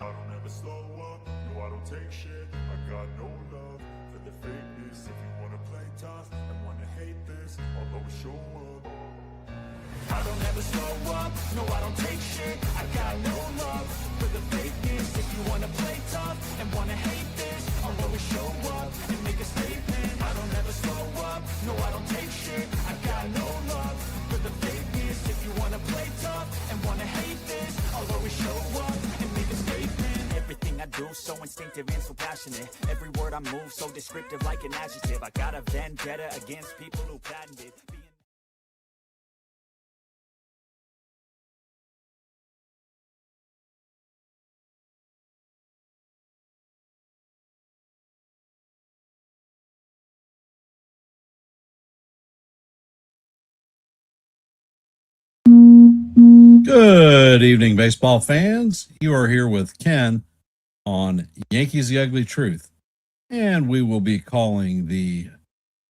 I don't ever slow up, no I don't take shit. I got no love for the fakeness. If you wanna play tough and wanna hate this, I'll always show up. I don't ever slow up, no I don't take shit. I got no love for the fakeness. If you wanna play tough and wanna hate this, I'll always show up and make a statement. I don't ever slow up, no I don't take shit. I got no love for the fakeness. If you wanna play tough and wanna hate this, I'll always show up and make a statement. Everything I do so instinctive and so passionate. Every word I move so descriptive like an adjective. I got a vendetta against people who patented being... Good evening, baseball fans. You are here with Ken on Yankees The Ugly Truth, and we will be calling the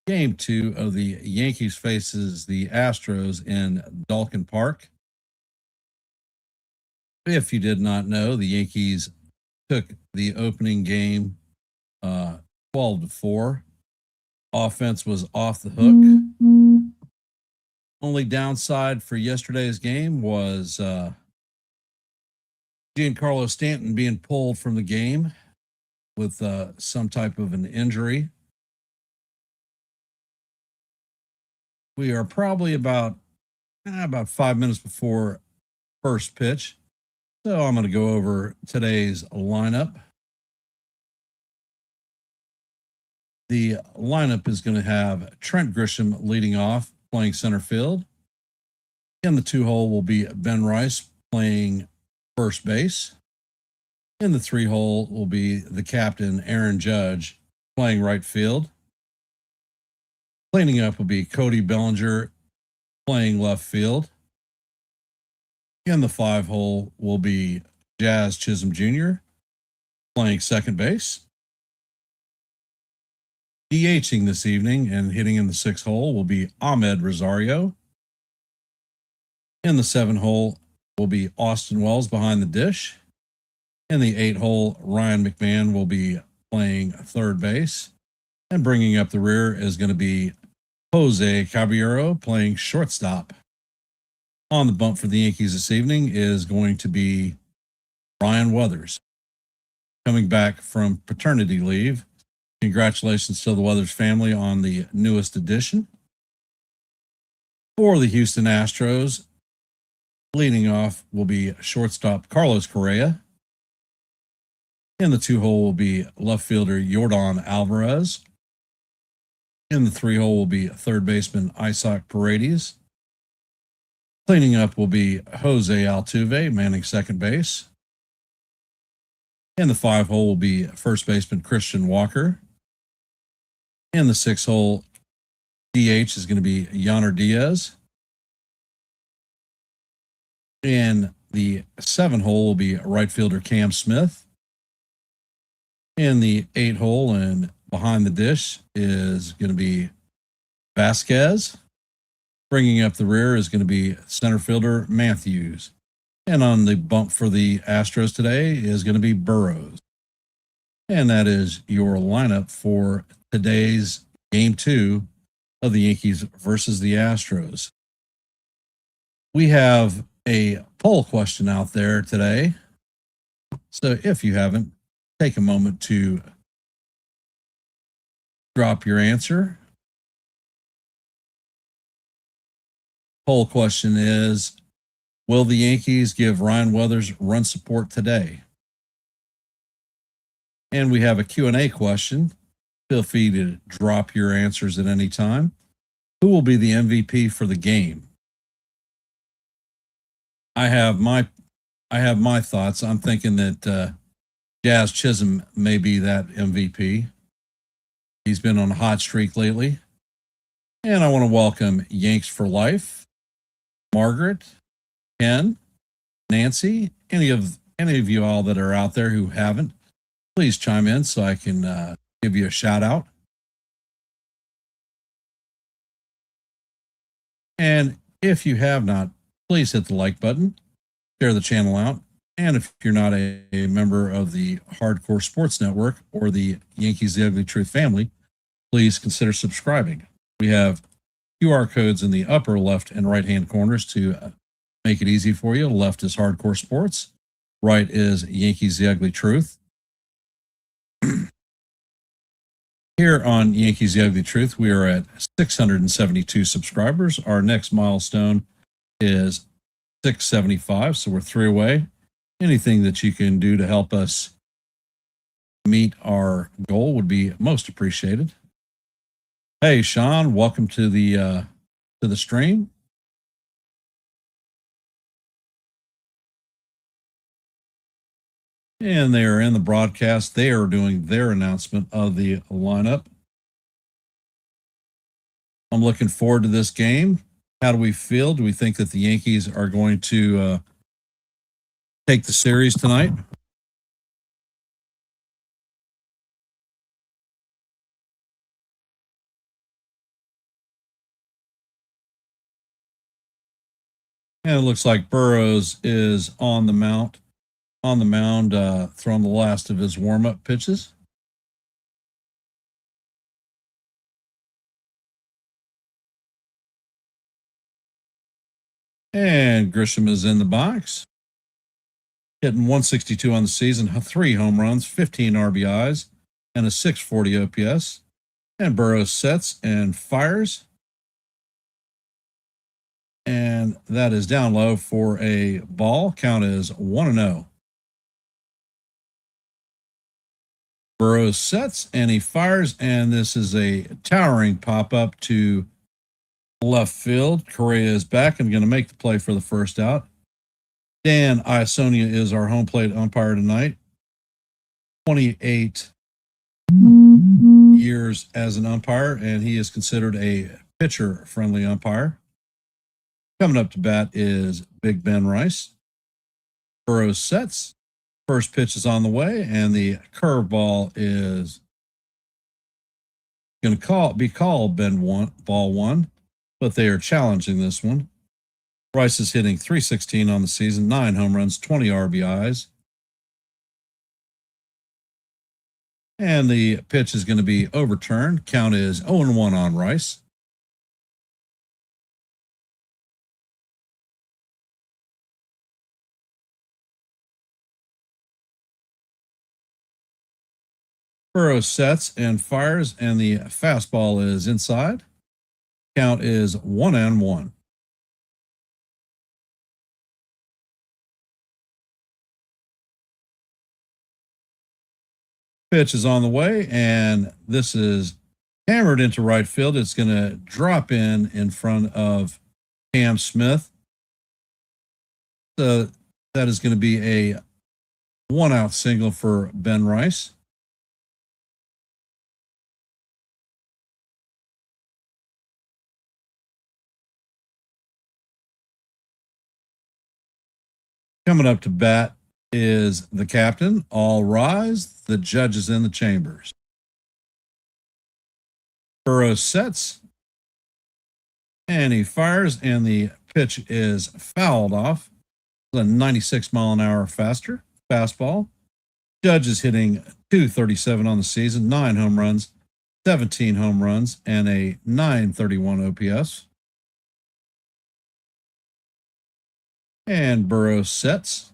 Game 2 of the Yankees faces the Astros in Dalkin Park. If you did not know, the Yankees took the opening game 12-4. Offense was off the hook. Only downside for yesterday's game was Giancarlo Stanton being pulled from the game with some type of an injury. We are probably about 5 minutes before first pitch, so I'm going to go over today's lineup. The lineup is going to have Trent Grisham leading off, playing center field. In the 2-hole will be Ben Rice playing first base. In the 3-hole will be the captain, Aaron Judge, playing right field. Cleaning up will be Cody Bellinger playing left field. In the 5-hole will be Jazz Chisholm Jr. playing second base. DHing this evening and hitting in the 6-hole will be Ahmed Rosario. In the 7-hole will be Austin Wells behind the dish. In the 8-hole, Ryan McMahon will be playing third base. And bringing up the rear is going to be Jose Caballero playing shortstop. On the bump for the Yankees this evening is going to be Ryan Weathers, coming back from paternity leave. Congratulations to the Weathers family on the newest addition. For the Houston Astros, leading off will be shortstop Carlos Correa. In the 2-hole will be left fielder Yordan Alvarez. In the 3-hole will be third baseman Isaac Paredes. Cleaning up will be Jose Altuve manning second base. In the 5-hole will be first baseman Christian Walker. In the 6-hole, DH is going to be Yainer Diaz. In the 7-hole will be right fielder Cam Smith. In the 8-hole and behind the dish is going to be Vasquez. Bringing up the rear is going to be center fielder Matthews. And on the bump for the Astros today is going to be Burrows. And that is your lineup for today's Game 2 of the Yankees versus the Astros. We have a poll question out there today. So if you haven't, take a moment to drop your answer. Poll question is, will the Yankees give Ryan Weathers run support today? And we have a Q&A question. Feel free to drop your answers at any time. Who will be the MVP for the game? I have my thoughts. I'm thinking that Jazz Chisholm may be that MVP. He's been on a hot streak lately. And I want to welcome Yanks for Life, Margaret, Ken, Nancy, any of you all that are out there who haven't, please chime in so I can give you a shout out. And if you have not, please hit the like button, share the channel out, And if you're not a member of the Hardcore Sports Network or the Yankees The Ugly Truth family, please consider subscribing. We have QR codes in the upper left and right hand corners to make it easy for you. Left is Hardcore Sports, right is Yankees The Ugly Truth. Here on Yankees The Ugly Truth, we are at 672 subscribers. Our next milestone is 675, so we're 3 away. Anything that you can do to help us meet our goal would be most appreciated. Hey, Sean, welcome to the stream. And they are in the broadcast. They are doing their announcement of the lineup. I'm looking forward to this game. How do we feel? Do we think that the Yankees are going to take the series tonight? And it looks like Burrows is on the mound, throwing the last of his warm-up pitches. And Grisham is in the box, hitting 162 on the season, 3 home runs, 15 RBIs, and a 640 OPS. And Burrows sets and fires. And that is down low for a ball. Count is 1-0. Burrows sets and he fires, and this is a towering pop up to left field. Correa is back and going to make the play for the first out. Dan Iasonia is our home plate umpire tonight. 28 years as an umpire, and he is considered a pitcher-friendly umpire. Coming up to bat is Big Ben Rice. Burrows sets. First pitch is on the way, and the curveball is going to be called ball one, but they are challenging this one. Rice is hitting .316 on the season, 9 home runs, 20 RBIs. And the pitch is going to be overturned. Count is 0-1 on Rice. Burrows sets and fires, and the fastball is inside. Count is 1-1. Pitch is on the way, and this is hammered into right field. It's going to drop in front of Cam Smith. So that is going to be a 1-out single for Ben Rice. Coming up to bat is the captain. All rise. The judge is in the chambers. Burrows sets, and he fires, and the pitch is fouled off. It's a 96-mile-an-hour fastball. Judge is hitting .237 on the season, 9 home runs, 17 home runs, and a .931 OPS. And Burrows sets.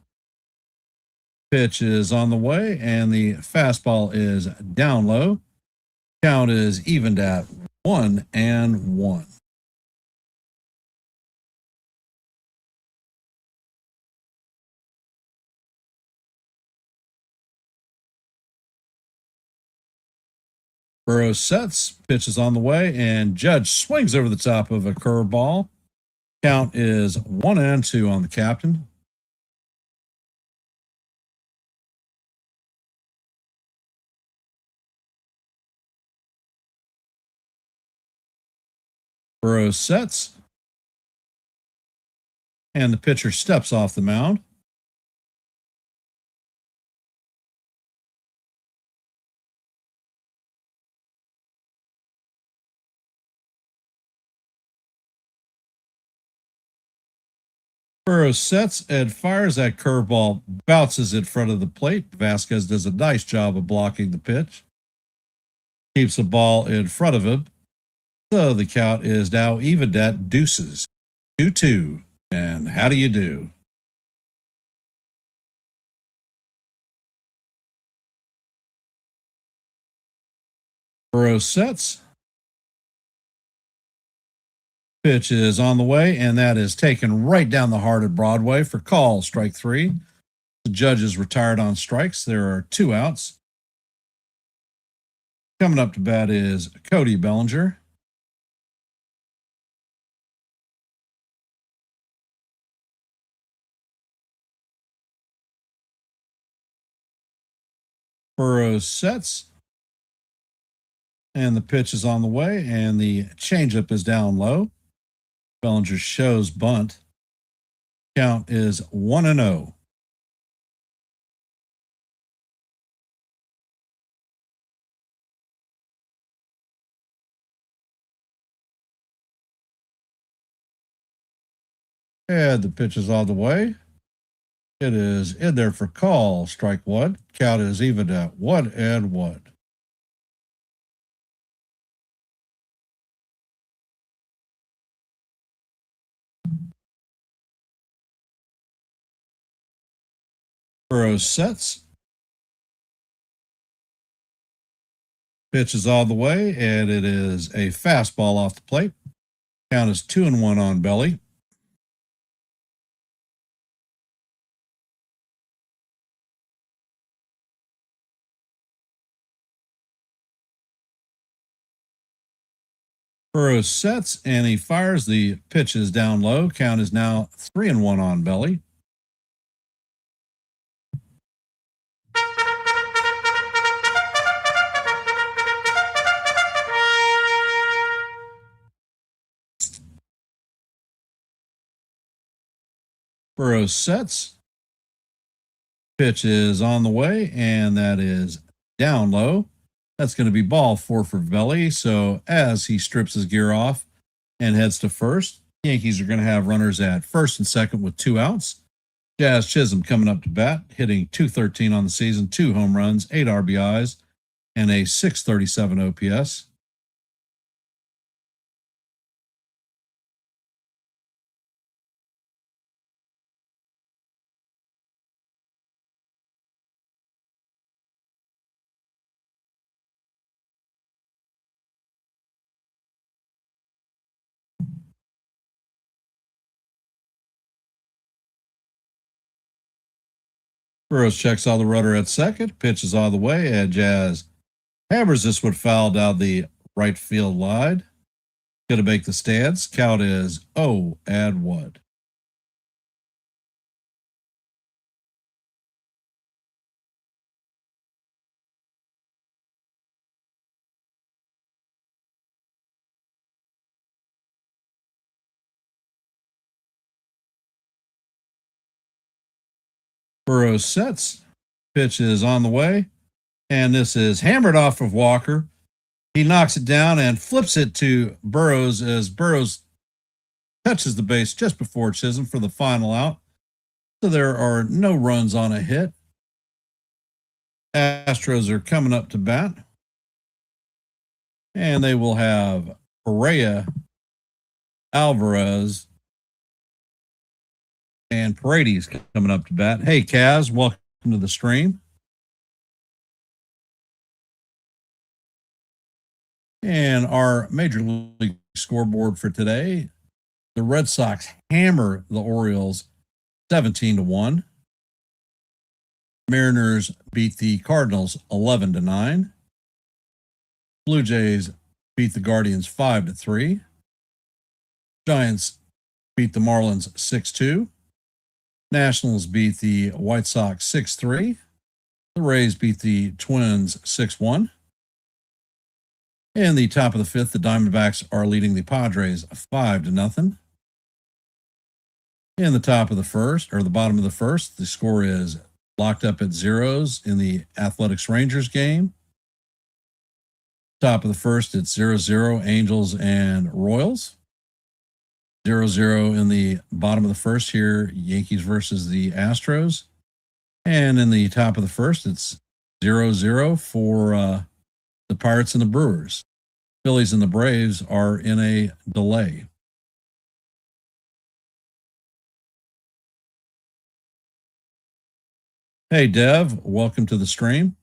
Pitch is on the way, and the fastball is down low. Count is evened at 1-1. Burrows sets, pitch is on the way, and Judge swings over the top of a curveball. Count is 1-2 on the captain. Burrows sets, and the pitcher steps off the mound. Burrows sets and fires. That curveball bounces in front of the plate. Vasquez does a nice job of blocking the pitch. Keeps the ball in front of him. So the count is now evened at deuces. 2-2. And how do you do? Burrows sets. Pitch is on the way, and that is taken right down the heart of Broadway for call, strike 3. The judge is retired on strikes. There are 2 outs. Coming up to bat is Cody Bellinger. Burrows sets. And the pitch is on the way, and the changeup is down low. Bellinger shows bunt. Count is 1-0. And the pitch is on the way. It is in there for call, strike 1. Count is even at 1-1. Burrows sets. Pitch is on the way, and it is a fastball off the plate. Count is 2-1 on Belly. Burrows sets, and he fires. The pitch is down low. Count is now 3-1 on Belly. Burrows sets. Pitch is on the way, and that is down low. That's going to be ball 4 for Belly. So as he strips his gear off and heads to first, Yankees are going to have runners at first and second with 2 outs. Jazz Chisholm coming up to bat, hitting .213 on the season, 2 home runs, 8 RBIs, and a .637 OPS. Burrows checks on the runner at second. Pitch is on the way, and Jazz hammers this one foul down the right field line. Going to make the stands. Count is 0-1. Burrows sets. Pitch is on the way, and this is hammered off of Walker. He knocks it down and flips it to Burrows as Burrows touches the base just before Chisholm for the final out. So there are no runs on a hit. Astros are coming up to bat, and they will have Perea, Alvarez, and Paredes coming up to bat. Hey, Kaz, welcome to the stream. And our Major League scoreboard for today, the Red Sox hammer the Orioles 17-1. Mariners beat the Cardinals 11-9. Blue Jays beat the Guardians 5-3. Giants beat the Marlins 6-2. Nationals beat the White Sox 6-3. The Rays beat the Twins 6-1. In the top of the 5th, the Diamondbacks are leading the Padres 5-0. In the top of the 1st, or the bottom of the 1st, the score is locked up at zeros in the Athletics Rangers game. Top of the 1st, it's 0-0 Angels and Royals. 0-0 in the bottom of the first here, Yankees versus the Astros. And in the top of the first, it's 0-0 for the Pirates and the Brewers. Phillies and the Braves are in a delay. Hey, Dev, welcome to the stream.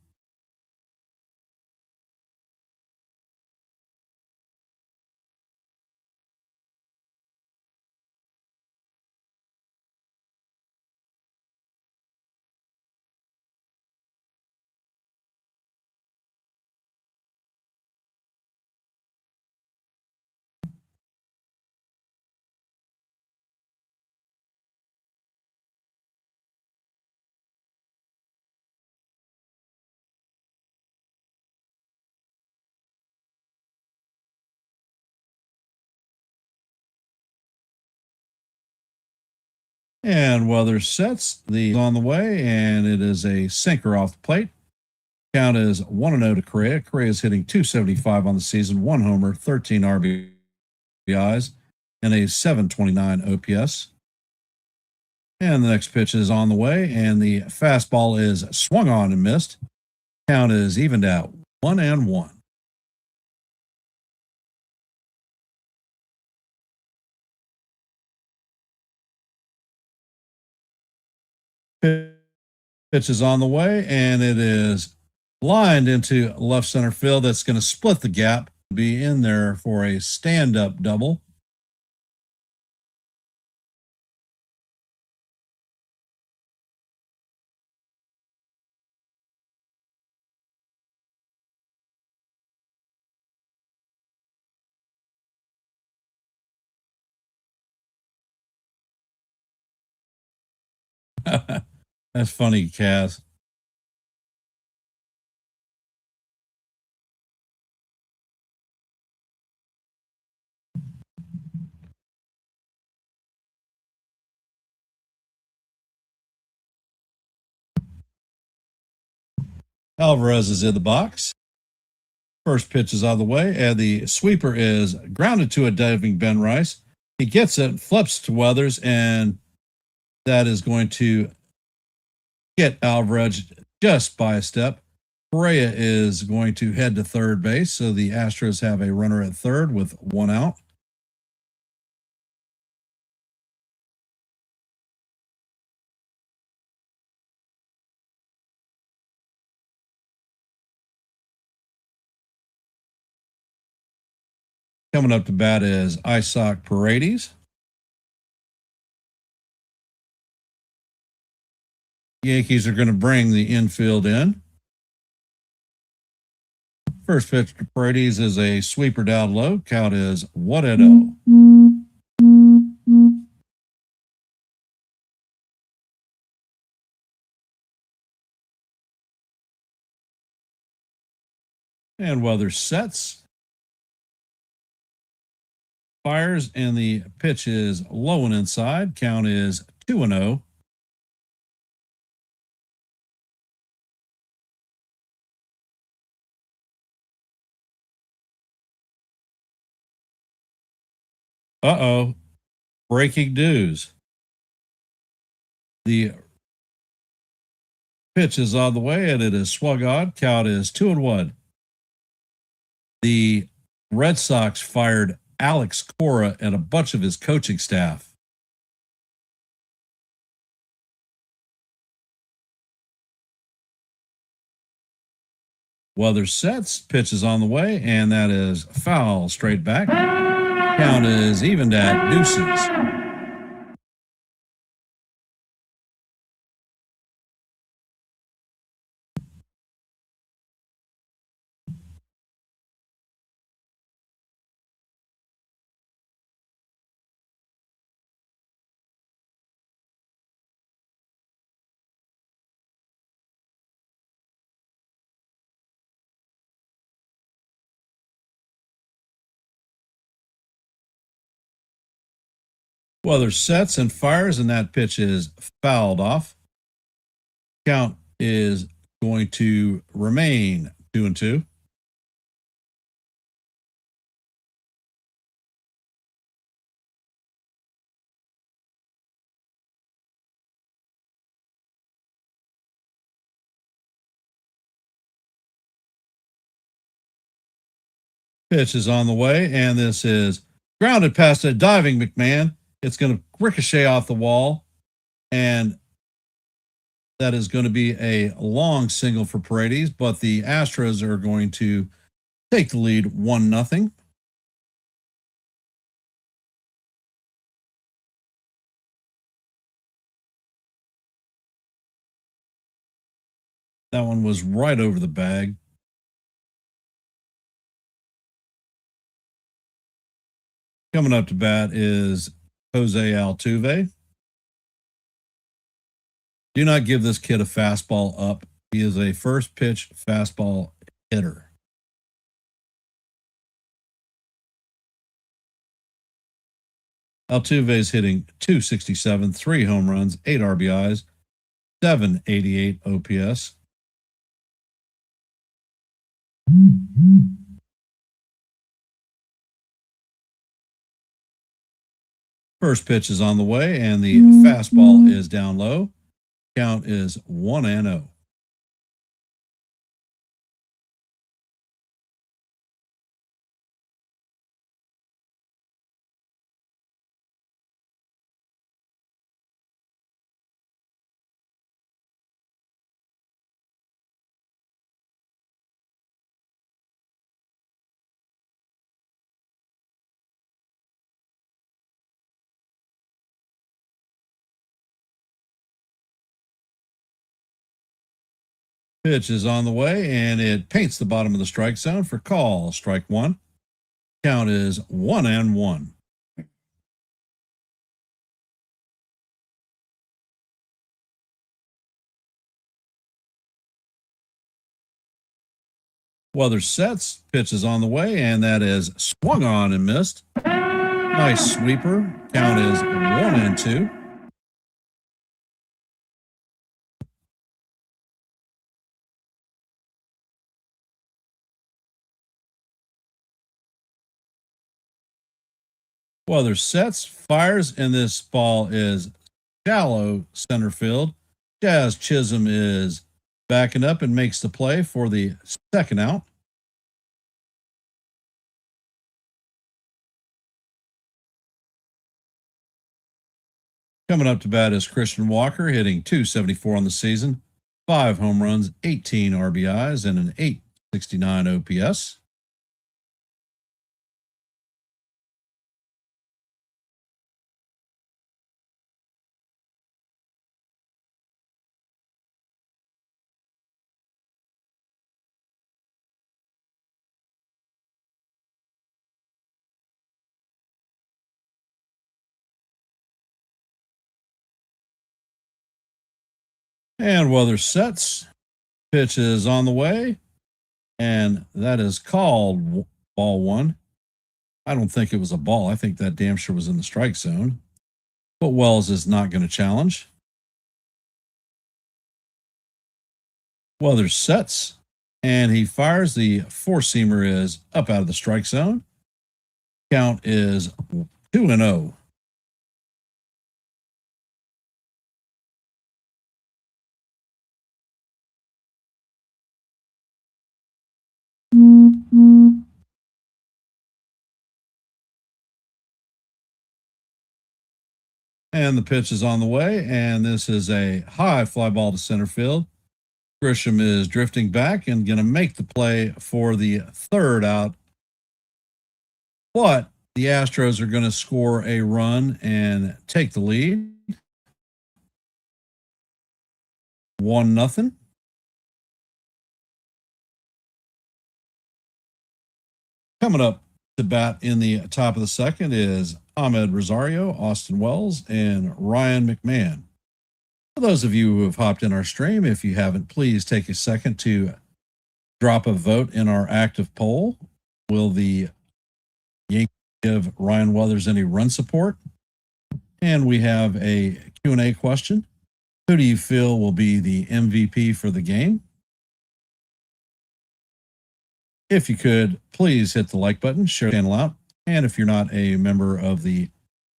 And weather sets the on the way, and it is a sinker off the plate. Count is 1-0 to Correa. Correa is hitting .275 on the season, 1 homer, 13 RBIs, and a .729 OPS. And the next pitch is on the way, and the fastball is swung on and missed. Count is evened out 1-1. Pitch is on the way, and it is lined into left center field. That's going to split the gap, be in there for a stand-up double. That's funny, Kaz. Alvarez is in the box. First pitch is out of the way, and the sweeper is grounded to a diving Ben Rice. He gets it, flips to Weathers, and that is going to get Alvarez just by a step. Correa is going to head to third base, so the Astros have a runner at third with 1 out. Coming up to bat is Isaac Paredes. Yankees are going to bring the infield in. First pitch to Paredes is a sweeper down low. Count is 1-0. And Weather sets. Fires, and the pitch is low and inside. Count is 2-0. Uh-oh. Breaking news. The pitch is on the way, and it is swung on. Count is 2-1. The Red Sox fired Alex Cora and a bunch of his coaching staff. Weather sets, pitch is on the way, and that is foul straight back. Count is evened at deuces. Weather sets and fires, and that pitch is fouled off. Count is going to remain 2-2. Pitch is on the way, and this is grounded past a diving McMahon. It's going to ricochet off the wall, and that is going to be a long single for Paredes, but the Astros are going to take the lead 1-0. That one was right over the bag. Coming up to bat is Jose Altuve. Do not give this kid a fastball up. He is a first pitch fastball hitter. Altuve is hitting .267, 3 home runs, 8 RBIs, 788 OPS. First pitch is on the way, and the fastball is down low. Count is 1-0. Pitch is on the way, and it paints the bottom of the strike zone for call. Strike one. Count is 1-1. Weather sets. Pitch is on the way, and that is swung on and missed. Nice sweeper. Count is 1-2. Weather sets, fires, and this ball is shallow center field. Jazz Chisholm is backing up and makes the play for the second out. Coming up to bat is Christian Walker, hitting .274 on the season, 5 home runs, 18 RBIs, and an .869 OPS. And weather sets. Pitch is on the way, and that is called ball one. I don't think it was a ball. I think that damn sure was in the strike zone. But Wells is not going to challenge. Weather sets, and he fires. The four-seamer is up out of the strike zone. Count is 2-0. And the pitch is on the way, and this is a high fly ball to center field. Grisham is drifting back and going to make the play for the third out. But the Astros are going to score a run and take the lead. 1-0. Coming up to bat in the top of the second is Ahmed Rosario, Austin Wells, and Ryan McMahon. For those of you who have hopped in our stream, if you haven't, please take a second to drop a vote in our active poll. Will the Yankees give Ryan Weathers any run support? And we have a Q&A question. Who do you feel will be the MVP for the game? If you could, please hit the like button, share the channel out. And if you're not a member of the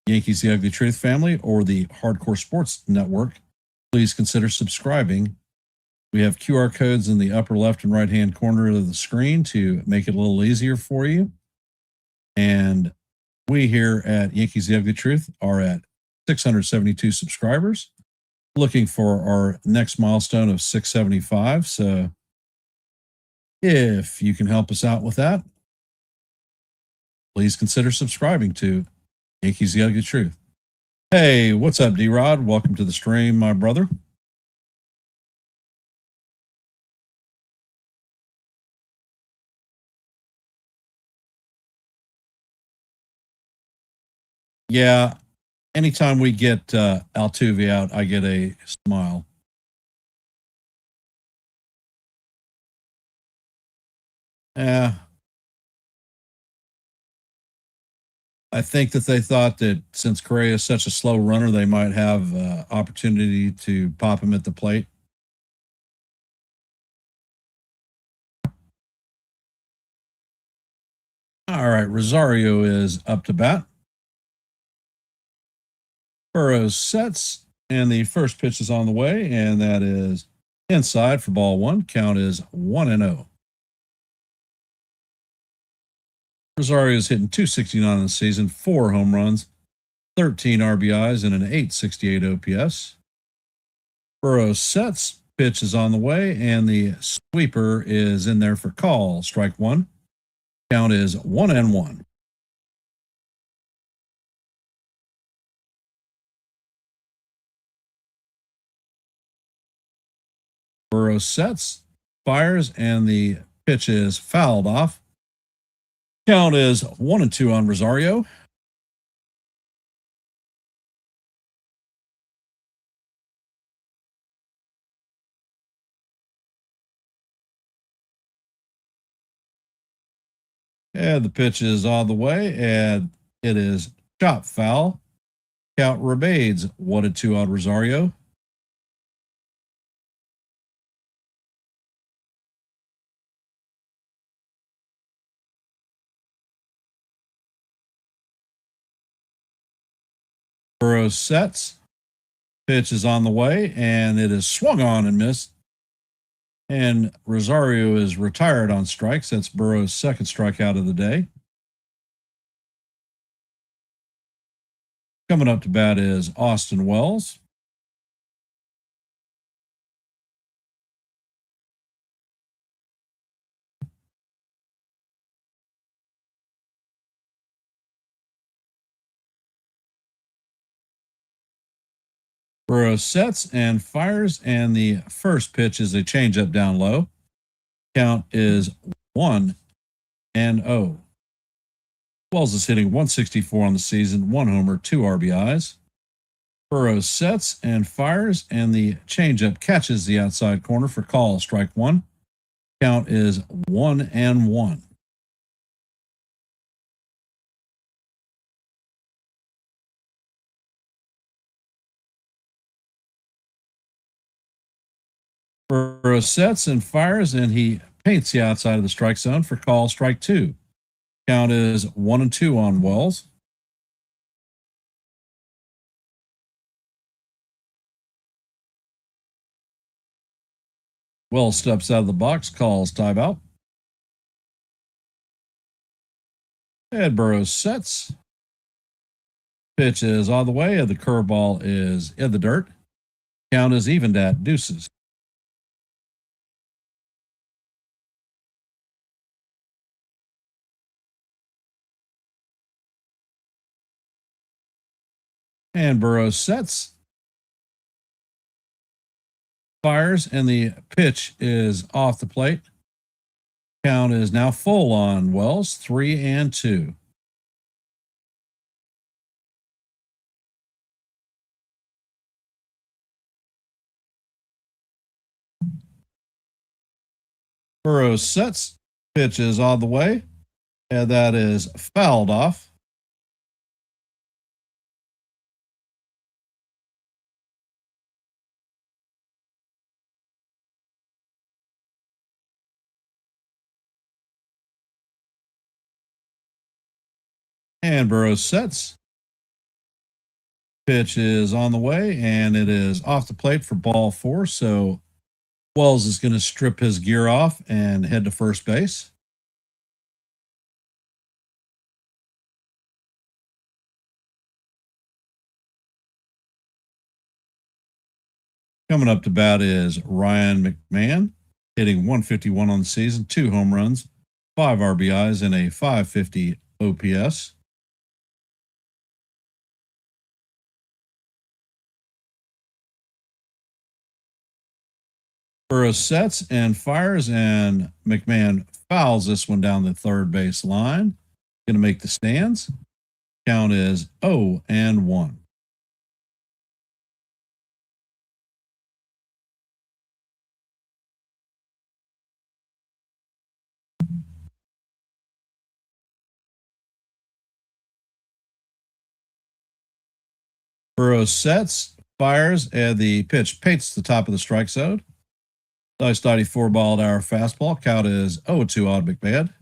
Yankees The Ugly Truth family or the Hardcore Sports Network, please consider subscribing. We have QR codes in the upper left and right-hand corner of the screen to make it a little easier for you. And we here at Yankees The Ugly Truth are at 672 subscribers, looking for our next milestone of 675. So if you can help us out with that, please consider subscribing to Yankees The Ugly Truth. Hey, what's up, D-Rod? Welcome to the stream, my brother. Yeah, anytime we get Altuve out, I get a smile. Yeah, I think that they thought that since Correa is such a slow runner, they might have opportunity to pop him at the plate. All right, Rosario is up to bat. Burrows sets, and the first pitch is on the way, and that is inside for ball one. Count is 1-0. Rosario is hitting 269 in the season, 4 home runs, 13 RBIs, and an 868 OPS. Burrows sets, pitch is on the way, and the sweeper is in there for call. Strike one. Count is 1-1. Burrows sets, fires, and the pitch is fouled off. Count is 1-2 on Rosario. And the pitch is on the way, and it is chop foul. Count remains 1-2 on Rosario. Burrows sets. Pitch is on the way, and it is swung on and missed. And Rosario is retired on strikes. That's Burrows' second strikeout of the day. Coming up to bat is Austin Wells. Burrows sets and fires, and the first pitch is a changeup down low. Count is 1-0. Wells is hitting 164 on the season, 1 homer, 2 RBIs. Burrows sets and fires, and the changeup catches the outside corner for call. Strike one. Count is 1-1. Burrows sets and fires, and he paints the outside of the strike zone for call. Strike two. Count is 1-2 on Wells. Wells steps out of the box, calls timeout. And Burrows sets. Pitch is on the way, and the curveball is in the dirt. Count is evened at deuces. And Burrows sets, fires, and the pitch is off the plate. Count is now full on Wells, 3-2. Burrows sets, pitch is on the way, and that is fouled off. And Burrows sets. Pitch is on the way, and it is off the plate for ball four. So Wells is going to strip his gear off and head to first base. Coming up to bat is Ryan McMahon, hitting 151 on the season, 2 home runs, 5 RBIs, and a 550 OPS. Burrows sets and fires, and McMahon fouls this one down the third base line. Going to make the stands. Count is 0-1. Burrows sets, fires, and the pitch paints the top of the strike zone. Nice 94 ball hour fastball. Count is 0-2 on McMahon.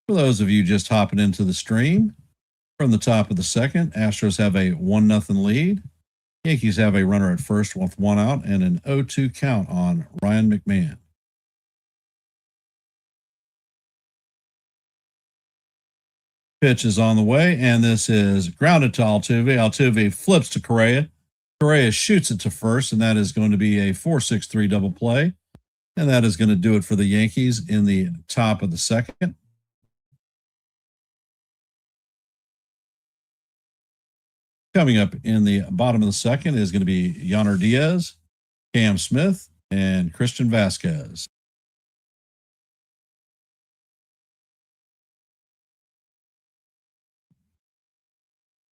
For those of you just hopping into the stream, from the top of the second, Astros have a 1-0 lead. Yankees have a runner at first with 1 out and an 0-2 count on Ryan McMahon. Pitch is on the way, and this is grounded to Altuve. Altuve flips to Correa. Correa shoots it to first, and that is going to be a 4-6-3 double play. And that is going to do it for the Yankees in the top of the second. Coming up in the bottom of the second is going to be Yainer Diaz, Cam Smith, and Christian Vasquez.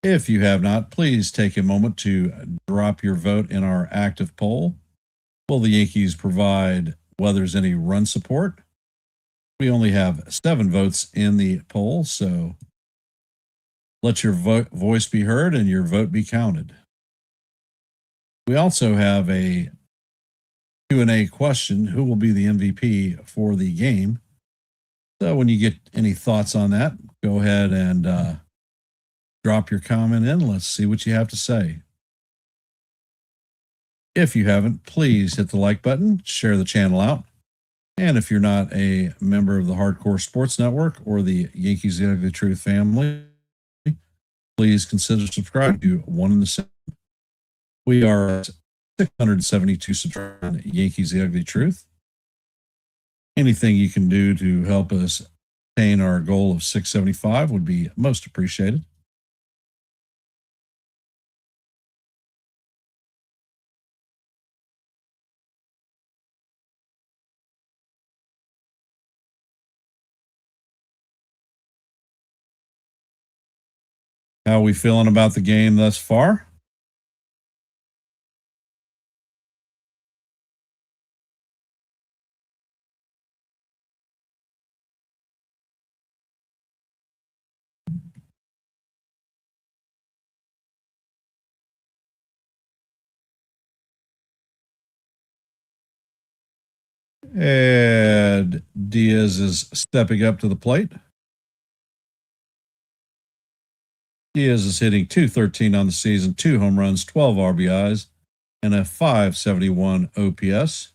If you have not, please take a moment to drop your vote in our active poll. Will the Yankees provide Weathers any run support? We only have 7 votes in the poll, so let your voice be heard and your vote be counted. We also have a Q&A question: who will be the MVP for the game? So when you get any thoughts on that, go ahead and drop your comment in. Let's see what you have to say. If you haven't, please hit the like button, share the channel out. And if you're not a member of the Hardcore Sports Network or the Yankees The Ugly Truth family, please consider subscribing to one and the same. We are 672 subscribers on Yankees The Ugly Truth. Anything you can do to help us attain our goal of 675 would be most appreciated. How are we feeling about the game thus far? And Diaz is stepping up to the plate. Diaz is hitting .213 on the season, 2 home runs, 12 RBIs, and a 571 OPS.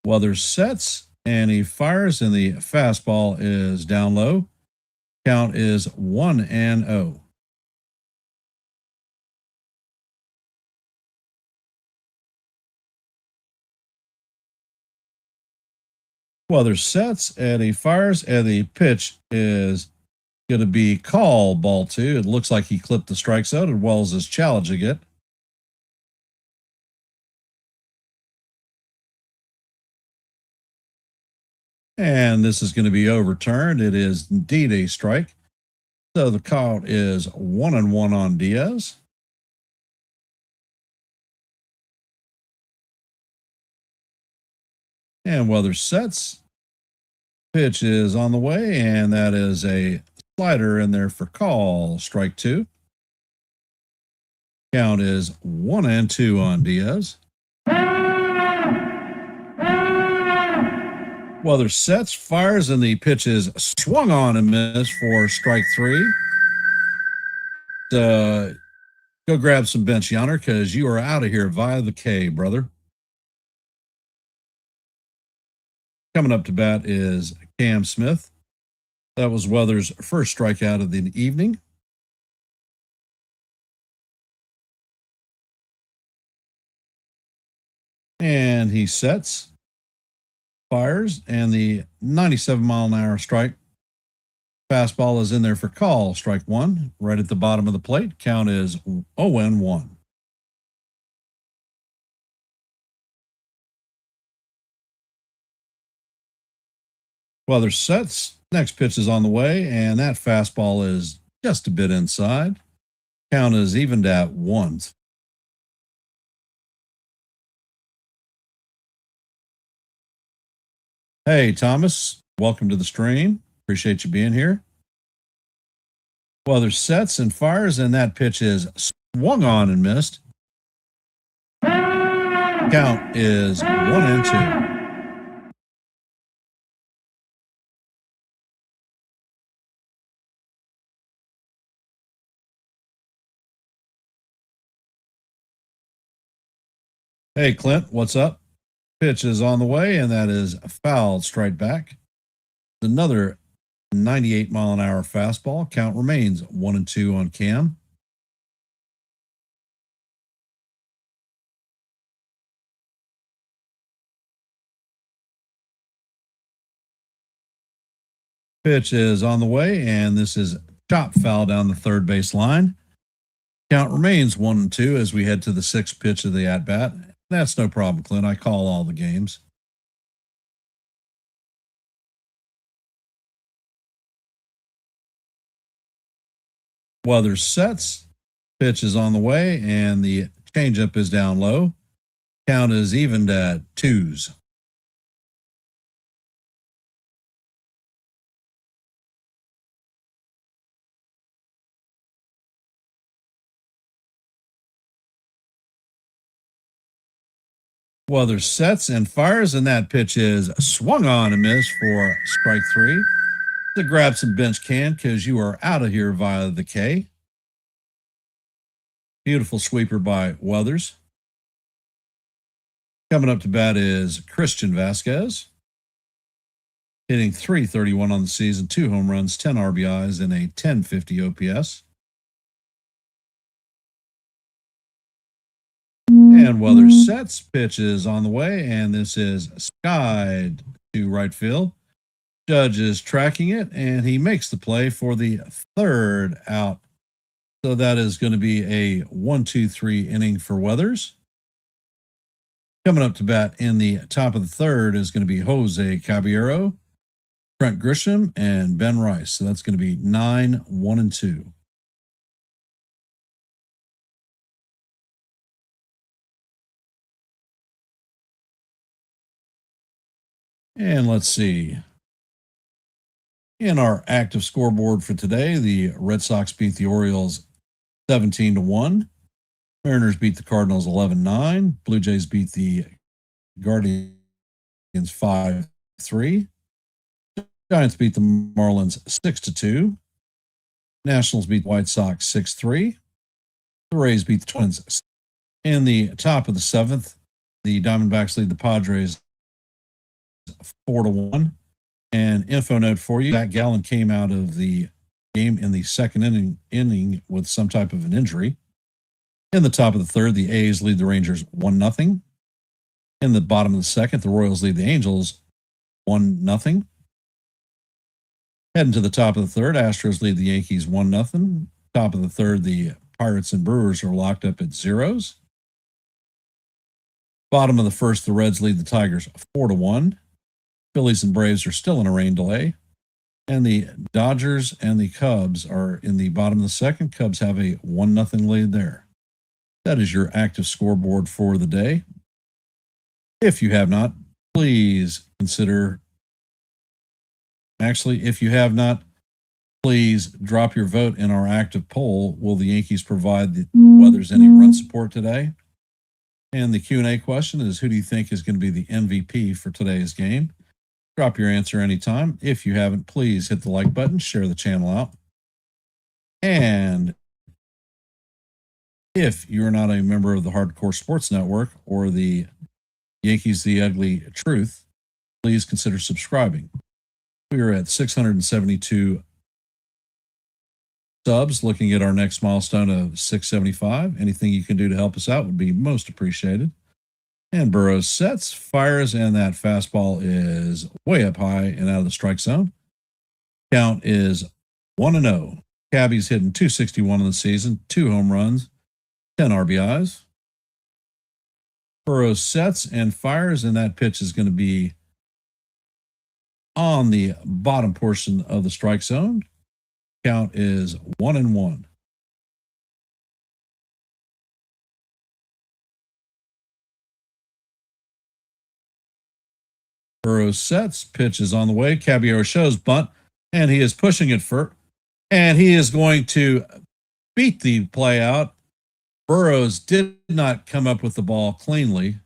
Weathers sets, and he fires, and the fastball is down low. Count is 1-0. Weathers sets, and he fires, and the pitch is going to be call ball 2. It looks like he clipped the strike zone, and Wells is challenging it. And this is going to be overturned. It is indeed a strike. So the count is 1-1 on Diaz. And Weathers sets. Pitch is on the way, and that is a slider in there for call, strike 2. Count is 1-2 on Diaz. Weathers sets, fires, and the pitch is swung on and missed for strike 3. Go grab some bench, Yainer, because you are out of here via the K, brother. Coming up to bat is Cam Smith. That was Weathers' first strikeout of the evening. And he sets, fires, and the 97-mile-an-hour strike. Fastball is in there for call. Strike one, right at the bottom of the plate. Count is 0-1. Weather sets. Next pitch is on the way, and that fastball is just a bit inside. Count is evened at 1. Hey, Thomas, welcome to the stream. Appreciate you being here. Weather sets and fires, and that pitch is swung on and missed. Count is 1-2. Hey, Clint, what's up? Pitch is on the way, and that is fouled straight back. Another 98-mile-an-hour fastball. Count remains 1-2 on Cam. Pitch is on the way, and this is chop foul down the third base line. Count remains 1-2 as we head to the sixth pitch of the at-bat. That's no problem, Clint. I call all the games. Weather sets. Pitch is on the way, and the changeup is down low. Count is evened at 2s. Weather sets and fires, and that pitch is swung on and missed for strike 3. To grab some bench can because you are out of here via the K. Beautiful sweeper by Weathers. Coming up to bat is Christian Vasquez, hitting .331 on the season, 2 home runs, 10 RBIs, and a .1050 OPS. And Weathers sets, pitch is on the way, and this is skied to right field. Judge is tracking it, and he makes the play for the third out. So that is going to be a 1-2-3 inning for Weathers. Coming up to bat in the top of the third is going to be Jose Caballero, Trent Grisham, and Ben Rice. So that's going to be 9-1-2. And let's see. In our active scoreboard for today, the Red Sox beat the Orioles 17-1. Mariners beat the Cardinals 11-9. Blue Jays beat the Guardians 5-3. Giants beat the Marlins 6-2. Nationals beat the White Sox 6-3. The Rays beat the Twins. In the top of the seventh, the Diamondbacks lead the Padres 4-1. And info note for you, Zach Gallen came out of the game in the second inning with some type of an injury. In the top of the third, the A's lead the Rangers 1-0. In the bottom of the second, the Royals lead the Angels 1-0. Heading to the top of the third, Astros lead the Yankees 1-0. Top of the third, the Pirates and Brewers are locked up at 0s. Bottom of the first, the Reds lead the Tigers 4-1. Phillies and Braves are still in a rain delay. And the Dodgers and the Cubs are in the bottom of the second. Cubs have a 1-0 lead there. That is your active scoreboard for the day. If you have not, please consider. Actually, if you have not, please drop your vote in our active poll. Will the Yankees provide the Weathers any run support today? And the Q&A question is, who do you think is going to be the MVP for today's game? Drop your answer anytime. If you haven't, please hit the like button, share the channel out. And if you're not a member of the Hardcore Sports Network or the Yankees The Ugly Truth, please consider subscribing. We are at 672 subs, looking at our next milestone of 675. Anything you can do to help us out would be most appreciated. And Burrows sets, fires, and that fastball is way up high and out of the strike zone. Count is 1-0. Cabby's hitting 261 in the season, 2 home runs, 10 RBIs. Burrows sets and fires, and that pitch is going to be on the bottom portion of the strike zone. Count is 1-1. Burrows sets, pitch is on the way. Caballero shows bunt, and he is pushing it and he is going to beat the play out. Burrows did not come up with the ball cleanly.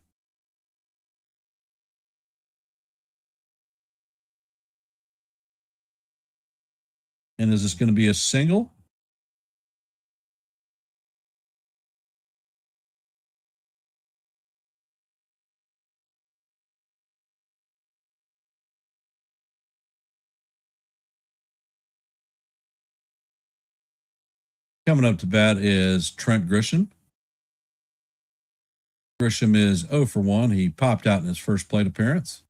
And is this going to be a single? Coming up to bat is Trent Grisham. Grisham is 0 for 1. He popped out in his first plate appearance.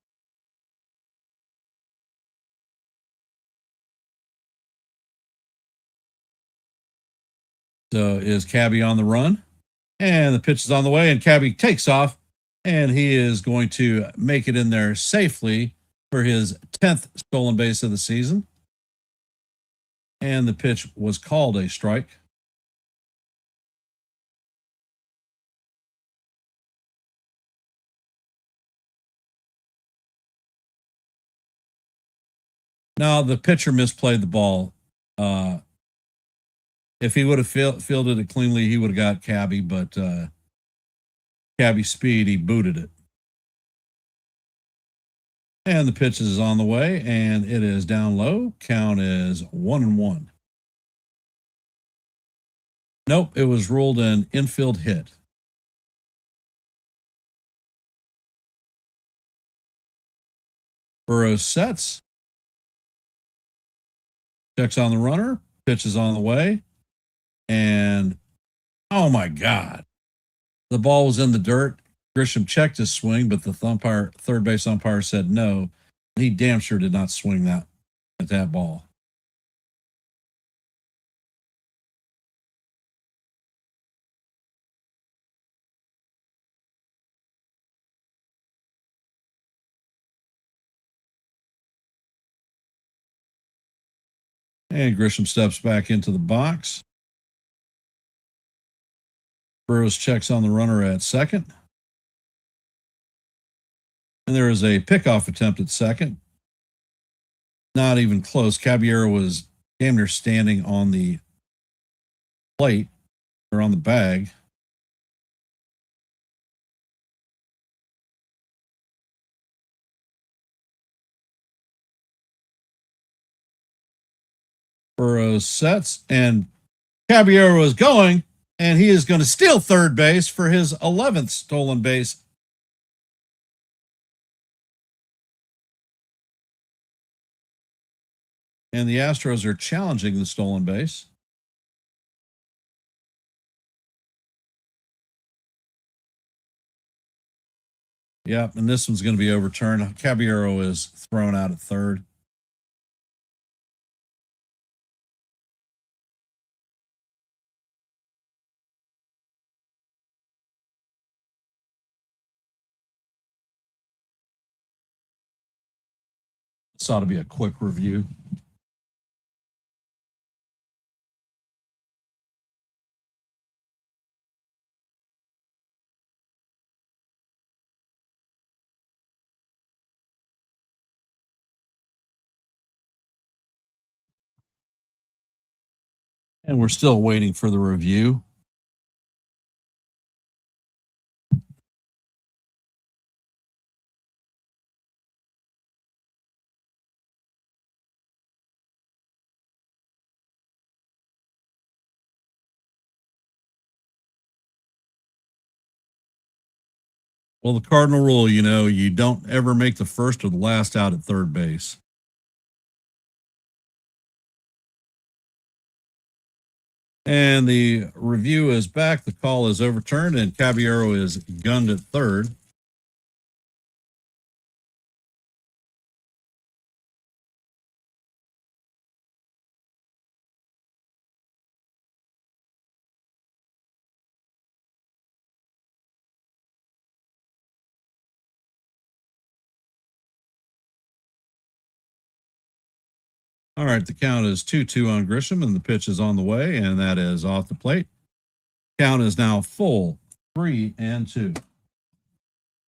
So is Cabby on the run? And the pitch is on the way, and Cabby takes off, and he is going to make it in there safely for his 10th stolen base of the season. And the pitch was called a strike. Now, the pitcher misplayed the ball. If he would have fielded it cleanly, he would have got Cabby, but Cabby's speed, he booted it. And the pitch is on the way, and it is down low. Count is 1-1. Nope, it was ruled an infield hit. Burrows sets. Checks on the runner. Pitch is on the way. And, oh my God. The ball was in the dirt. Grisham checked his swing, but the third base umpire said no. He damn sure did not swing that at that ball. And Grisham steps back into the box. Burrows checks on the runner at second. And there is a pickoff attempt at second. Not even close. Caballero was damn near standing on the plate or on the bag. Burrows sets, and Caballero is going, and he is going to steal third base for his 11th stolen base. And the Astros are challenging the stolen base. Yep, and this one's going to be overturned. Caballero is thrown out at third. This ought to be a quick review. And we're still waiting for the review. Well, the cardinal rule, you don't ever make the first or the last out at third base. And the review is back. The call is overturned, and Caballero is gunned at third. All right, the count is 2-2 on Grisham, and the pitch is on the way, and that is off the plate. Count is now full, 3-2. And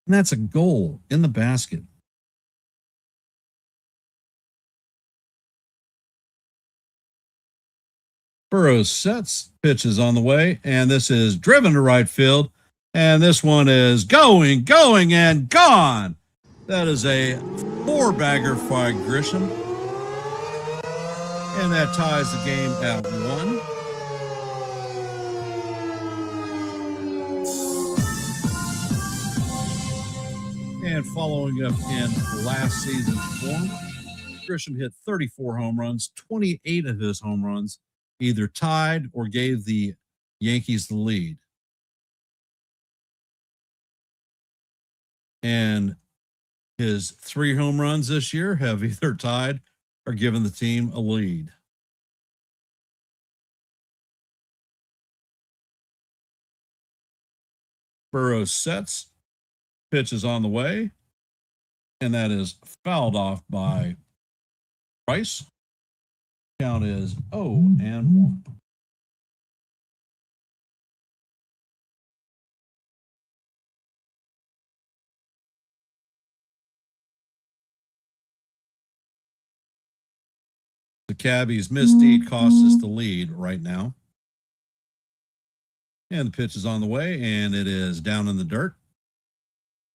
that's a goal in the basket. Burrows sets, pitch is on the way, and this is driven to right field. And this one is going, and gone. That is a 4-bagger by Grisham. And that ties the game at 1. And following up in last season's form, Grisham hit 34 home runs. 28 of his home runs either tied or gave the Yankees the lead. And his 3 home runs this year have either tied or given the team a lead. Burrows sets, pitch is on the way, and that is fouled off by Rice. Count is 0-1. The cabbie's misdeed costs us the lead right now. And the pitch is on the way, and it is down in the dirt.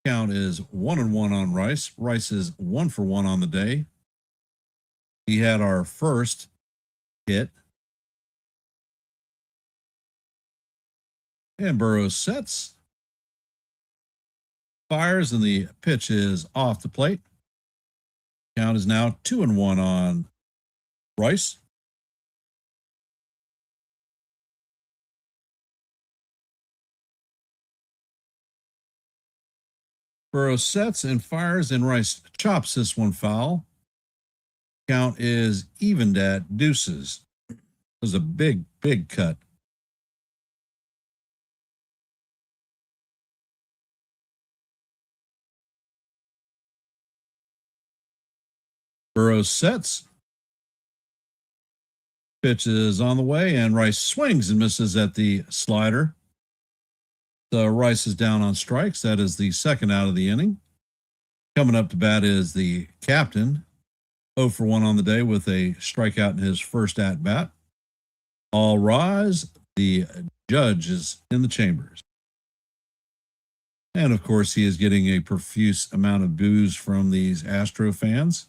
Count is 1-1 on Rice. Rice is 1-for-1 on the day. He had our first hit. And Burrows sets, fires, and the pitch is off the plate. Count is now 2-1 on Rice. Burrows sets and fires, and Rice chops this one foul. Count is evened at deuces. It was a big cut. Burrows sets. Pitch is on the way, and Rice swings and misses at the slider. So Rice is down on strikes. That is the second out of the inning. Coming up to bat is the captain, 0-for-1 on the day with a strikeout in his first at bat. All rise. The judge is in the chambers. And of course, he is getting a profuse amount of boos from these Astro fans.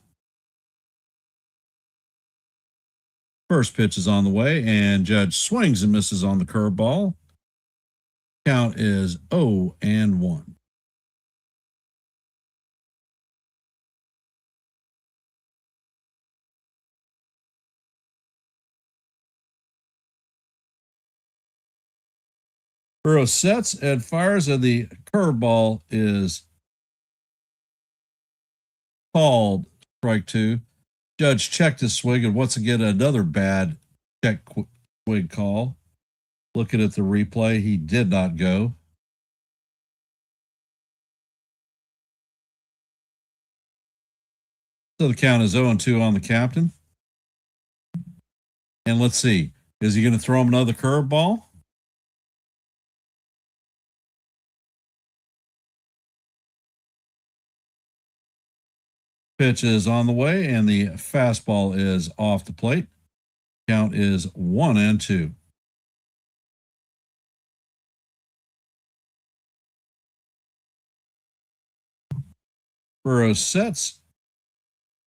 First pitch is on the way, and Judge swings and misses on the curveball. Count is 0-1. Burrows sets and fires, and the curveball is called strike 2. Judge checked his swing, and once again, another bad check swing call. Looking at the replay, he did not go. So the count is 0-2 on the captain. And let's see, is he going to throw him another curveball? Pitch is on the way, and the fastball is off the plate. Count is 1-2. Burrows sets.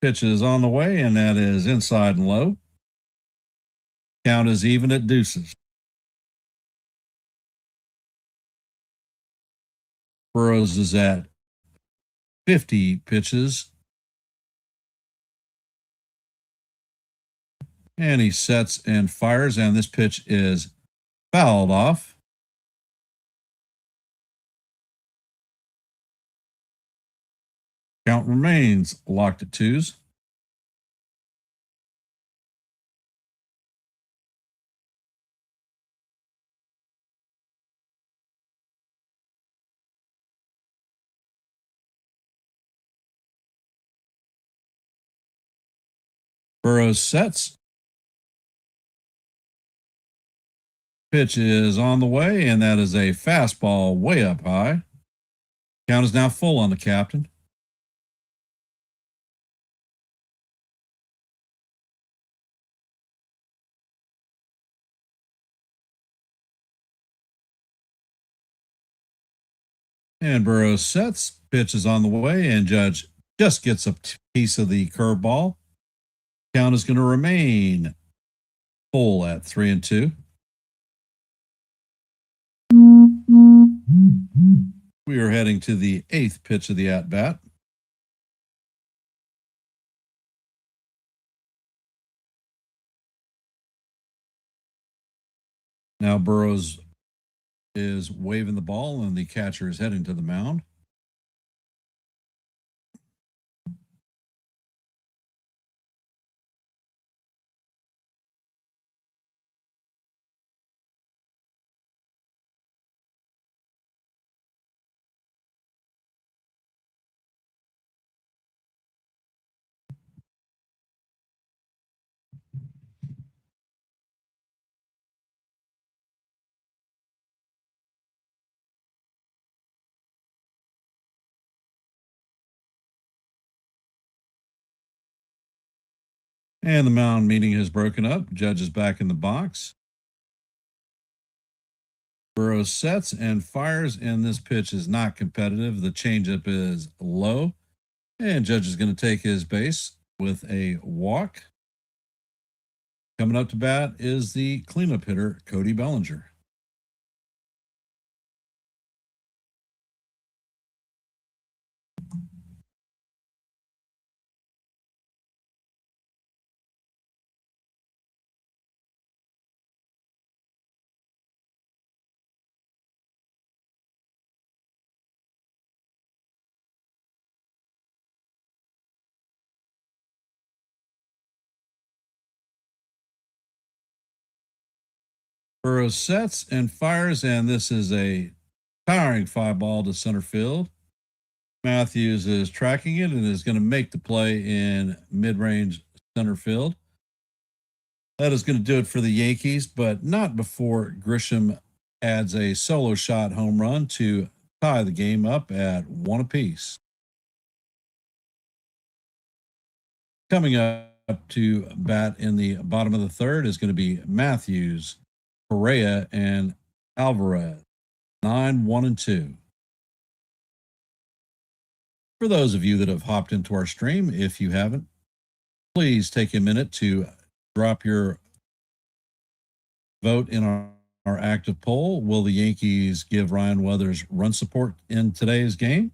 Pitch is on the way, and that is inside and low. Count is even at deuces. Burrows is at 50 pitches. And he sets and fires, and this pitch is fouled off. Count remains locked at 2s. Burrows sets. Pitch is on the way, and that is a fastball way up high. Count is now full on the captain. And Burrows sets. Pitch is on the way, and Judge just gets a piece of the curveball. Count is going to remain full at 3-2. We are heading to the 8th pitch of the at-bat. Now Burrows is waving the ball, and the catcher is heading to the mound. And the mound meeting has broken up. Judge is back in the box. Burrows sets and fires, and this pitch is not competitive. The changeup is low, and Judge is going to take his base with a walk. Coming up to bat is the cleanup hitter, Cody Bellinger. Burrows sets and fires, and this is a towering fly ball to center field. Matthews is tracking it and is going to make the play in mid-range center field. That is going to do it for the Yankees, but not before Grisham adds a solo shot home run to tie the game up at 1 apiece. Coming up to bat in the bottom of the third is going to be Matthews, Correa, and Alvarez. 9-1-2. For those of you that have hopped into our stream, if you haven't, please take a minute to drop your vote in our active poll. Will the Yankees give Ryan Weathers run support in today's game?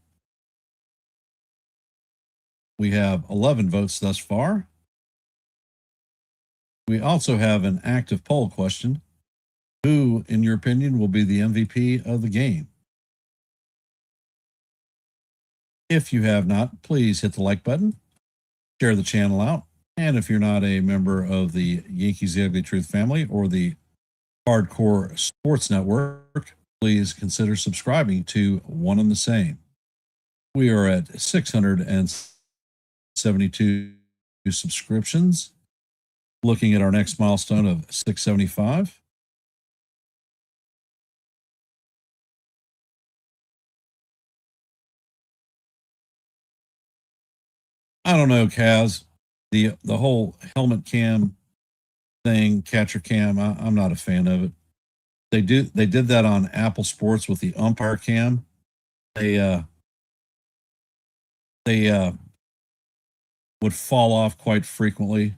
We have 11 votes thus far. We also have an active poll question. Who, in your opinion, will be the MVP of the game? If you have not, please hit the like button, share the channel out, and if you're not a member of the Yankees The Ugly Truth family or the Hardcore Sports Network, please consider subscribing to one and the same. We are at 672 subscriptions, looking at our next milestone of 675. I don't know, Kaz. The whole helmet cam thing, catcher cam, I'm not a fan of it. They did that on Apple Sports with the umpire cam. They would fall off quite frequently.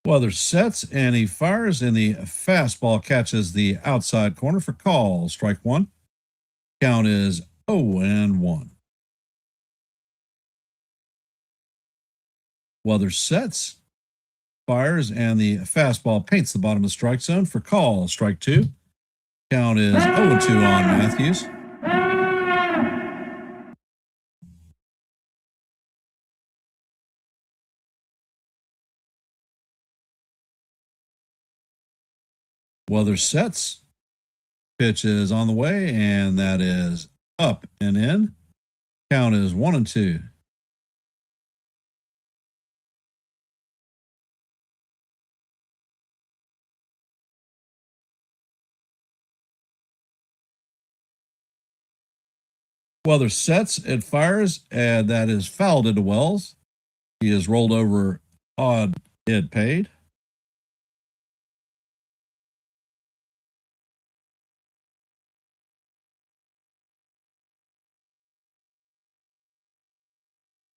Weather sets and he fires, and the fastball catches the outside corner for call. Strike one. Count is 0-1. Weather sets, fires, and the fastball paints the bottom of the strike zone for call. Strike 2. Count is 0-2 on Matthews. Weather sets. Pitch is on the way, and that is up and in. Count is 1-2. Weather sets, it fires, and that is fouled into Wells. He is rolled over, odd, it paid.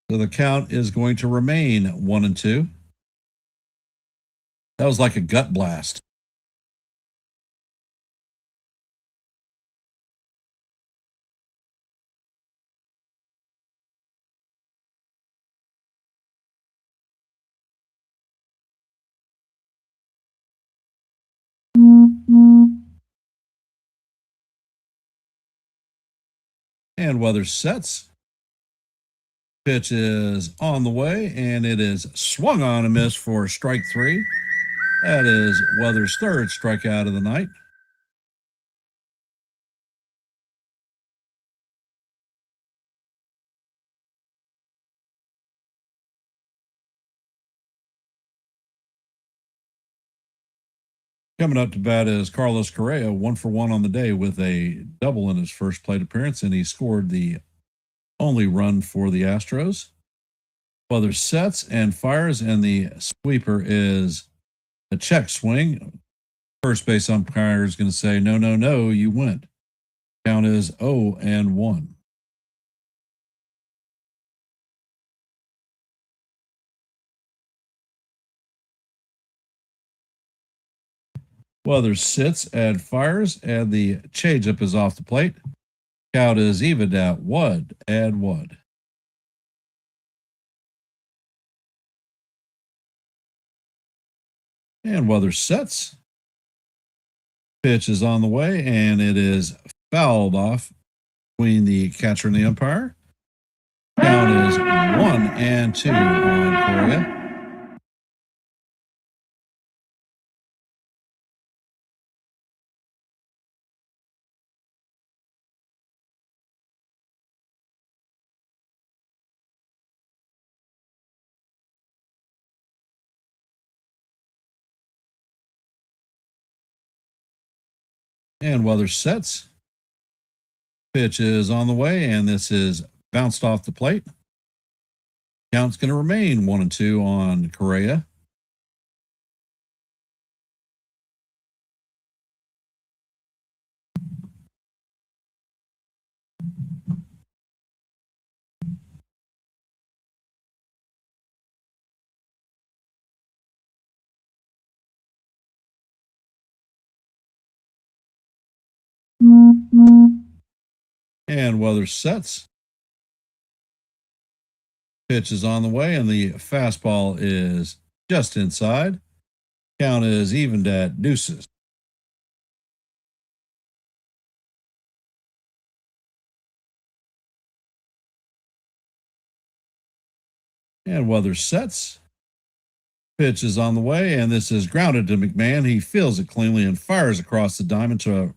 So the count is going to remain 1-2. That was like a gut blast. And weather sets. Pitch is on the way, and it is swung on and missed for strike 3. That is Weather's third strikeout of the night. Coming up to bat is Carlos Correa, 1-for-1 on the day with a double in his first plate appearance, and he scored the only run for the Astros. Weather sets and fires, and the sweeper is a check swing. First base umpire is going to say, no, no, no, you went. Count is 0-1. Weather sits and fires, and the changeup is off the plate. Count is evened at 1-1. And weather sets. Pitch is on the way, and it is fouled off between the catcher and the umpire. Count is 1-2 on Correa. And weather sets. Pitch is on the way, and this is bounced off the plate. Count's going to remain 1-2 on Correa. And weather sets. Pitch is on the way, and the fastball is just inside. Count is evened at deuces. And weather sets. Pitch is on the way, and this is grounded to McMahon. He fields it cleanly and fires across the diamond to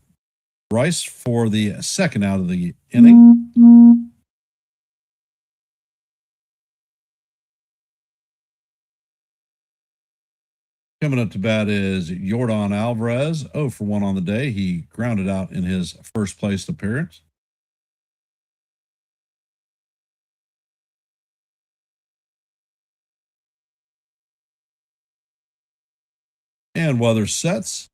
Rice for the second out of the inning. Coming up to bat is Yordan Alvarez, 0-for-1 on the day. He grounded out in his first place appearance. And weather sets.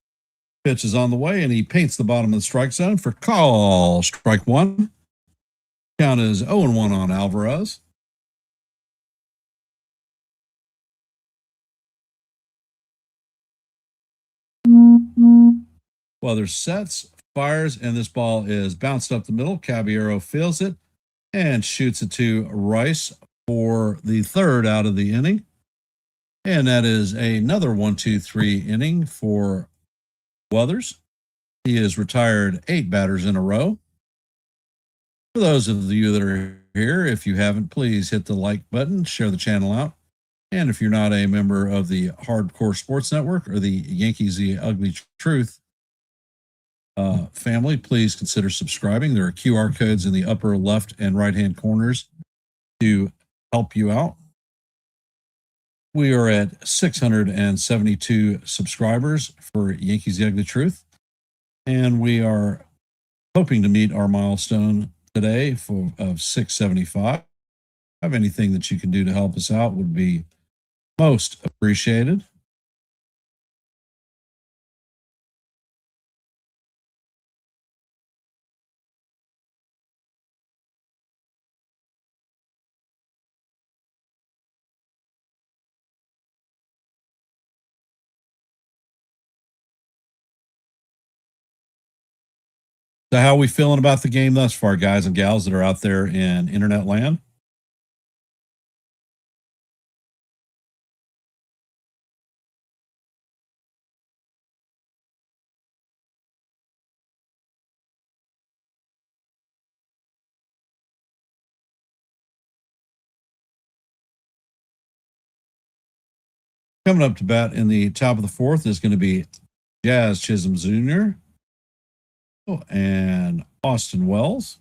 Pitch is on the way, and he paints the bottom of the strike zone for call. Strike 1. Count is 0-1 on Alvarez. Weather sets, fires, and this ball is bounced up the middle. Caballero feels it and shoots it to Rice for the third out of the inning. And that is another 1-2-3 inning for Weathers. He has retired 8 batters in a row. For those of you that are here, if you haven't, please hit the like button, share the channel out. And if you're not a member of the Hardcore Sports Network or the Yankees The Ugly Truth family, please consider subscribing. There are QR codes in the upper left and right hand corners to help you out. We are at 672 subscribers for Yankees The Ugly Truth, and we are hoping to meet our milestone today of 675. Anything that you can do to help us out would be most appreciated. So how are we feeling about the game thus far, guys and gals that are out there in internet land? Coming up to bat in the top of the fourth is going to be Jazz Chisholm Jr. and Austin Wells.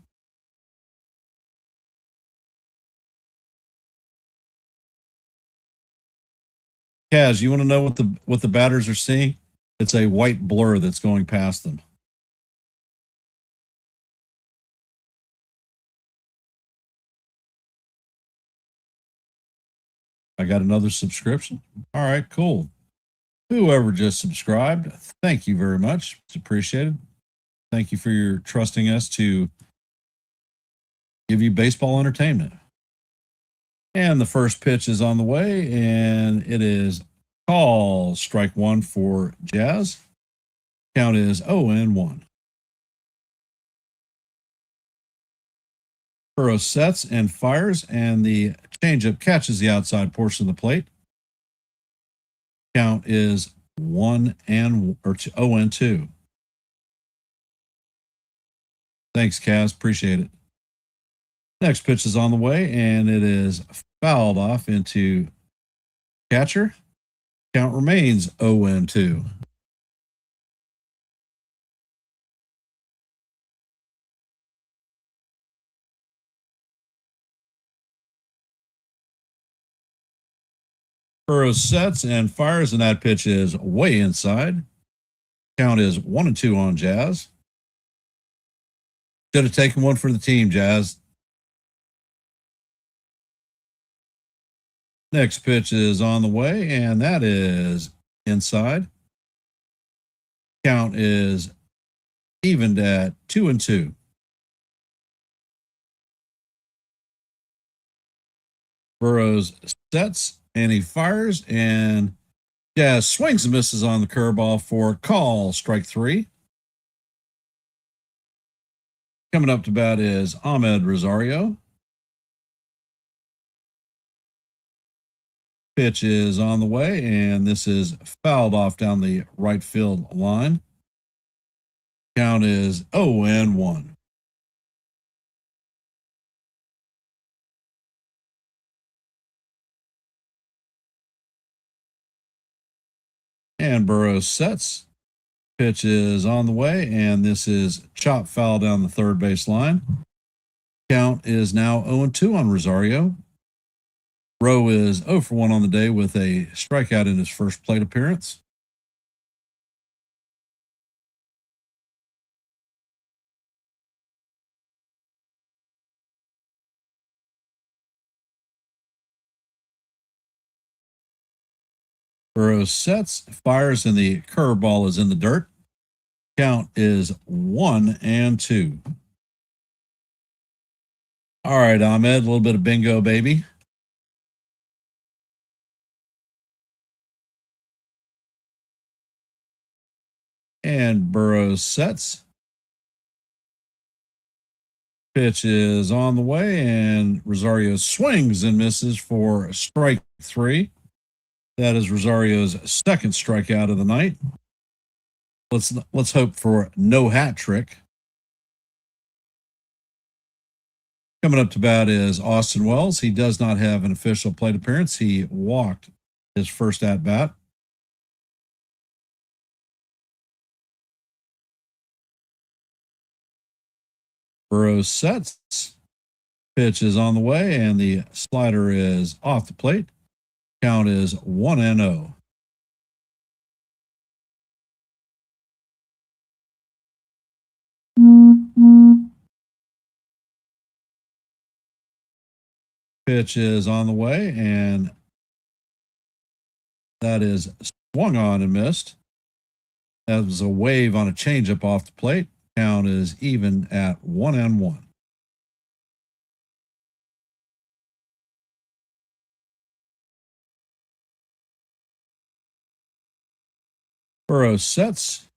Kaz, you want to know what the batters are seeing? It's a white blur that's going past them. I got another subscription. All right, cool. Whoever just subscribed, thank you very much. It's appreciated. Thank you for your trusting us to give you baseball entertainment. And the first pitch is on the way, and it is call strike one for Jazz. Count is 0-1. Burrows sets and fires, and the changeup catches the outside portion of the plate. Count is 0-2. Thanks, Kaz. Appreciate it. Next pitch is on the way, and it is fouled off into catcher. Count remains 0-2. Burrows sets and fires, and that pitch is way inside. Count is 1-2 on Jazz. Should have taken one for the team, Jazz. Next pitch is on the way, and that is inside. Count is evened at 2-2. Burrows sets and he fires, and Jazz swings and misses on the curveball for call strike three. Coming up to bat is Ahmed Rosario. Pitch is on the way, and this is fouled off down the right field line. Count is 0-1. And Burrows sets. Pitch is on the way, and this is chop foul down the third base line. Count is now 0-2 on Rosario. Rowe is 0-1 on the day with a strikeout in his first plate appearance. Burrows sets, fires, and the curveball is in the dirt. Count is 1-2. All right, Ahmed, a little bit of bingo, baby. And Burrows sets. Pitch is on the way, and Rosario swings and misses for strike three. That is Rosario's second strikeout of the night. Let's hope for no hat trick. Coming up to bat is Austin Wells. He does not have an official plate appearance. He walked his first at bat. Burrows sets. Pitch is on the way, and the slider is off the plate. Count is 1-0. Pitch is on the way, and that is swung on and missed. That was a wave on a changeup off the plate. Count is even at 1-1. Burrows sets.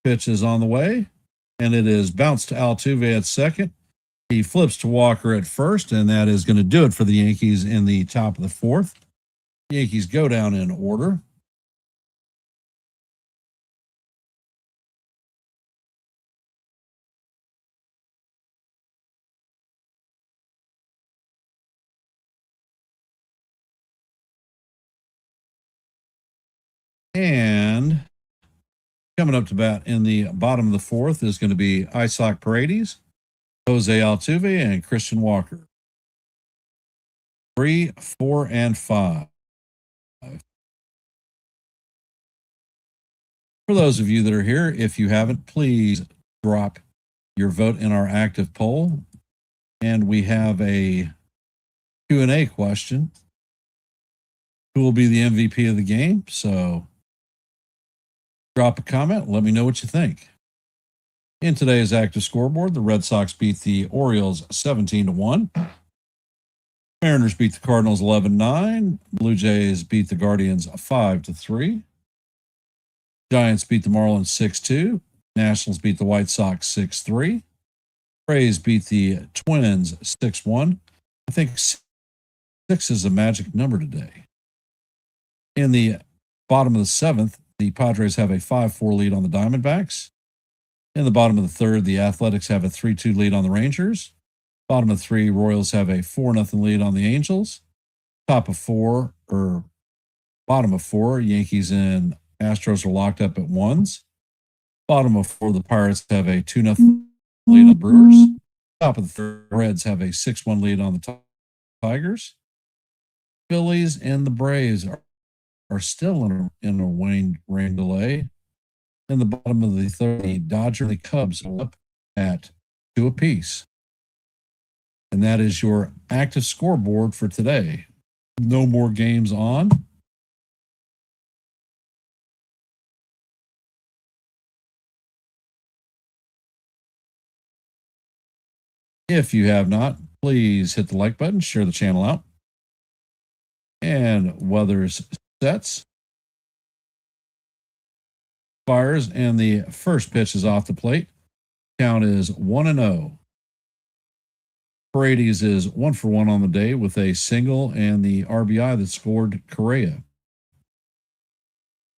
Pitch is on the way, and it is bounced to Altuve at second. He flips to Walker at first, and that is going to do it for the Yankees in the top of the fourth. The Yankees go down in order. And coming up to bat in the bottom of the fourth is going to be Isaac Paredes, Jose Altuve, and Christian Walker. 3, 4, and 5. For those of you that are here, if you haven't, please drop your vote in our active poll. And we have a Q&A question. Who will be the MVP of the game? So drop a comment. Let me know what you think. In today's active scoreboard, the Red Sox beat the Orioles 17-1. Mariners beat the Cardinals 11-9. Blue Jays beat the Guardians 5-3. Giants beat the Marlins 6-2. Nationals beat the White Sox 6-3. Rays beat the Twins 6-1. I think 6 is a magic number today. In the bottom of the seventh, the Padres have a 5-4 lead on the Diamondbacks. In the bottom of the third, the Athletics have a 3-2 lead on the Rangers. Bottom of 3, Royals have a 4-0 lead on the Angels. Top of 4, or bottom of 4, Yankees and Astros are locked up at 1s. Bottom of 4, the Pirates have a 2-0 lead on the Brewers. Top of the third, Reds have a 6-1 lead on the Tigers. Phillies and the Braves are still in a rain delay. In the bottom of the third, the Dodgers and the Cubs are up at 2 apiece. And that is your active scoreboard for today. No more games on. If you have not, please hit the like button, share the channel out. And weather's sets. Fires, and the first pitch is off the plate. Count is 1-0. Paredes is 1-for-1 on the day with a single and the RBI that scored Correa.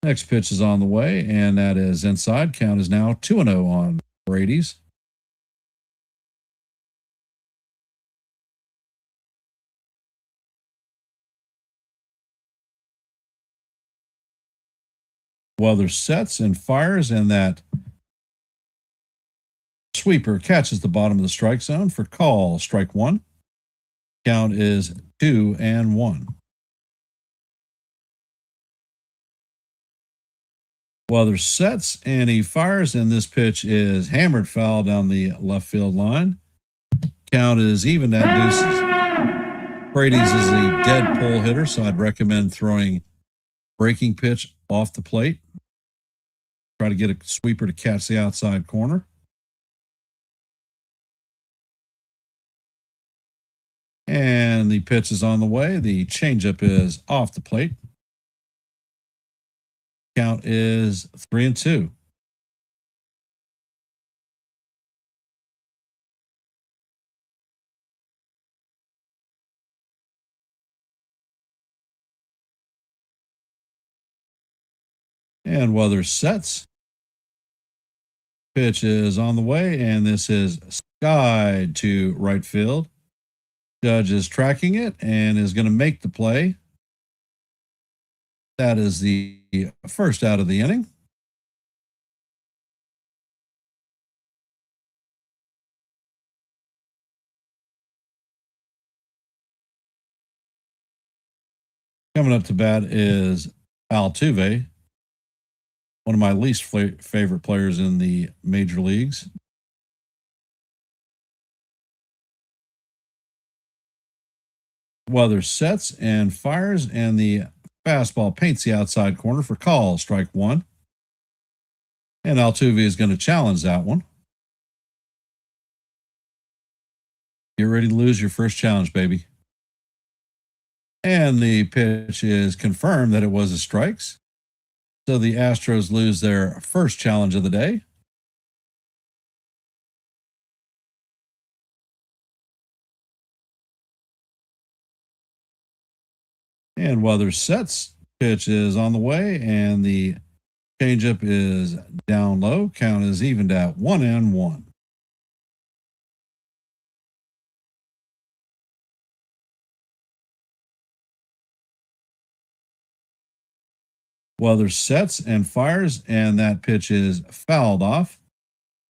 Next pitch is on the way, and that is inside. Count is now 2-0 on Paredes. Weather sets and fires, and that sweeper catches the bottom of the strike zone for call. Strike 1. Count is 2-1. Weather sets and he fires, and this pitch is hammered foul down the left field line. Count is even at deuces. Paredes is a dead pull hitter, so I'd recommend throwing breaking pitch off the plate. Try to get a sweeper to catch the outside corner. And the pitch is on the way. The changeup is off the plate. Count is 3-2. And weather sets. Pitch is on the way, and this is skied to right field. Judge is tracking it and is going to make the play. That is the first out of the inning. Coming up to bat is Altuve, one of my least favorite players in the major leagues. Weather sets and fires, and the fastball paints the outside corner for call, strike one. And Altuve is going to challenge that one. Get ready to lose your first challenge, baby. And the pitch is confirmed that it was a strikes. So the Astros lose their first challenge of the day. And weather sets. Pitch is on the way, and the changeup is down low. Count is evened at 1-1. Weather sets and fires, and that pitch is fouled off.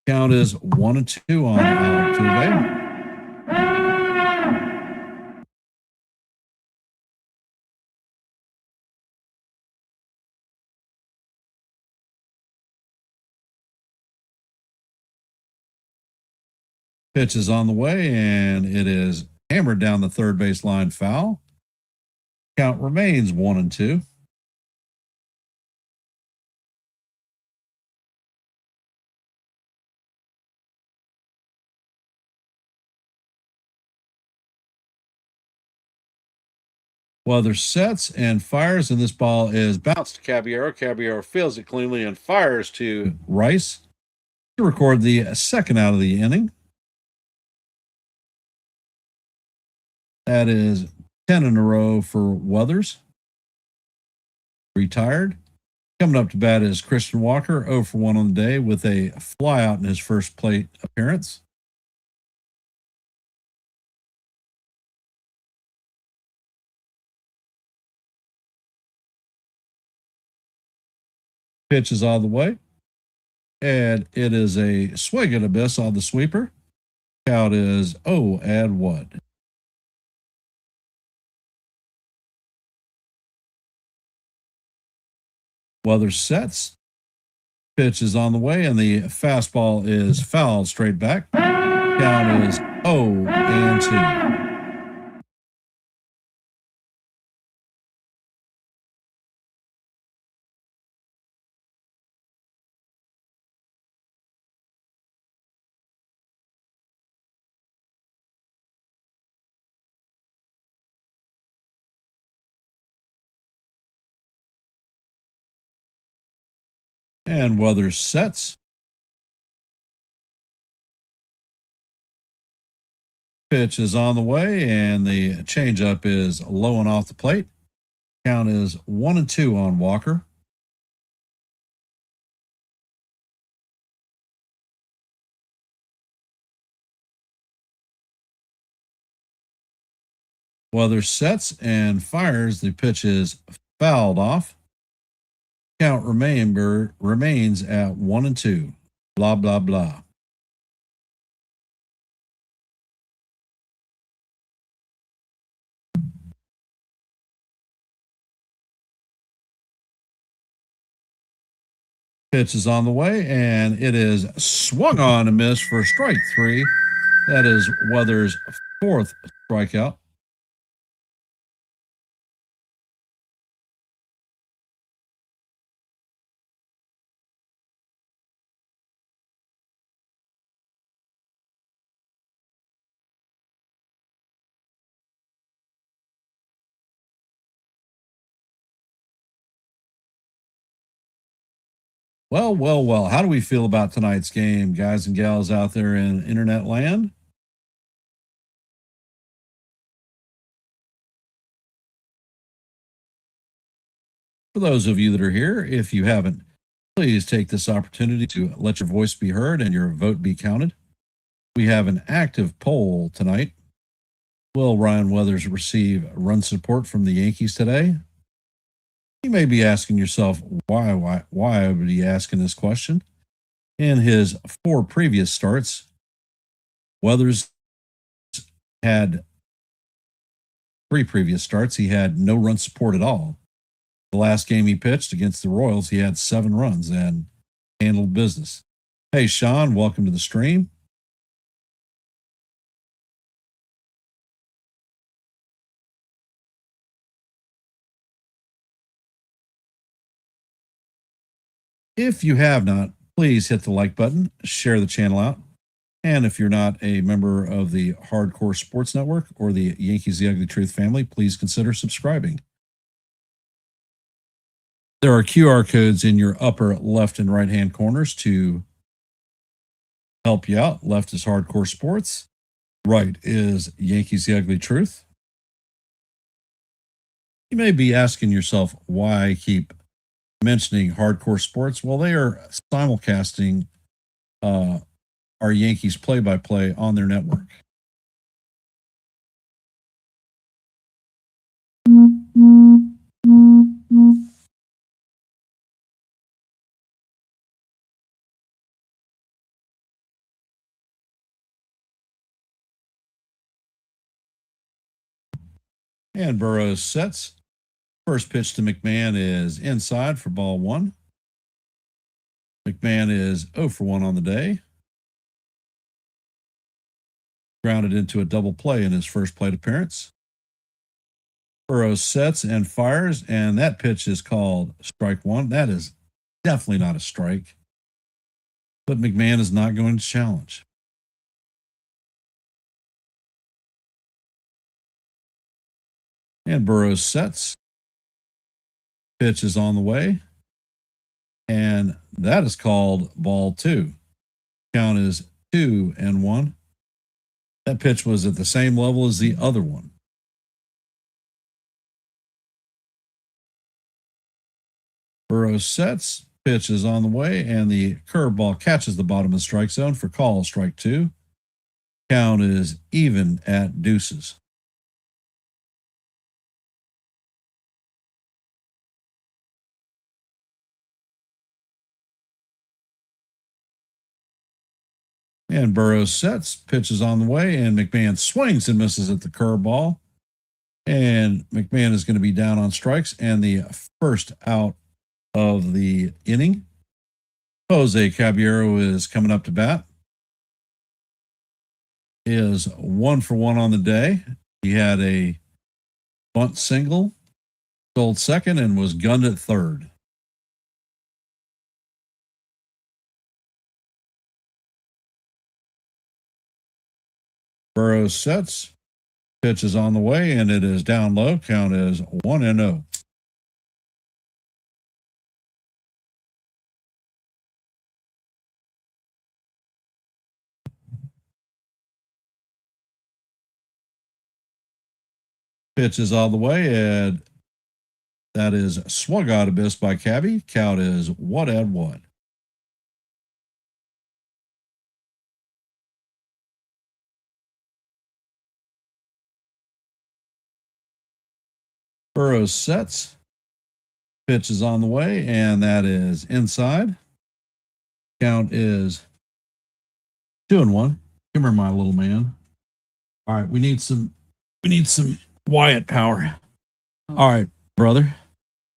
Count is 1-2 on Altuve. Pitch is on the way, and it is hammered down the third base line, foul. Count remains 1-2. Weather sets and fires, and this ball is bounced to Caballero. Caballero fields it cleanly and fires to Rice to record the second out of the inning. That is 10 in a row for Weathers. Retired. Coming up to bat is Christian Walker, 0 for 1 on the day with a flyout in his first plate appearance. Pitch is out of the way, and it is a swing and a miss on the sweeper. Count is 0-1. Weather sets. Pitch is on the way, and the fastball is fouled straight back. Count is 0-2. And weather sets. Pitch is on the way, and the changeup is low and off the plate. Count is 1-2 on Walker. Weather sets and fires. The pitch is fouled off. Count remains at 1-2. Blah, blah, blah. Pitch is on the way, and it is swung on and missed for strike three. That is Weathers' fourth strikeout. Well, well, well. How do we feel about tonight's game, guys and gals out there in internet land? For those of you that are here, if you haven't Please take this opportunity to let your voice be heard and your vote be counted. We have an active poll tonight. Will Ryan Weathers receive run support from the Yankees today? You may be asking yourself, why would he asking this question? In his 4 previous starts, Weathers had 3 previous starts. He had no run support at all. The last game he pitched against the Royals, he had 7 runs and handled business. Hey, Sean, welcome to the stream. If you have not, please hit the like button, share the channel out. And if you're not a member of the Hardcore Sports Network or the Yankees The Ugly Truth family, please consider subscribing. There are QR codes in your upper left and right hand corners to help you out. Left is Hardcore Sports. Right is Yankees The Ugly Truth. You may be asking yourself why I keep mentioning Hardcore Sports. Well, they are simulcasting our Yankees play-by-play on their network. And Burrows sets. First pitch to McMahon is inside for ball 1. McMahon is 0 for 1 on the day. Grounded into a double play in his first plate appearance. Burrows sets and fires, and that pitch is called strike 1. That is definitely not a strike. But McMahon is not going to challenge. And Burrows sets. Pitch is on the way. And that is called ball 2. Count is 2-1. That pitch was at the same level as the other one. Burrows sets. Pitch is on the way, and the curveball catches the bottom of the strike zone for call, strike 2. Count is even at deuces. And Burrows sets, pitch is on the way, and McMahon swings and misses at the curveball. And McMahon is going to be down on strikes, and the first out of the inning. Jose Caballero is coming up to bat. He is 1 for 1 on the day. He had a bunt single, stole second, and was gunned at third. Burrows sets. Pitch is on the way, and it is down low. Count is 1-0. Pitch is on the way, and that is swung out of miss by Cabby. Count is 1-1. Burrows sets. Pitch is on the way, and that is inside. Count is 2-1. Come here, my little man. All right, we need some Wyatt power. All right, brother.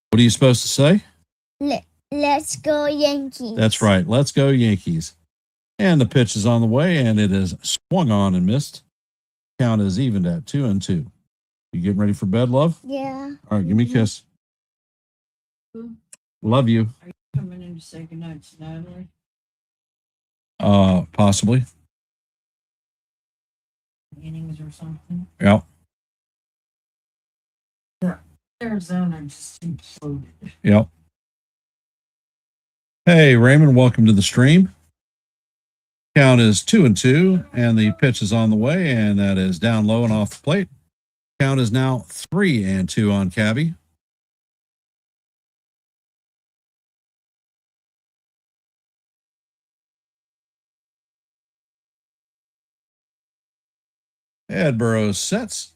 What are you supposed to say? Let's go Yankees. That's right. Let's go Yankees. And the pitch is on the way, and it is swung on and missed. Count is evened at 2-2. You getting ready for bed, love? Yeah. All right, give me a kiss. Love you. Are you coming in to say goodnight to Natalie? Possibly. Innings or something? Yeah. Arizona just imploded. Yep. Hey, Raymond, welcome to the stream. Count is 2-2, and the pitch is on the way, and that is down low and off the plate. Count is now 3-2 on Cabby. Ed Burrows sets.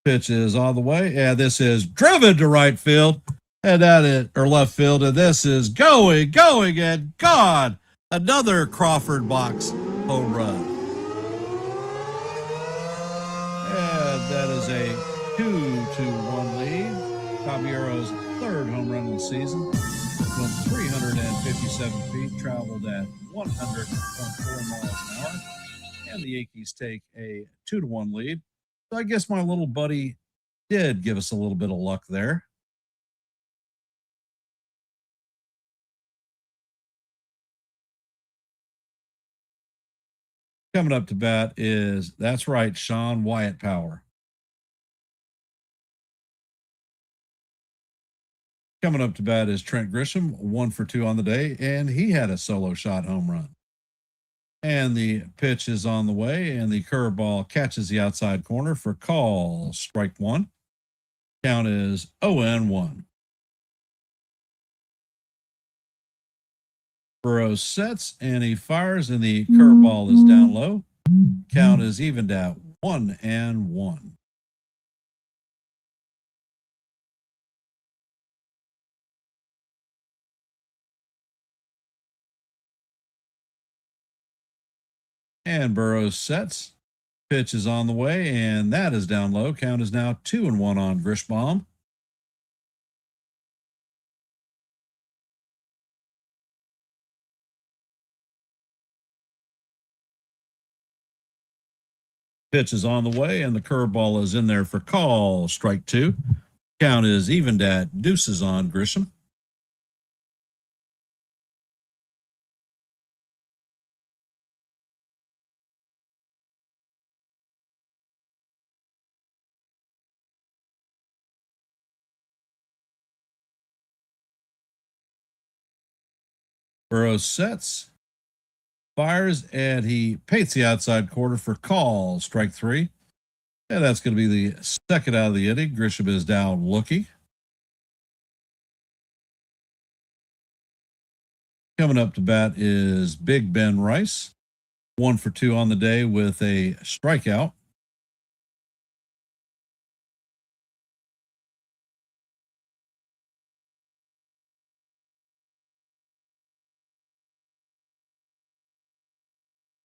Pitch is on the way. And this is driven to right field. And that is, or left field. And this is going, and gone. Another Crawford box home run. And that is a 2-1 lead. Caballero's third home run of the season. Went 357 feet, traveled at 100.4 miles an hour. And the Yankees take a 2-1 lead. So I guess my little buddy did give us a little bit of luck there. Coming up to bat is, that's right, Sean Wyatt Power. Coming up to bat is Trent Grisham, 1 for 2 on the day, and he had a solo shot home run. And the pitch is on the way, and the curveball catches the outside corner for call, strike 1. Count is 0-1. Burrows sets, and he fires, and the curveball is down low. Count is evened at 1-1. And Burrows sets. Pitch is on the way, and that is down low. Count is now 2-1 on Grishbaum. Pitch is on the way, and the curveball is in there for call, strike 2. Count is evened at deuces on Grisham. Burrows sets, fires, and he paints the outside corner for call, strike 3. And that's going to be the second out of the inning. Grisham is down looking. Coming up to bat is Big Ben Rice, 1 for 2 on the day with a strikeout.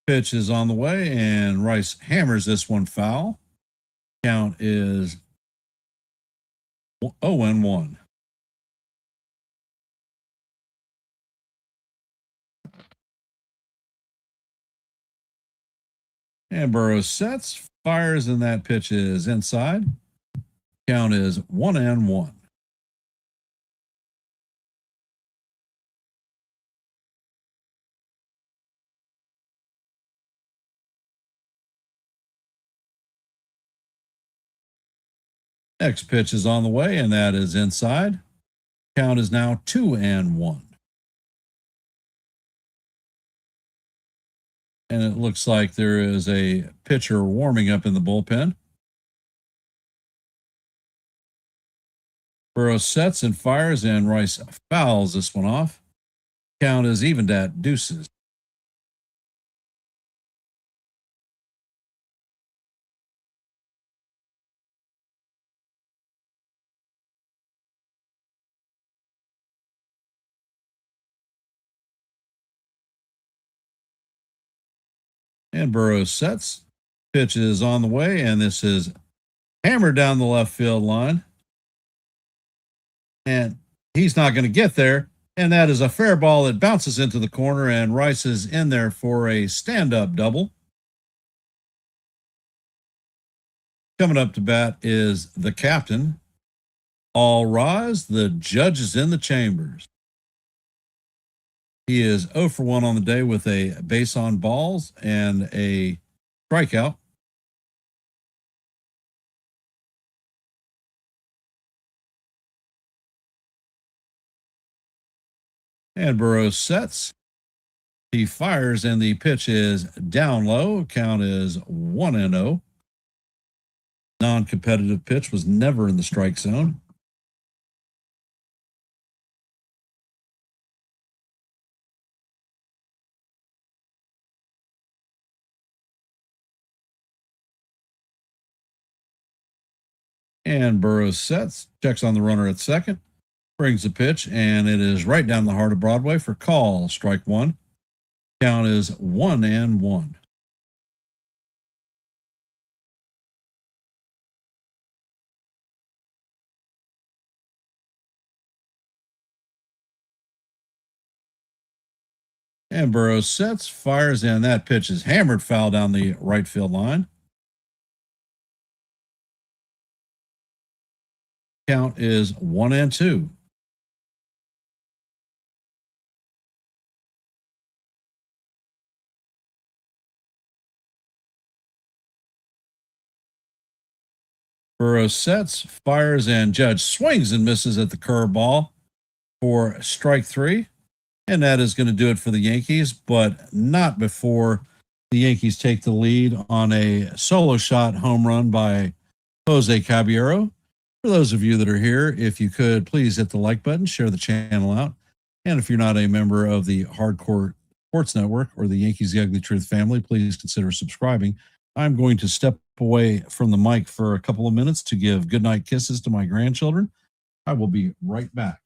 Pitch is on the way, and Rice hammers this one foul. Count is 0-1. And Burrows sets, fires, and that pitch is inside. Count is 1-1. Next pitch is on the way, and that is inside. Count is now 2-1. And it looks like there is a pitcher warming up in the bullpen. Burrows sets and fires, and Rice fouls this one off. Count is evened at deuces. And Burrows sets. Pitch is on the way, and this is hammered down the left field line. And he's not going to get there. And that is a fair ball that bounces into the corner, and Rice is in there for a stand-up double. Coming up to bat is the captain. All rise. The judge is in the chambers. He is 0 for 1 on the day with a base on balls and a strikeout. And Burrows sets. He fires, and the pitch is down low. Count is 1-0. Non-competitive pitch, was never in the strike zone. And Burrows sets, checks on the runner at second, brings the pitch, and it is right down the heart of Broadway for call. Strike one. Count is 1-1. And Burrows sets, fires, and that pitch is hammered foul down the right field line. Count is 1-2. Burrows sets, fires, and Judge swings and misses at the curveball for strike three. And that is going to do it for the Yankees, but not before the Yankees take the lead on a solo shot home run by Jose Caballero. For those of you that are here, if you could please hit the like button, share the channel out. And if you're not a member of the Hardcore Sports Network or the Yankees The Ugly Truth family, please consider subscribing. I'm going to step away from the mic for a couple of minutes to give goodnight kisses to my grandchildren. I will be right back.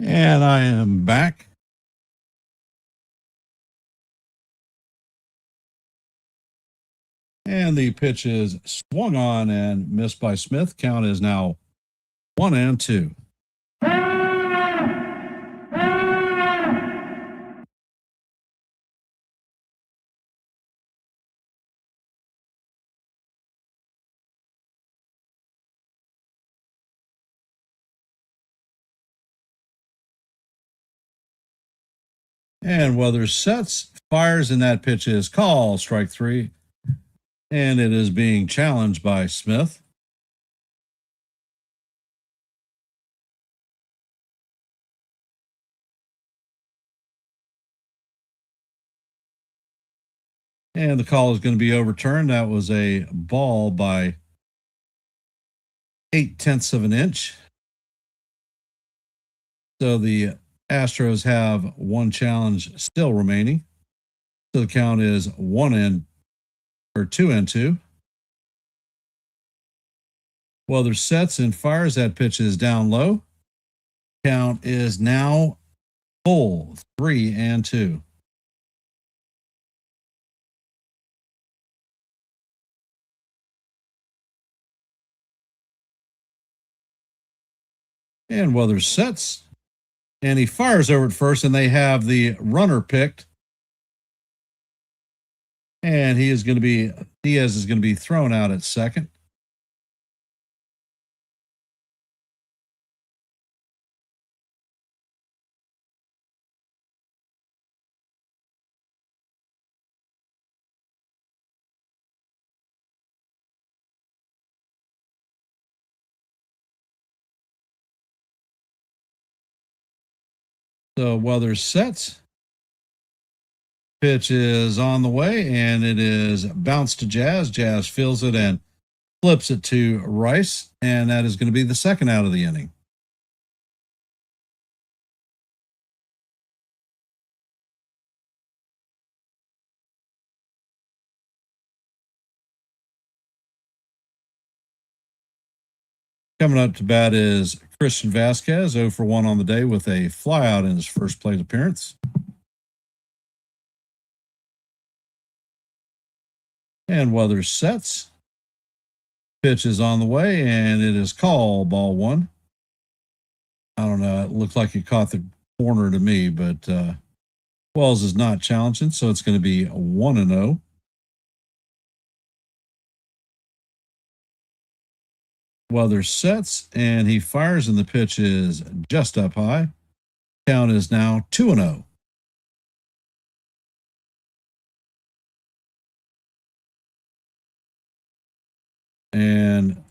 And I am back. And the pitch is swung on and missed by Smith. Count is now 1-2. And Weathers sets, fires, and that pitch is called strike three. And it is being challenged by Smith. And the call is going to be overturned. That was a ball by 0.8 of an inch. So the Astros have one challenge still remaining. So the count is 2-2. Weather sets and fires. That pitch is down low. Count is now full, 3-2. And Weather sets. And he fires over at first, and they have the runner picked. And Diaz is going to be thrown out at second. So Weather sets. Pitch is on the way, and it is bounced to Jazz. Jazz feels it and flips it to Rice, and that is going to be the second out of the inning. Coming up to bat is Christian Vasquez, 0 for 1 on the day with a flyout in his first plate appearance. And Weather sets. Pitch is on the way, and it is called ball one. I don't know. It looked like it caught the corner to me, but Wells is not challenging, so it's going to be 1-0. Weather sets, and he fires, and the pitch is just up high. Count is now 2-0. And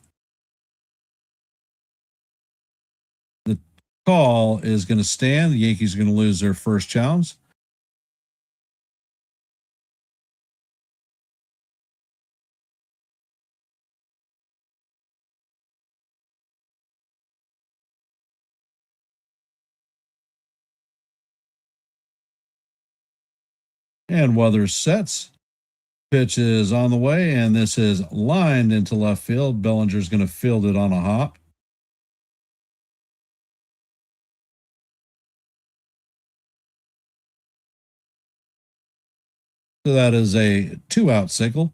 the call is going to stand. The Yankees are going to lose their first challenge. And Weather sets. Pitch is on the way, and this is lined into left field. Bellinger's going to field it on a hop. So that is a 2-out single.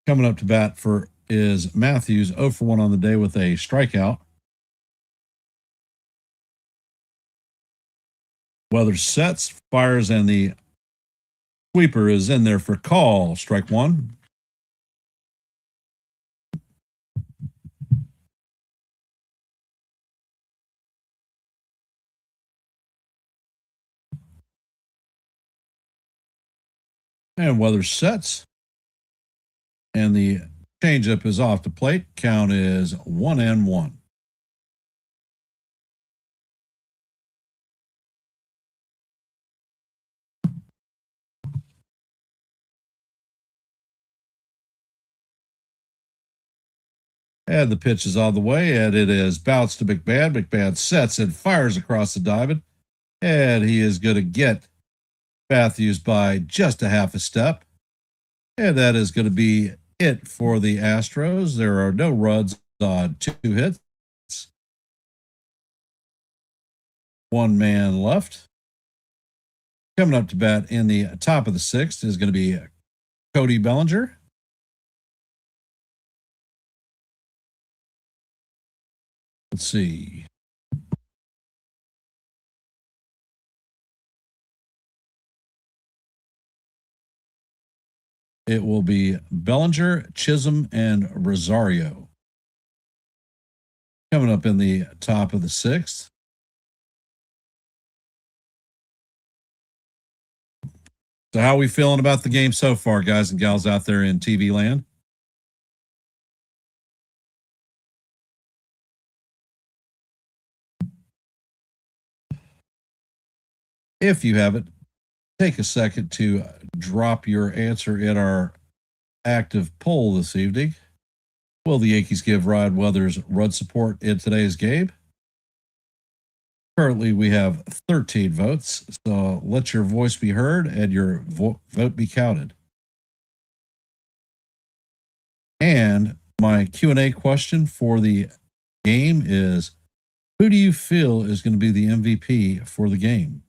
Coming up to bat for is Matthews, 0 for 1 on the day with a strikeout. Weather sets, fires, and the sweeper is in there for call. Strike one. And Weather sets. And the changeup is off the plate. Count is 1-1. And the pitch is on the way, and it is bounced to McMahon. McMahon sets and fires across the diamond. And he is going to get Matthews by just a half a step. And that is going to be it for the Astros. There are no runs on 2 hits. 1 man left. Coming up to bat in the top of the 6th is going to be Cody Bellinger. Let's see. It will be Bellinger, Chisholm, and Rosario. Coming up in the top of the 6th. So how are we feeling about the game so far, guys and gals out there in TV land? if you have it, take a second to drop your answer in our active poll this evening. Will the Yankees give Ryan Weathers run support in today's game? Currently, we have 13 votes, so let your voice be heard and your vote be counted. And my Q&A question for the game is, who do you feel is going to be the MVP for the game?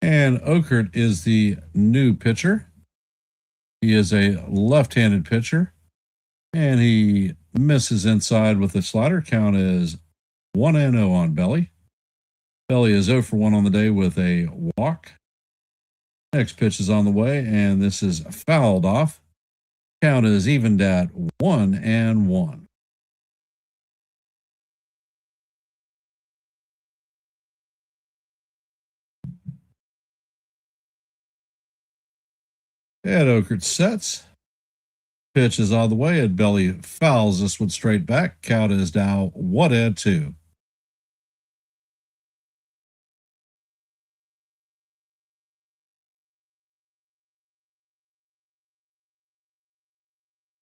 And Okert is the new pitcher. He is a left-handed pitcher, and he misses inside with a slider. Count is 1-0 on Belly. Belly is 0 for 1 on the day with a walk. Next pitch is on the way, and this is fouled off. Count is evened at 1-1. And Okert sets. Pitch is on the way, and Belly fouls this one straight back. Count is now 1-2.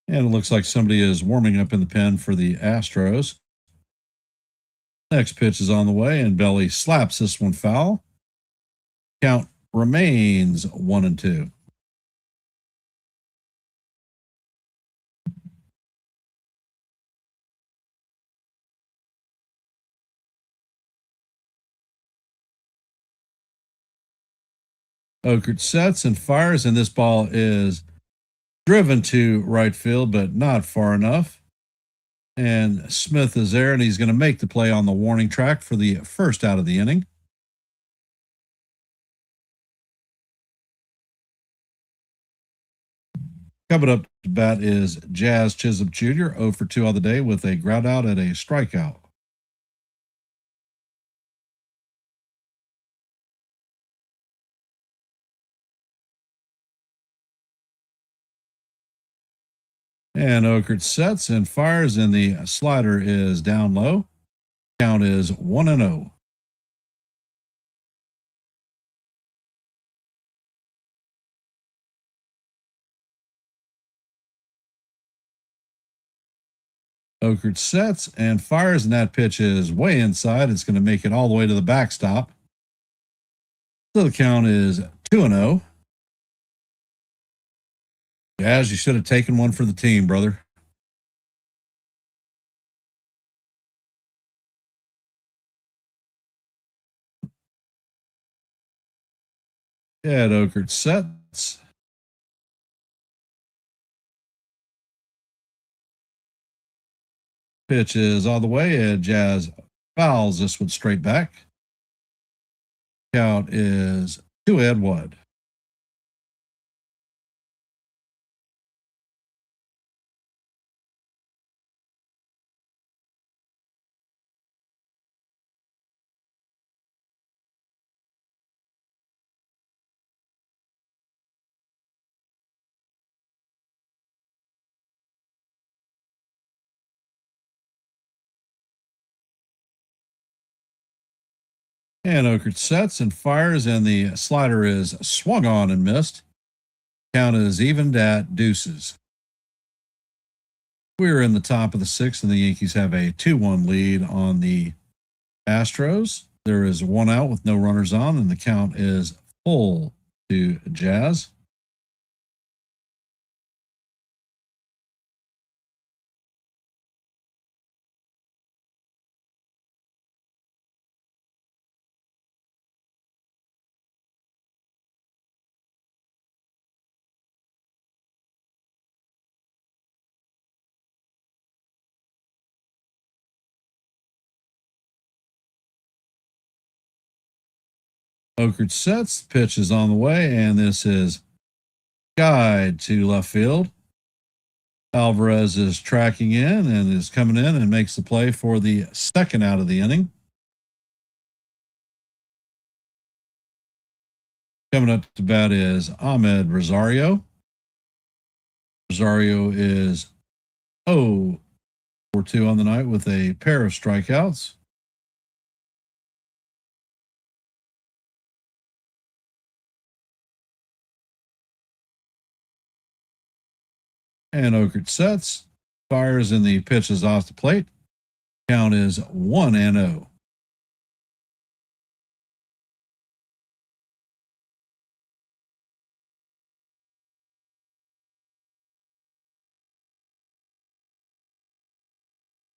And it looks like somebody is warming up in the pen for the Astros. Next pitch is on the way, and Belly slaps this one foul. Count remains 1-2. Okert sets and fires, and this ball is driven to right field, but not far enough. And Smith is there, and he's going to make the play on the warning track for the first out of the inning. Coming up to bat is Jazz Chisholm Jr., 0 for 2 on the day with a ground out and a strikeout. And Okert sets and fires, and the slider is down low. Count is 1-0. Okert sets and fires, and that pitch is way inside. It's going to make it all the way to the backstop. So the count is 2-0. Jazz, you should have taken one for the team, brother. Yeah, Okert sets. Pitch is all the way, and Jazz fouls this one straight back. Count is 2-1. And Okert sets and fires, and the slider is swung on and missed. Count is evened at deuces. We're in the top of the sixth, and the Yankees have a 2-1 lead on the Astros. There is one out with no runners on, and the count is full to Jazz. Oakert sets. Pitch is on the way, and this is guide to left field. Alvarez is tracking in and is coming in and makes the play for the second out of the inning. Coming up to bat is Ahmed Rosario. Rosario is 0 for 2 on the night with a pair of strikeouts. And Oakert sets, fires, and the pitch is off the plate. Count is 1-0.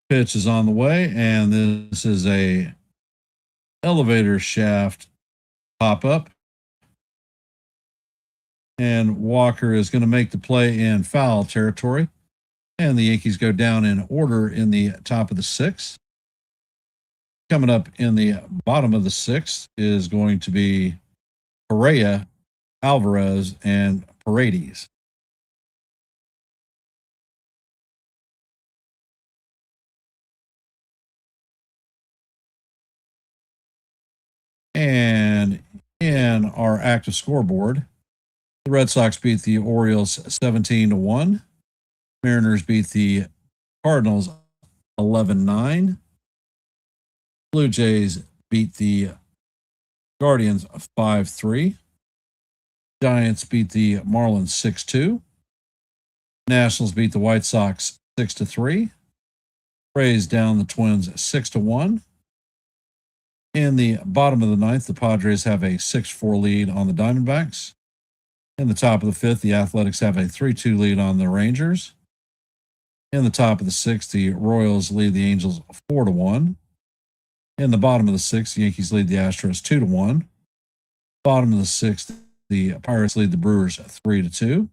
Pitch is on the way, and this is a elevator shaft pop up. And Walker is going to make the play in foul territory. And the Yankees go down in order in the top of the sixth. Coming up in the bottom of the sixth is going to be Correa, Alvarez, and Paredes. And in our active scoreboard, the Red Sox beat the Orioles 17-1. Mariners beat the Cardinals 11-9. Blue Jays beat the Guardians 5-3. Giants beat the Marlins 6-2. Nationals beat the White Sox 6-3. Rays down the Twins 6-1. In the bottom of the ninth, the Padres have a 6-4 lead on the Diamondbacks. In the top of the fifth, the Athletics have a 3-2 lead on the Rangers. In the top of the sixth, the Royals lead the Angels 4-1. In the bottom of the sixth, the Yankees lead the Astros 2-1. Bottom of the sixth, the Pirates lead the Brewers 3-2.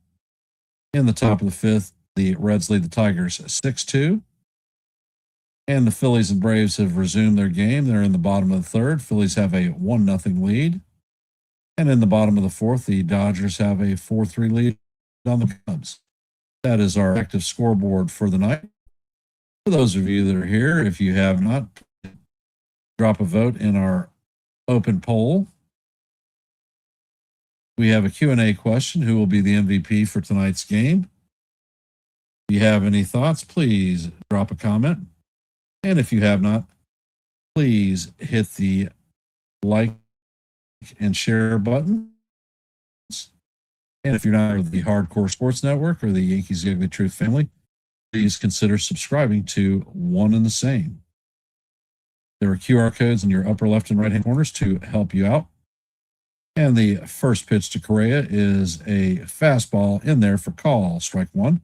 In the top of the fifth, the Reds lead the Tigers 6-2. And the Phillies and Braves have resumed their game. They're in the bottom of the third. Phillies have a 1-0 lead. And in the bottom of the fourth, the Dodgers have a 4-3 lead on the Cubs. That is our active scoreboard for the night. For those of you that are here, if you have not, drop a vote in our open poll. We have a Q&A question. Who will be the MVP for tonight's game? If you have any thoughts, please drop a comment. And if you have not, please hit the like and share button. And if you're not of the Hardcore Sports Network or the Yankees The Ugly Truth family, please consider subscribing to one and the same. There are QR codes in your upper left and right hand corners to help you out. And the first pitch to Correa is a fastball in there for call, strike one.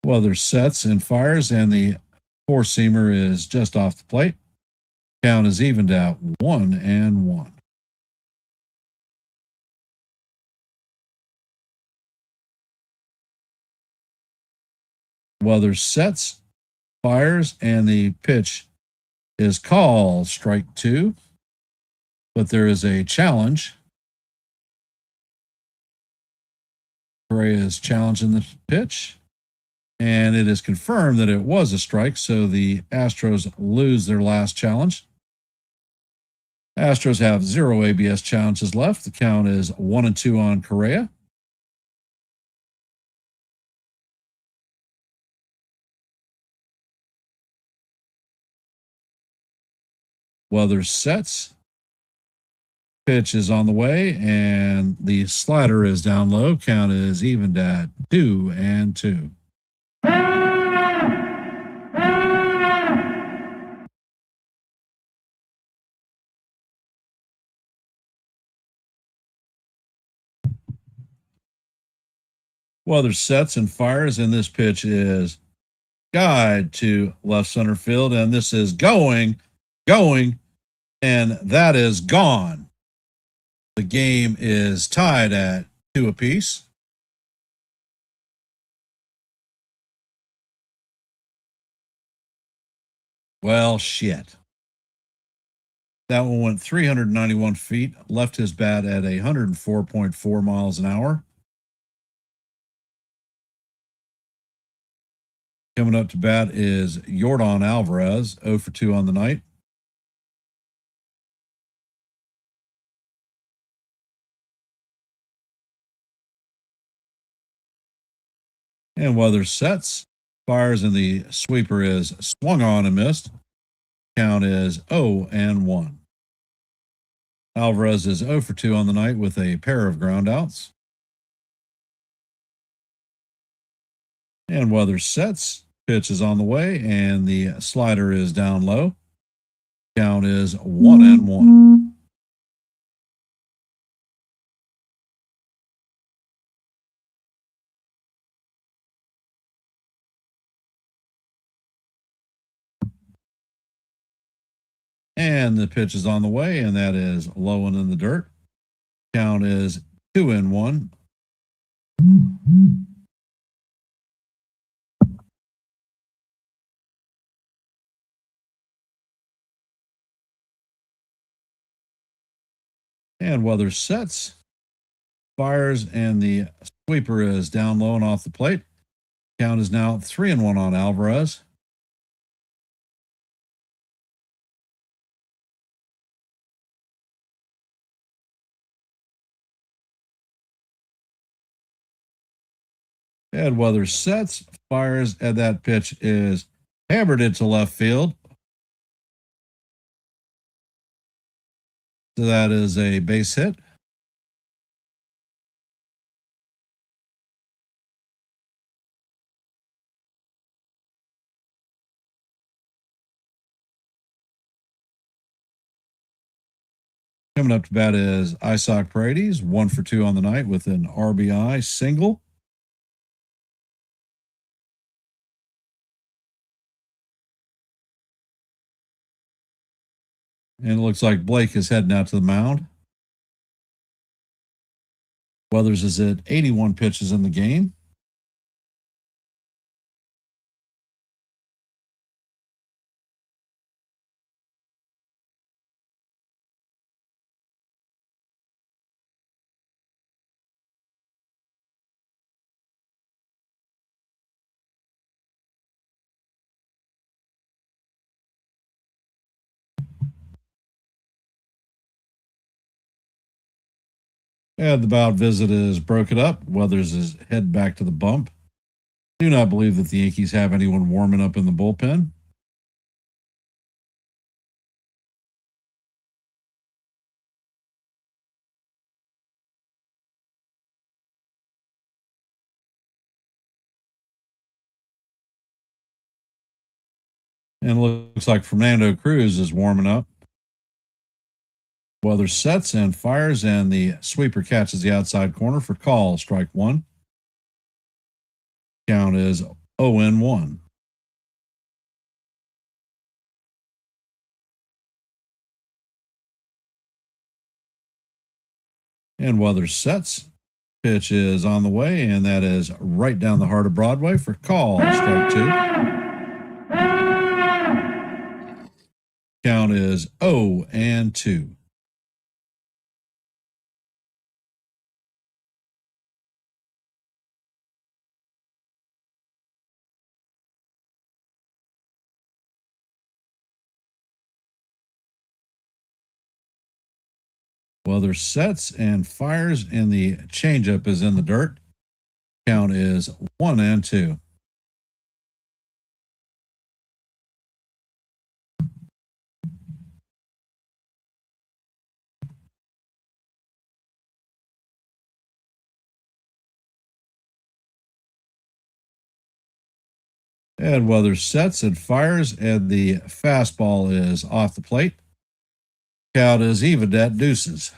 Weathers sets and fires, and the four-seamer is just off the plate. Count is evened out 1-1. Weathers sets, fires, and the pitch is called strike two. But there is a challenge. Correa is challenging the pitch. And it is confirmed that it was a strike, so the Astros lose their last challenge. Astros have 0 ABS challenges left. The count is 1-2 on Correa. Weathers sets. Pitch is on the way, and the slider is down low. Count is evened at 2-2. Weathers sets and fires, and this pitch is guide to left center field, and this is going, and that is gone. The game is tied at 2 apiece. Well, shit. That one went 391 feet, left his bat at 104.4 miles an hour. Coming up to bat is Yordan Alvarez, 0 for 2 on the night. And weather sets. Fires, and the sweeper is swung on and missed. Count is 0-1. Alvarez is 0 for 2 on the night with a pair of groundouts. And weather sets. Pitch is on the way, and the slider is down low. Count is 1-1. And the pitch is on the way, and that is low and in the dirt. Count is 2-1. And weather sets. Fires, and the sweeper is down low and off the plate. Count is now 3-1 on Alvarez. And weather sets. Fires, and that pitch is hammered into left field. So that is a base hit. Coming up to bat is Isaac Paredes, 1 for 2 on the night with an RBI single. And it looks like Blake is heading out to the mound. Weathers is at 81 pitches in the game. And the bout visit is broken up. Weathers is head back to the bump. Do not believe that the Yankees have anyone warming up in the bullpen. And it looks like Fernando Cruz is warming up. Weather sets and fires, and the sweeper catches the outside corner for call, strike 1. Count is 0-1. And weather sets. Pitch is on the way, and that is right down the heart of Broadway for call, strike 2. Count is 0-2. Weather sets and fires, and the changeup is in the dirt. Count is 1-2. And weather sets and fires, and the fastball is off the plate. Count is even at deuces.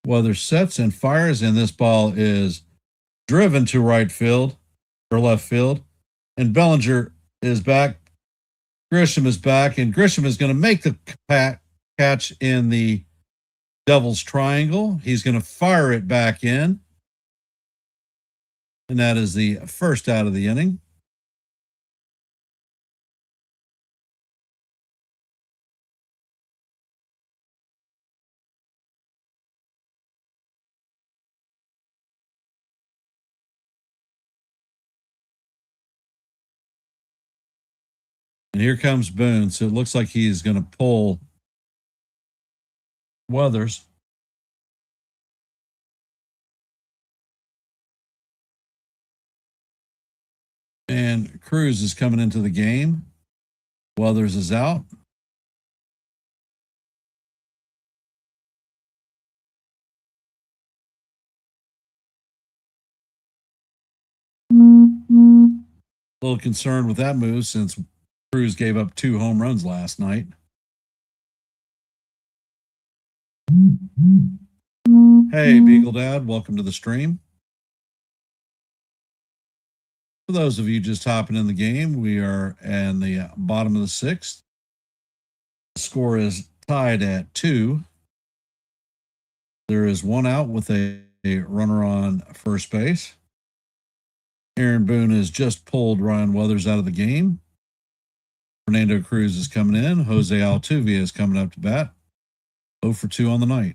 Weather sets and fires, and this ball is driven to right field or left field. And Bellinger is back Grisham is back, and Grisham is going to make the catch in the Devil's Triangle. He's going to fire it back in. And that is the first out of the inning. And here comes Boone. So it looks like he's going to pull Weathers. And Cruz is coming into the game. Weathers is out. A little concerned with that move since Cruz gave up 2 home runs last night. Hey, Beagle Dad, welcome to the stream. For those of you just hopping in the game, we are in the bottom of the 6th. The score is tied at 2. There is 1 out with a runner on first base. Aaron Boone has just pulled Ryan Weathers out of the game. Fernando Cruz is coming in. Jose Altuve is coming up to bat. 0 for 2 on the night.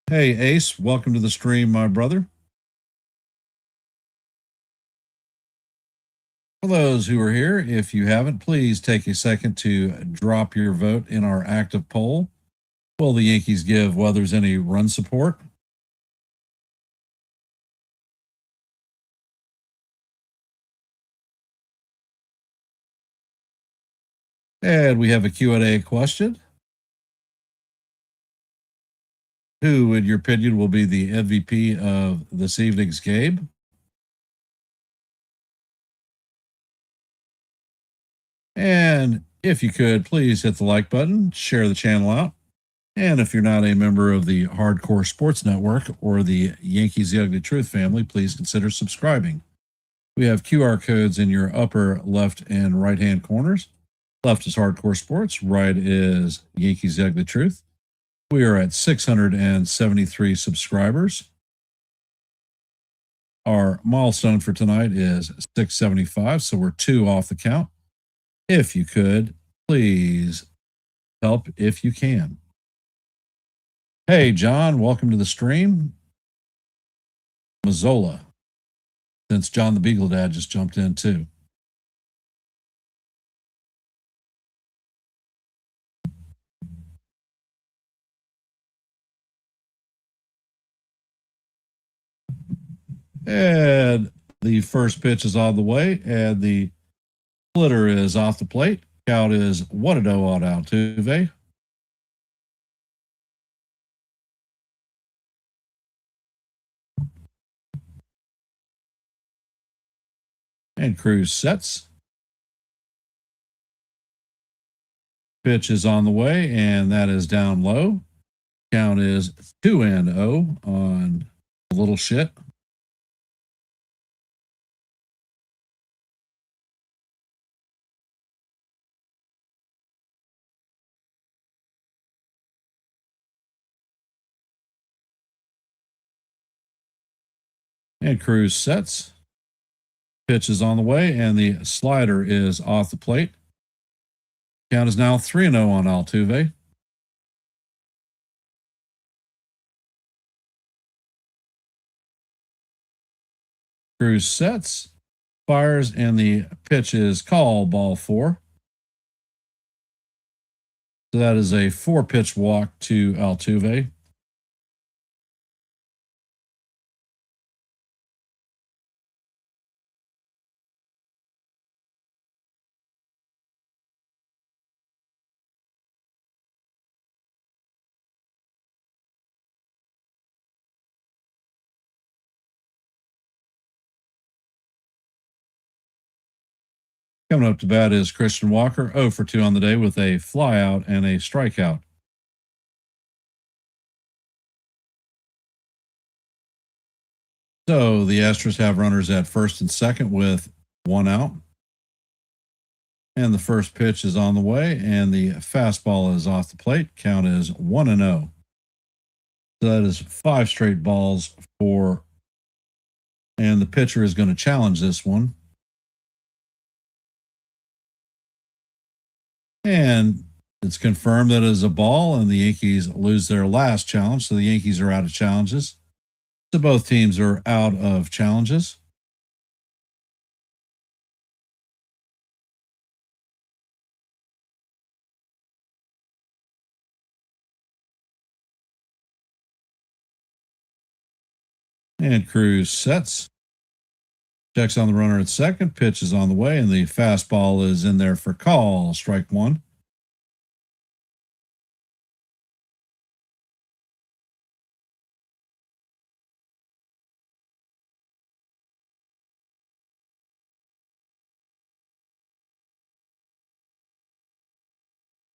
Hey, Ace, welcome to the stream, my brother. For those who are here, if you haven't, please take a second to drop your vote in our active poll. Will the Yankees give Weathers any run support? And we have a Q&A question. Who, in your opinion, will be the MVP of this evening's game? And if you could, please hit the like button, share the channel out. And if you're not a member of the Hardcore Sports Network or the Yankees The Ugly Truth family, please consider subscribing. We have QR codes in your upper left and right hand corners. Left is Hardcore Sports, right is Yankees The Ugly Truth. We are at 673 subscribers. Our milestone for tonight is 675, so we're 2 off the count. If you could, please help if you can. Hey, John, welcome to the stream. Mazzola, since John the Beagle Dad just jumped in too. And the first pitch is on the way, and the splitter is off the plate. Count is 1-0 on Altuve. And Cruz sets. Pitch is on the way, and that is down low. Count is 2-0 on a little shit. And Cruz sets. Pitch is on the way, and the slider is off the plate. Count is now 3-0 on Altuve. Cruz sets, fires, and the pitch is called ball 4. So that is a 4-pitch walk to Altuve. Coming up to bat is Christian Walker, 0 for 2 on the day with a flyout and a strikeout. So the Astros have runners at first and second with 1 out. And the first pitch is on the way, and the fastball is off the plate. Count is 1-0. So that is 5 straight balls for, and the pitcher is going to challenge this one. And it's confirmed that it is a ball, and the Yankees lose their last challenge. So the Yankees are out of challenges. So both teams are out of challenges. And Cruz sets. Checks on the runner at second. Pitch is on the way, and the fastball is in there for call. Strike 1.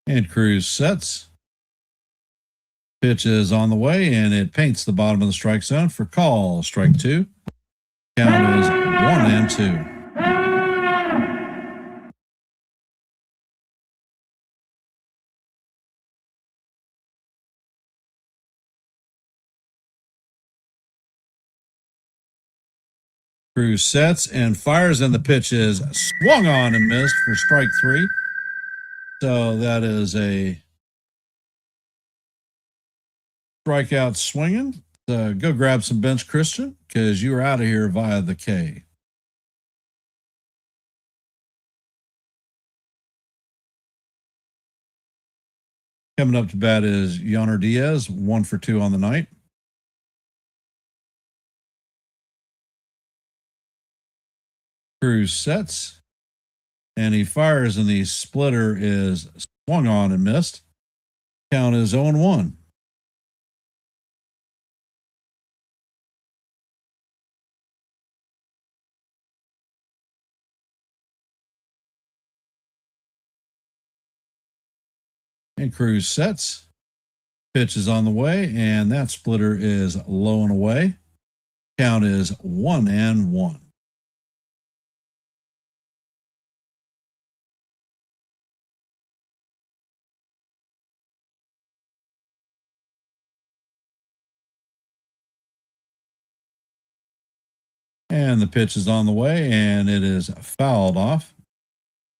And Cruz sets. Pitch is on the way, and it paints the bottom of the strike zone for call. Strike 2. Count is 1-2. Cruz sets and fires, and the pitch is swung on and missed for strike 3. So that is a strikeout swinging. So go grab some bench, Christian, because you are out of here via the K. Coming up to bat is Yonner Diaz, 1 for 2 on the night. Cruz sets, and he fires, and the splitter is swung on and missed. Count is 0-1. And Cruz sets. Pitch is on the way, and that splitter is low and away. Count is 1-1. And the pitch is on the way, and it is fouled off.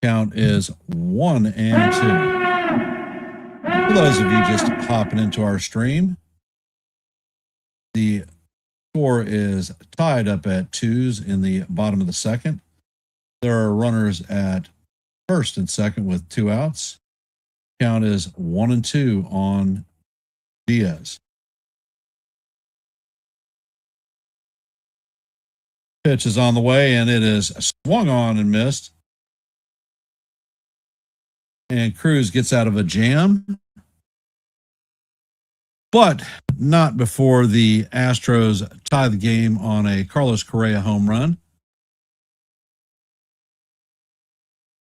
Count is 1-2. For those of you just hopping into our stream, the score is tied up at 2s in the bottom of the second. There are runners at first and second with 2 outs. Count is 1-2 on Diaz. Pitch is on the way, and it is swung on and missed. And Cruz gets out of a jam, but not before the Astros tie the game on a Carlos Correa home run.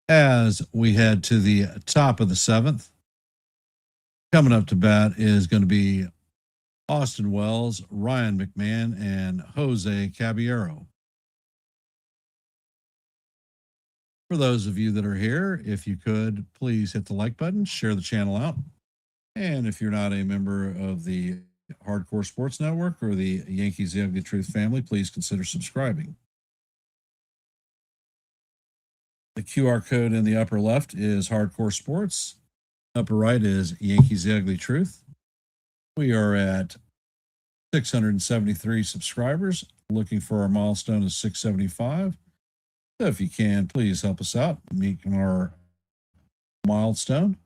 As we head to the top of the 7th, coming up to bat is going to be Austin Wells, Ryan McMahon, and Jose Caballero. For those of you that are here, if you could, please hit the like button, share the channel out. And if you're not a member of the Hardcore Sports Network or the Yankees The Ugly Truth family, please consider subscribing. The QR code in the upper left is Hardcore Sports. Upper right is Yankees The Ugly Truth. We are at 673 subscribers, looking for our milestone of 675. So if you can, please help us out, meet our milestone.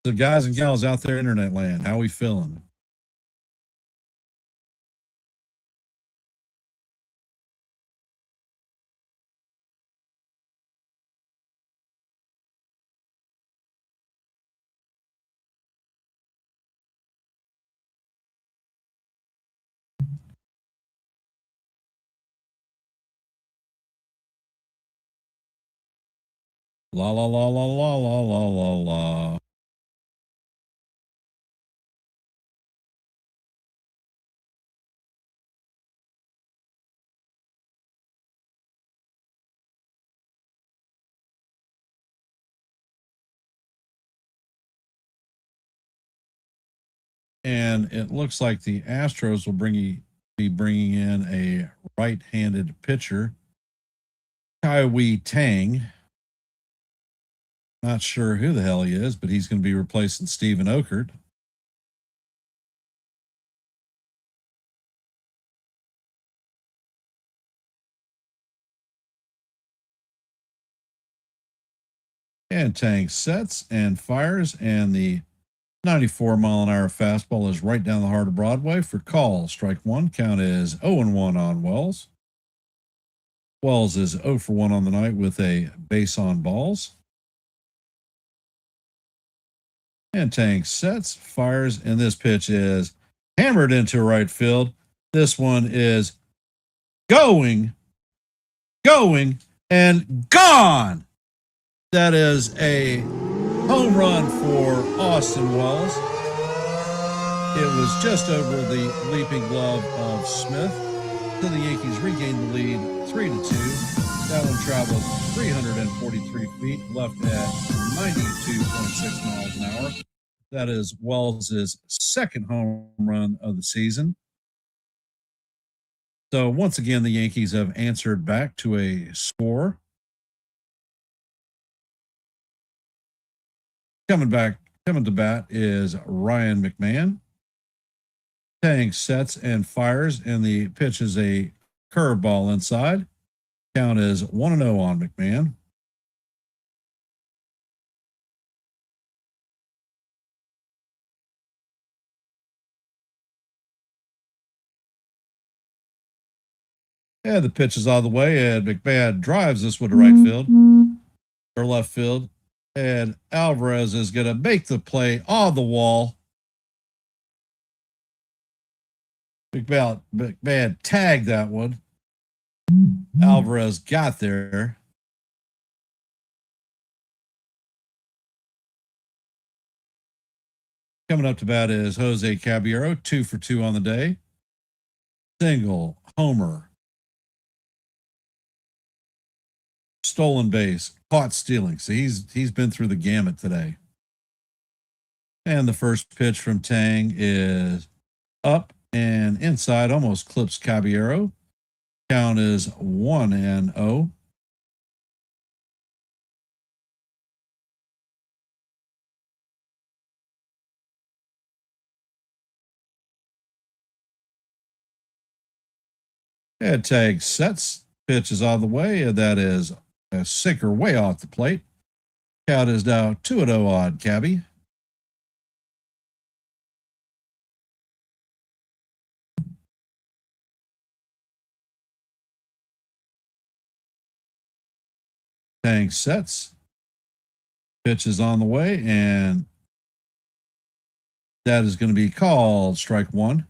So guys and gals out there, internet land, how we feeling? La la la la la la la la la. And it looks like the Astros will be bringing in a right-handed pitcher, Kai Tang. Not sure who the hell he is, but he's going to be replacing Steven Okert. And Tang sets and fires, and the 94-mile-an-hour fastball is right down the heart of Broadway for call. Strike one. Count is 0-1 on Wells. Wells is 0 for 1 on the night with a base on balls. And Tang sets, fires, and this pitch is hammered into right field. This one is going, and gone. That is a home run for Austin Wells. It was just over the leaping glove of Smith. So the Yankees regained the lead 3-2. That one traveled 343 feet, left at 92.6 miles an hour. That is Wells' second home run of the season. So once again, the Yankees have answered back to a score. Coming to bat is Ryan McMahon. Tang sets and fires, and the pitch is a curveball inside. Count is 1-0 on McMahon. And the pitch is out of the way, and McMahon drives this one to right field or left field. And Alvarez is going to make the play on the wall. McMahon tagged that one. Alvarez got there. Coming up to bat is Jose Caballero, 2 for 2 on the day. Single, homer, stolen base, caught stealing. So he's been through the gamut today. And the first pitch from Tang is up and inside, almost clips Caballero. Count is 1-0. And Tag sets, pitch is on the way, and that is a sinker way off the plate. Count is now 2-0 on Cabby. Tang sets, pitch is on the way, and that is going to be called strike one.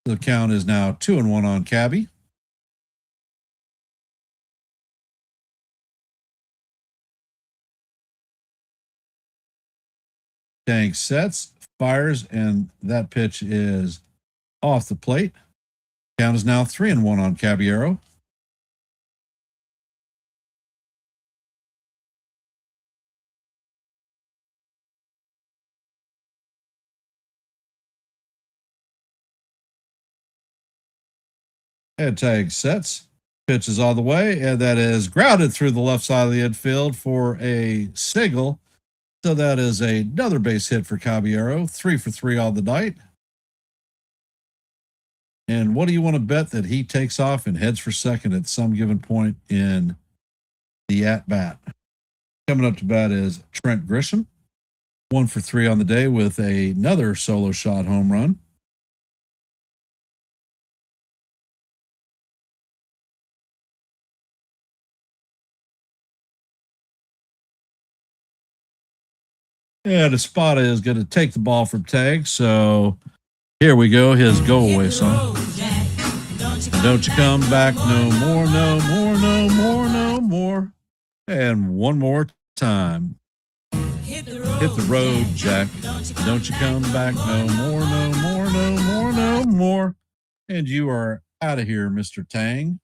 The count is now 2-1 on Cabby. Tang sets, fires, and that pitch is off the plate. Count is now 3-1 on Caballero. And Tag sets, pitch is on the way, and that is grounded through the left side of the infield for a single. So that is another base hit for Caballero, 3 for 3 on the night. And what do you want to bet that he takes off and heads for second at some given point in the at-bat? Coming up to bat is Trent Grisham, 1 for 3 on the day with another solo shot home run. And Espada is going to take the ball from Tag. So here we go, his go away song. Don't you come back no more, no more, no more, no more. And one more time. Hit the road, Jack. Don't you come back no more, no more, no more, no more. And you are out of here, Mr. Tang.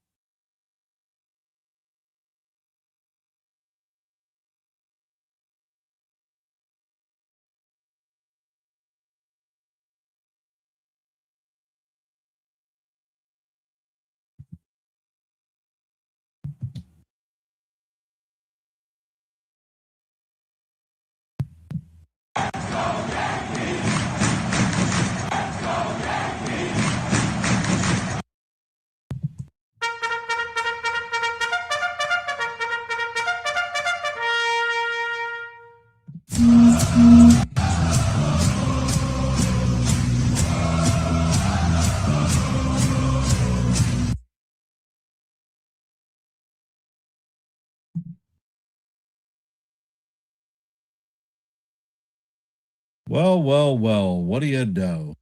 Well, well, well, what do you know?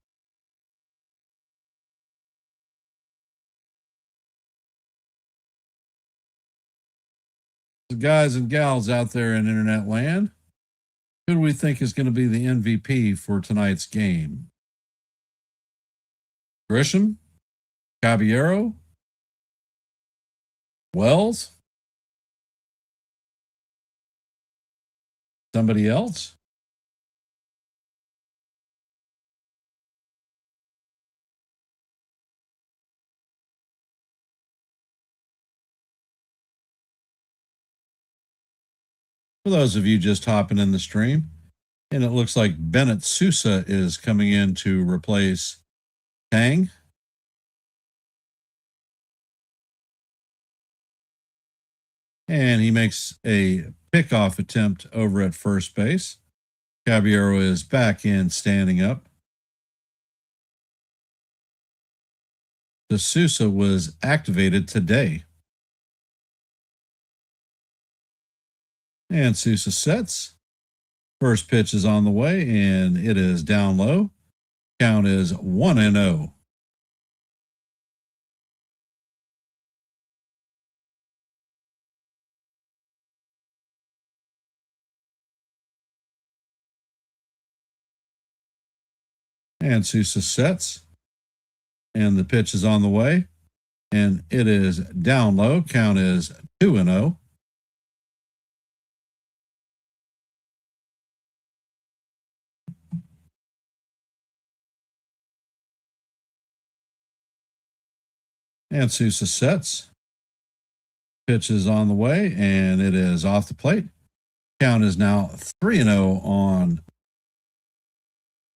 The guys and gals out there in internet land, who do we think is going to be the MVP for tonight's game? Grisham? Caballero? Wells? Somebody else? For those of you just hopping in the stream, and it looks like Bennett Sousa is coming in to replace Tang. And he makes a pickoff attempt over at first base. Caballero is back in standing up. The Sousa was activated today. And Sousa sets. First pitch is on the way, and it is down low. Count is 1-0. And Sousa sets. And the pitch is on the way. And it is down low. Count is 2-0. And Sousa sets. Pitch is on the way, and it is off the plate. Count is now 3-0 on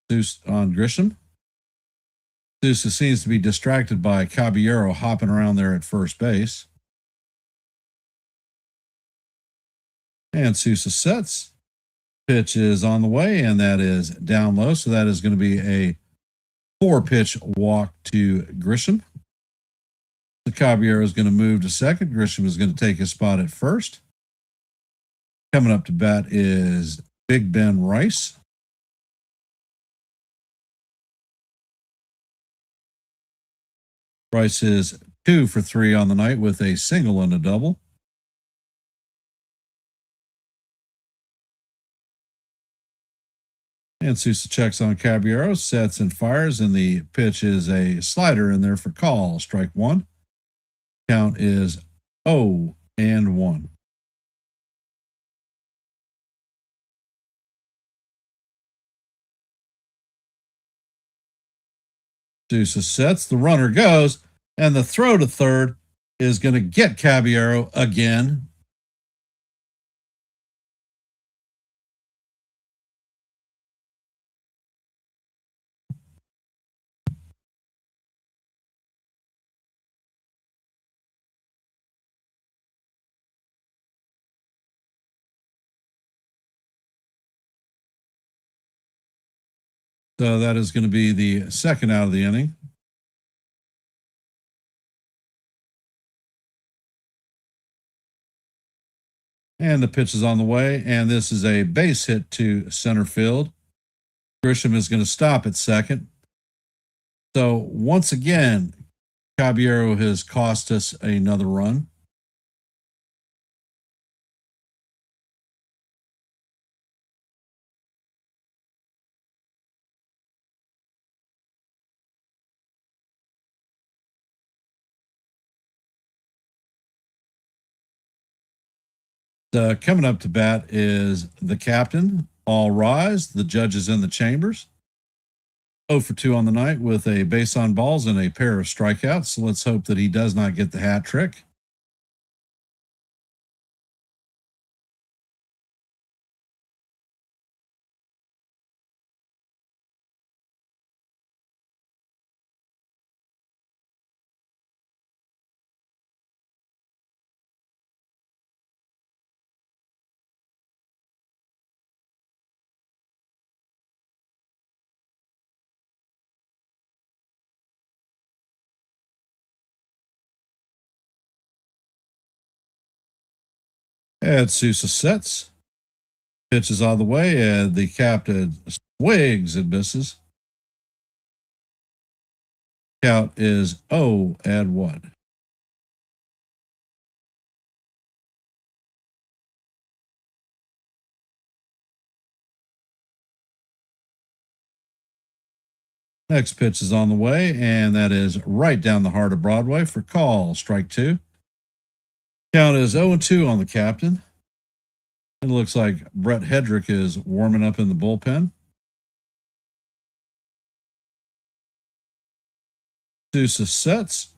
Grisham. Sousa seems to be distracted by Caballero hopping around there at first base. And Sousa sets. Pitch is on the way, and that is down low. So that is going to be a 4-pitch walk to Grisham. The Caballero is going to move to second. Grisham is going to take his spot at first. Coming up to bat is Big Ben Rice. Rice is 2 for 3 on the night with a single and a double. And Sousa checks on Caballero, sets and fires, and the pitch is a slider in there for call. Strike one. Count is 0-1. Sousa sets, the runner goes, and the throw to third is going to get Caballero again. So that is going to be the second out of the inning. And the pitch is on the way, and this is a base hit to center field. Grisham is going to stop at second. So once again, Caballero has cost us another run. Coming up to bat is the captain. All rise. The judges in the chambers. 0 for 2 on the night with a base on balls and a pair of strikeouts. So let's hope that he does not get the hat trick. And Sousa sets. Pitch is on the way, and the captain swings and misses. Count is 0-1. Next pitch is on the way, and that is right down the heart of Broadway for call. Strike two. Count is 0-2 on the captain. It looks like Brett Hedrick is warming up in the bullpen. Sousa sets.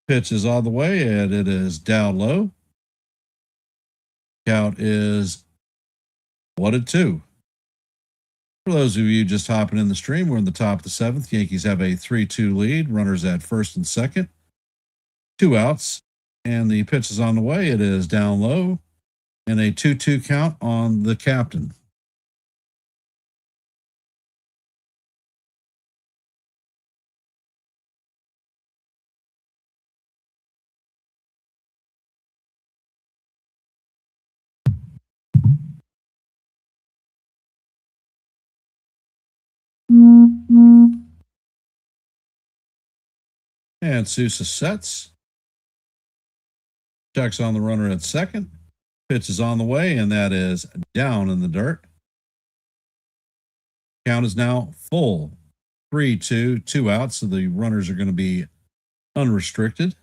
Pitch is on the way, and it is down low. Count is 1-2. For those of you just hopping in the stream, we're in the top of the seventh. Yankees have a 3-2 lead. Runners at first and second. 2 outs. And the pitch is on the way. It is down low. And a 2-2 count on the captain. And Sousa sets. Checks on the runner at second. Pitch is on the way, and that is down in the dirt. Count is now full. 3-2, 2 outs, so the runners are going to be unrestricted.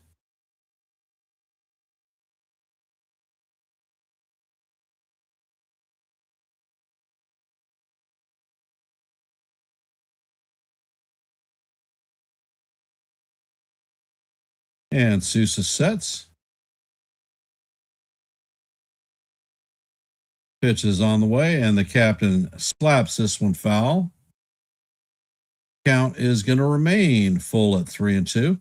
And Sousa sets. Pitch is on the way, and the captain slaps this one foul. Count is going to remain full at 3-2.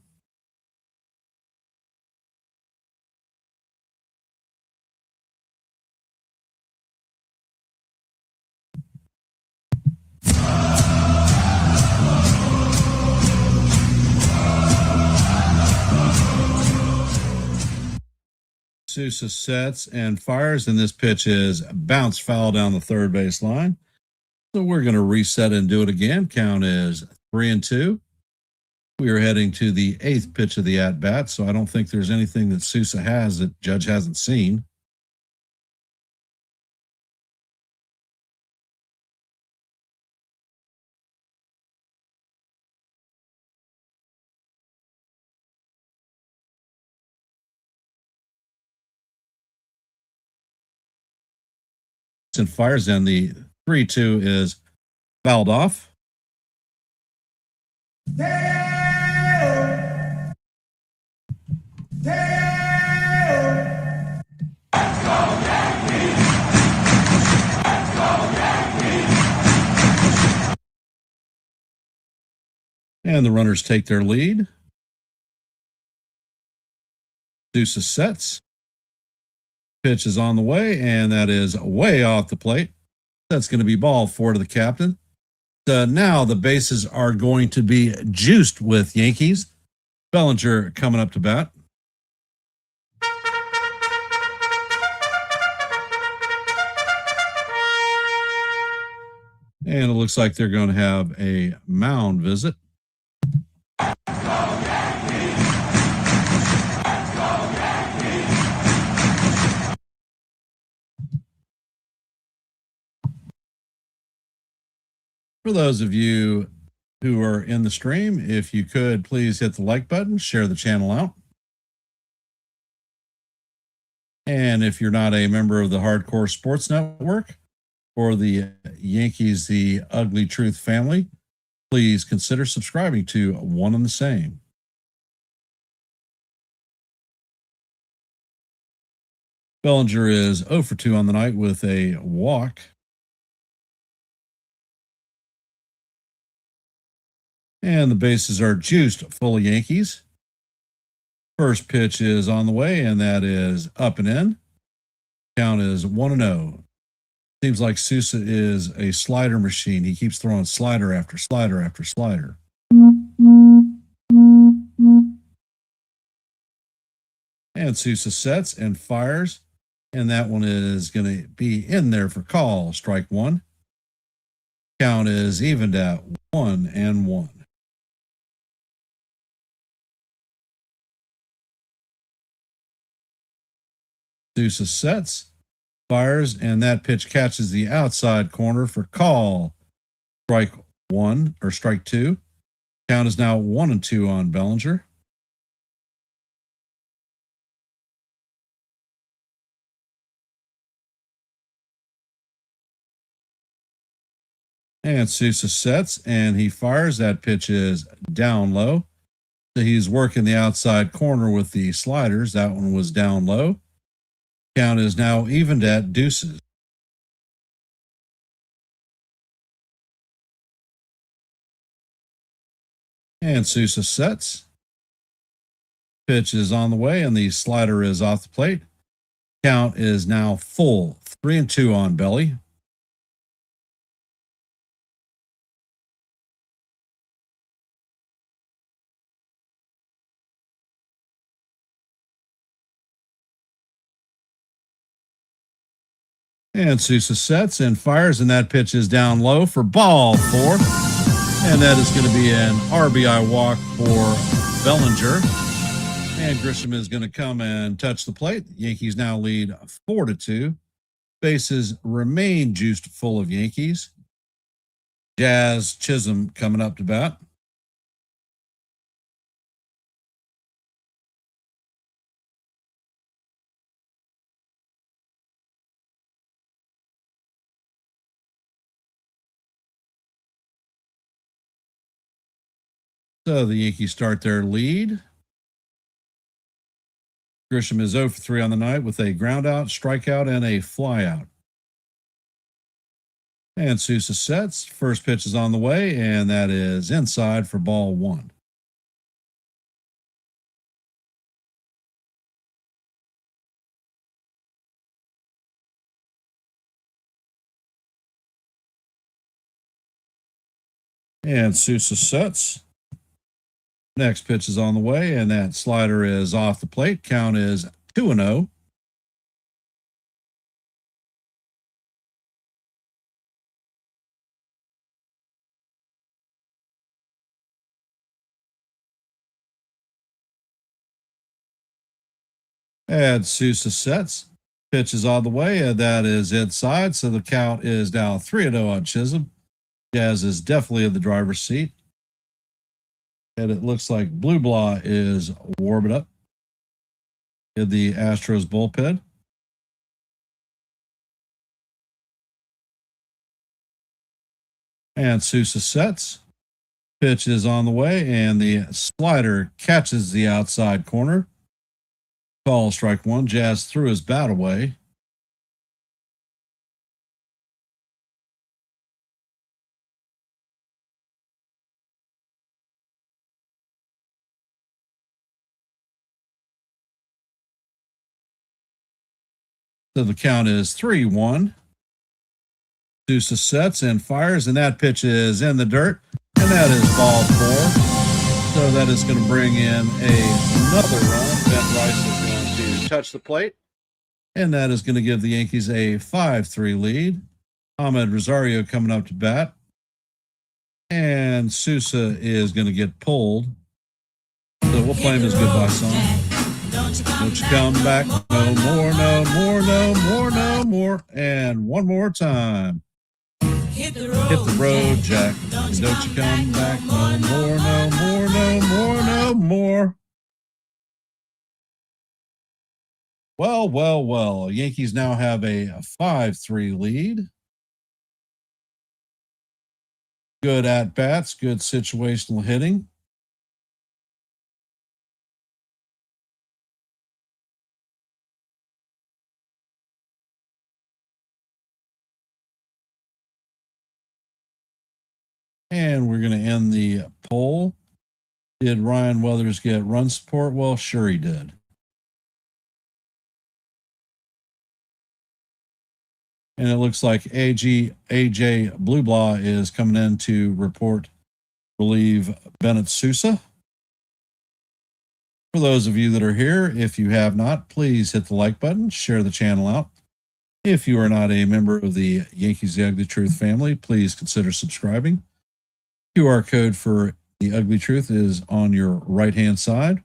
Sousa sets and fires, and this pitch is bounce foul down the third base line. So we're going to reset and do it again. Count is 3-2. We are heading to the 8th pitch of the at-bat, so I don't think there's anything that Sousa has that Judge hasn't seen. And fires, and the 3-2 is fouled off. And the runners take their lead. Sousa sets. Pitch is on the way, and that is way off the plate. That's going to be ball 4 to the captain. Now the bases are going to be juiced with Yankees. Bellinger coming up to bat. And it looks like they're going to have a mound visit. For those of you who are in the stream, if you could please hit the like button, share the channel out. And if you're not a member of the Hardcore Sports Network or the Yankees, the Ugly Truth family, please consider subscribing to One and the Same. Bellinger is 0 for 2 on the night with a walk. And the bases are juiced full of Yankees. First pitch is on the way, and that is up and in. Count is 1-0. Seems like Sousa is a slider machine. He keeps throwing slider after slider after slider. And Sousa sets and fires. And that one is going to be in there for call. Strike one. Count is evened at 1-1. Sousa sets, fires, and that pitch catches the outside corner for call. Strike one or strike two. Count is now 1-2 on Bellinger. And Sousa sets and he fires. That pitch is down low. So he's working the outside corner with the sliders. That one was down low. Count is now evened at deuces. And Sousa sets. Pitch is on the way and the slider is off the plate. Count is now full. 3-2 on Belly. And Sousa sets and fires, and that pitch is down low for ball four. And that is going to be an RBI walk for Bellinger. And Grisham is going to come and touch the plate. Yankees now lead 4-2. Bases remain juiced full of Yankees. Jazz Chisholm coming up to bat. So the Yankees start their lead. Grisham is 0 for 3 on the night with a ground out, strikeout, and a flyout. And Sousa sets. First pitch is on the way, and that is inside for ball one. And Sousa sets. Next pitch is on the way, and that slider is off the plate. Count is 2-0. And Sousa sets. Pitch is on the way, and that is inside. So the count is now 3-0 on Chisholm. Jazz is definitely in the driver's seat. And it looks like Blue Blah is warming up in the Astros bullpen. And Sousa sets. Pitch is on the way, and the slider catches the outside corner. Call strike one. Jazz threw his bat away. So the count is 3-1. Sousa sets and fires, and that pitch is in the dirt, and that is ball four. So that is going to bring in another run. Ben Rice is going to touch the plate, and that is going to give the Yankees a 5-3 lead. Ahmed Rosario coming up to bat, and Sousa is going to get pulled. So we'll play him his goodbye song. Don't you come back no more, no more, no more, no more. And one more time. Hit the road, Jack. And don't you come back no more, no more, no more, no more. Well, well, well. Yankees now have a 5-3 lead. Good at-bats, good situational hitting. And we're going to end the poll. Did Ryan Weathers get run support? Well, sure he did. And it looks like AJ Blue Blah is coming in to report, relieve Bennett Sousa. For those of you that are here, if you have not, please hit the like button, share the channel out. If you are not a member of the Yankees The Ugly Truth family, please consider subscribing. QR code for The Ugly Truth is on your right-hand side.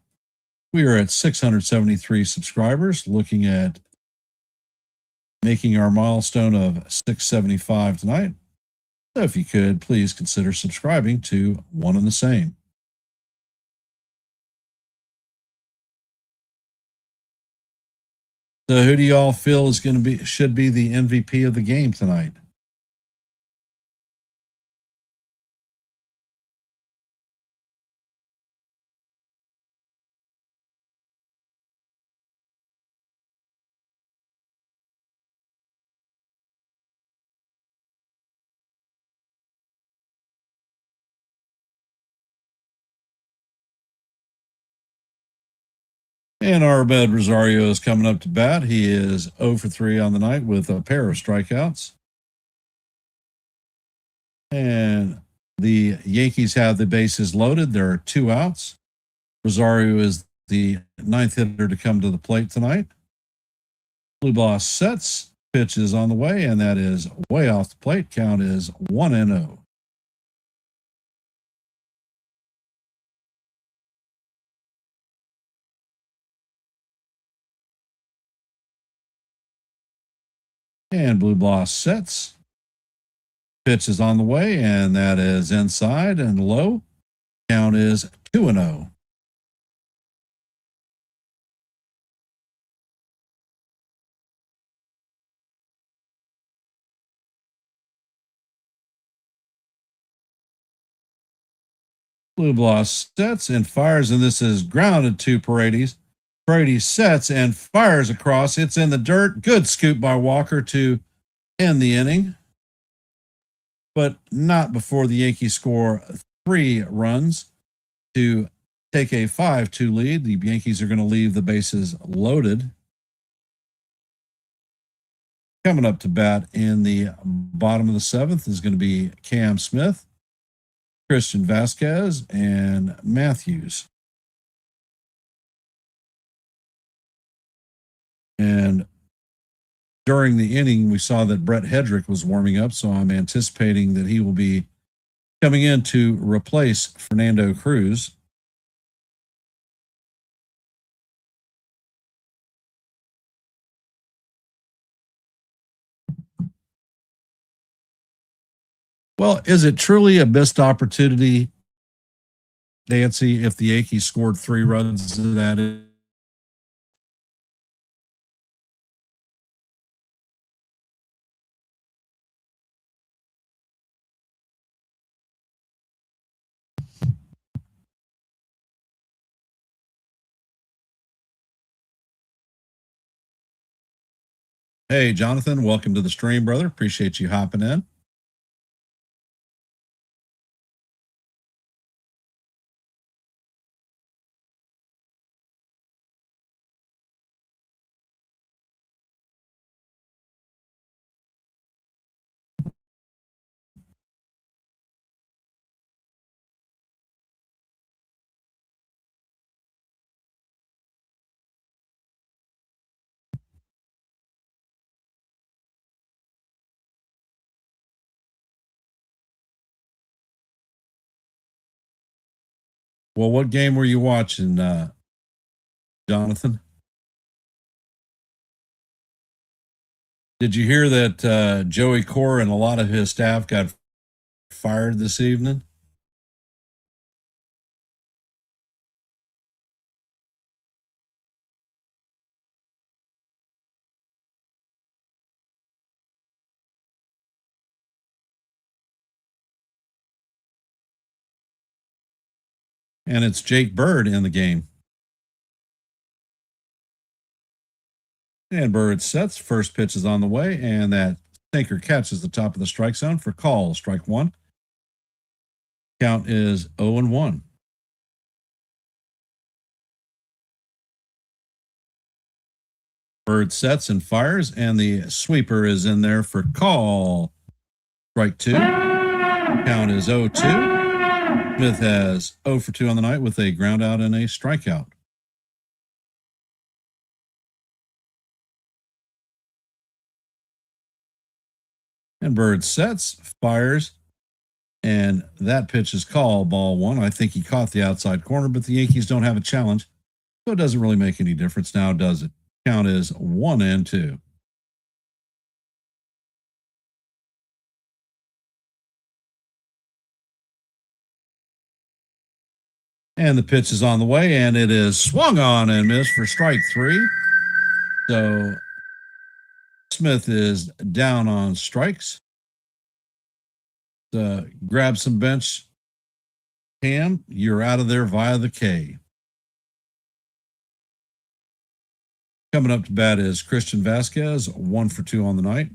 We are at 673 subscribers, looking at making our milestone of 675 tonight. So if you could, please consider subscribing to one and the same. So who do y'all feel is going to be, should be the MVP of the game tonight? And Arbed Rosario is coming up to bat. He is 0 for 3 on the night with a pair of strikeouts. And the Yankees have the bases loaded. There are 2 outs. Rosario is the 9th hitter to come to the plate tonight. Blue Boss sets, pitch is on the way, and that is way off the plate. Count is 1-0. And Blue Boss sets. Pitch is on the way, and that is inside and low. Count is 2-0. Blue Boss sets and fires, and this is grounded to Paredes. Paredes sets and fires across. It's in the dirt. Good scoop by Walker to end the inning, but not before the Yankees score 3 runs to take a 5-2 lead. The Yankees are going to leave the bases loaded. Coming up to bat in the bottom of the 7th is going to be Cam Smith, Christian Vasquez, and Matthews. And during the inning, we saw that Brett Hedrick was warming up, so I'm anticipating that he will be coming in to replace Fernando Cruz. Well, is it truly a missed opportunity, Nancy, if the Yankees scored 3 runs in that inning? Hey, Jonathan, welcome to the stream, brother. Appreciate you hopping in. Well, what game were you watching, Jonathan? Did you hear that Joey Core and a lot of his staff got fired this evening? And it's Jake Bird in the game. And Bird sets. First pitch is on the way, and that sinker catches the top of the strike zone for call. Strike 1. Count is 0-1. Bird sets and fires, and the sweeper is in there for call. Strike 2. Count is 0-2. Smith has 0 for 2 on the night with a ground out and a strikeout. And Bird sets, fires, and that pitch is called ball one. I think he caught the outside corner, but the Yankees don't have a challenge, so it doesn't really make any difference now, does it? Count is 1-2. And the pitch is on the way, and it is swung on and missed for strike three. So Smith is down on strikes. Grab some bench, Cam. You're out of there via the K. Coming up to bat is Christian Vasquez, 1 for 2 on the night.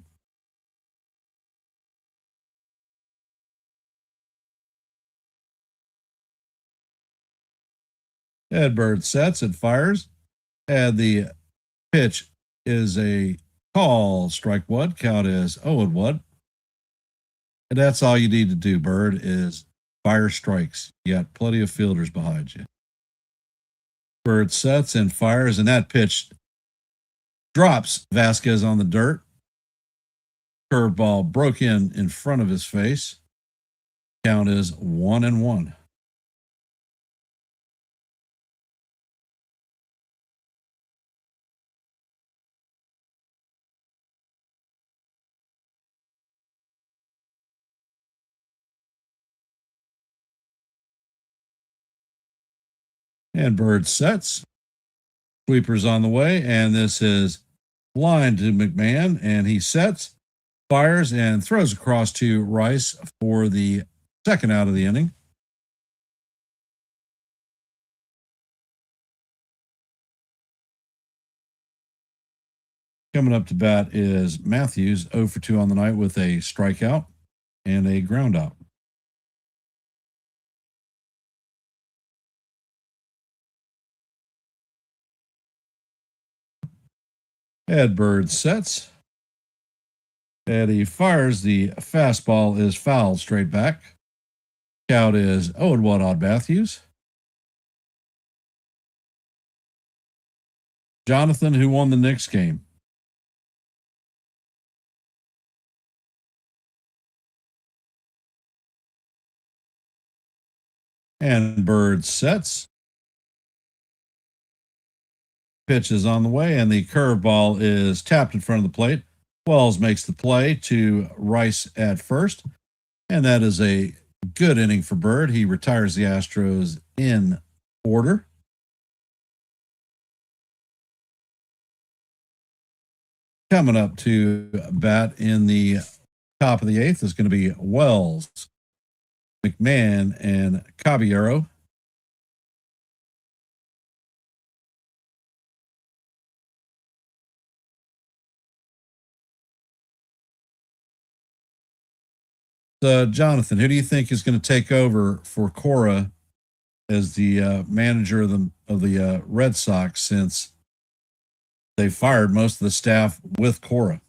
Ed Bird sets and fires. And the pitch is a call. Strike one. Count is 0-1. And that's all you need to do, Bird, is fire strikes. You got plenty of fielders behind you. Bird sets and fires, and that pitch drops Vasquez on the dirt. Curveball broke in front of his face. Count is 1-1. And Bird sets. Sweeper's on the way, and this is line to McMahon, and he sets, fires, and throws across to Rice for the second out of the inning. Coming up to bat is Matthews, 0 for 2 on the night with a strikeout and a ground out. Ed Bird sets. And he fires. The fastball is fouled straight back. Count is 0-1 on Matthews. Jonathan, who won the Knicks game? And Bird sets. Pitch is on the way, and the curveball is tapped in front of the plate. Wells makes the play to Rice at first, and that is a good inning for Bird. He retires the Astros in order. Coming up to bat in the top of the eighth is going to be Wells, McMahon, and Caballero. Jonathan, who do you think is going to take over for Cora as the manager of the Red Sox, since they fired most of the staff with Cora?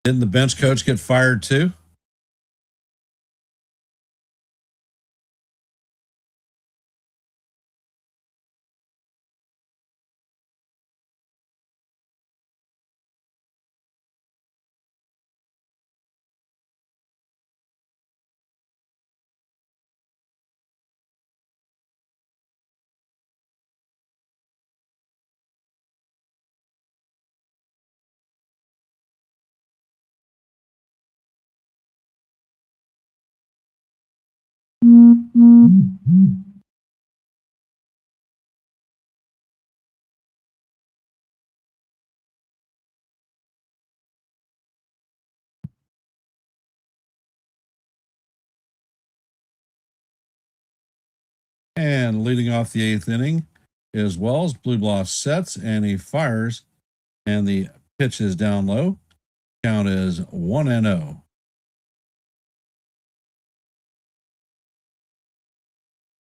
Didn't the bench coach get fired too? And leading off the 8th inning is Wells. Blue Bloss sets and he fires, and the pitch is down low. Count is 1-0.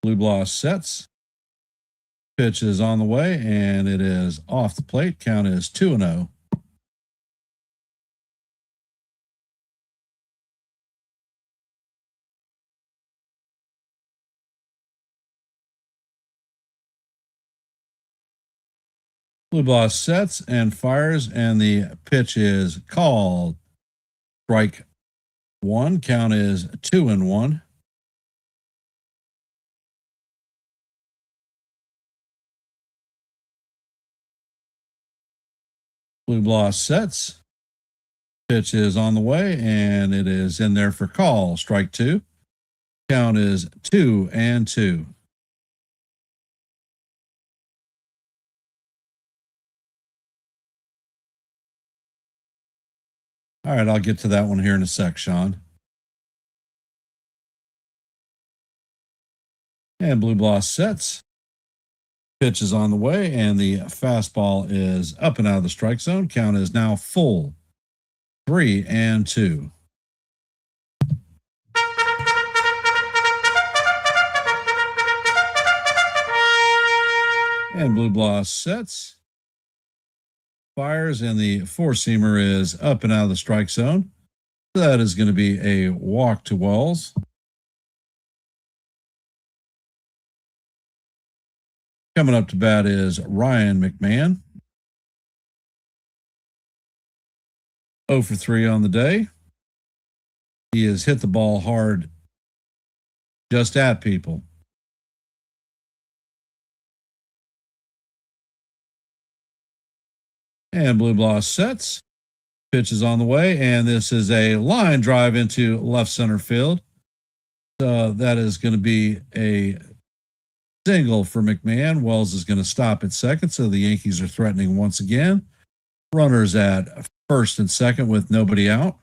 Blue Bloss sets. Pitch is on the way, and it is off the plate. Count is 2-0. Blue Bloss sets and fires, and the pitch is called. Strike one. Count is 2-1. Blue Bloss sets. Pitch is on the way, and it is in there for call. Strike two. Count is 2-2. All right, I'll get to that one here in a sec, Sean. And Blue Bloss sets. Pitch is on the way, and the fastball is up and out of the strike zone. Count is now full. 3-2. And Blue Bloss sets. Fires, and the four-seamer is up and out of the strike zone. That is going to be a walk to Wells. Coming up to bat is Ryan McMahon. 0 for 3 on the day. He has hit the ball hard just at people. And Blue Bloss sets. Pitch is on the way, and this is a line drive into left center field. So that is going to be a single for McMahon. Wells is going to stop at second, so the Yankees are threatening once again. Runners at first and second with nobody out.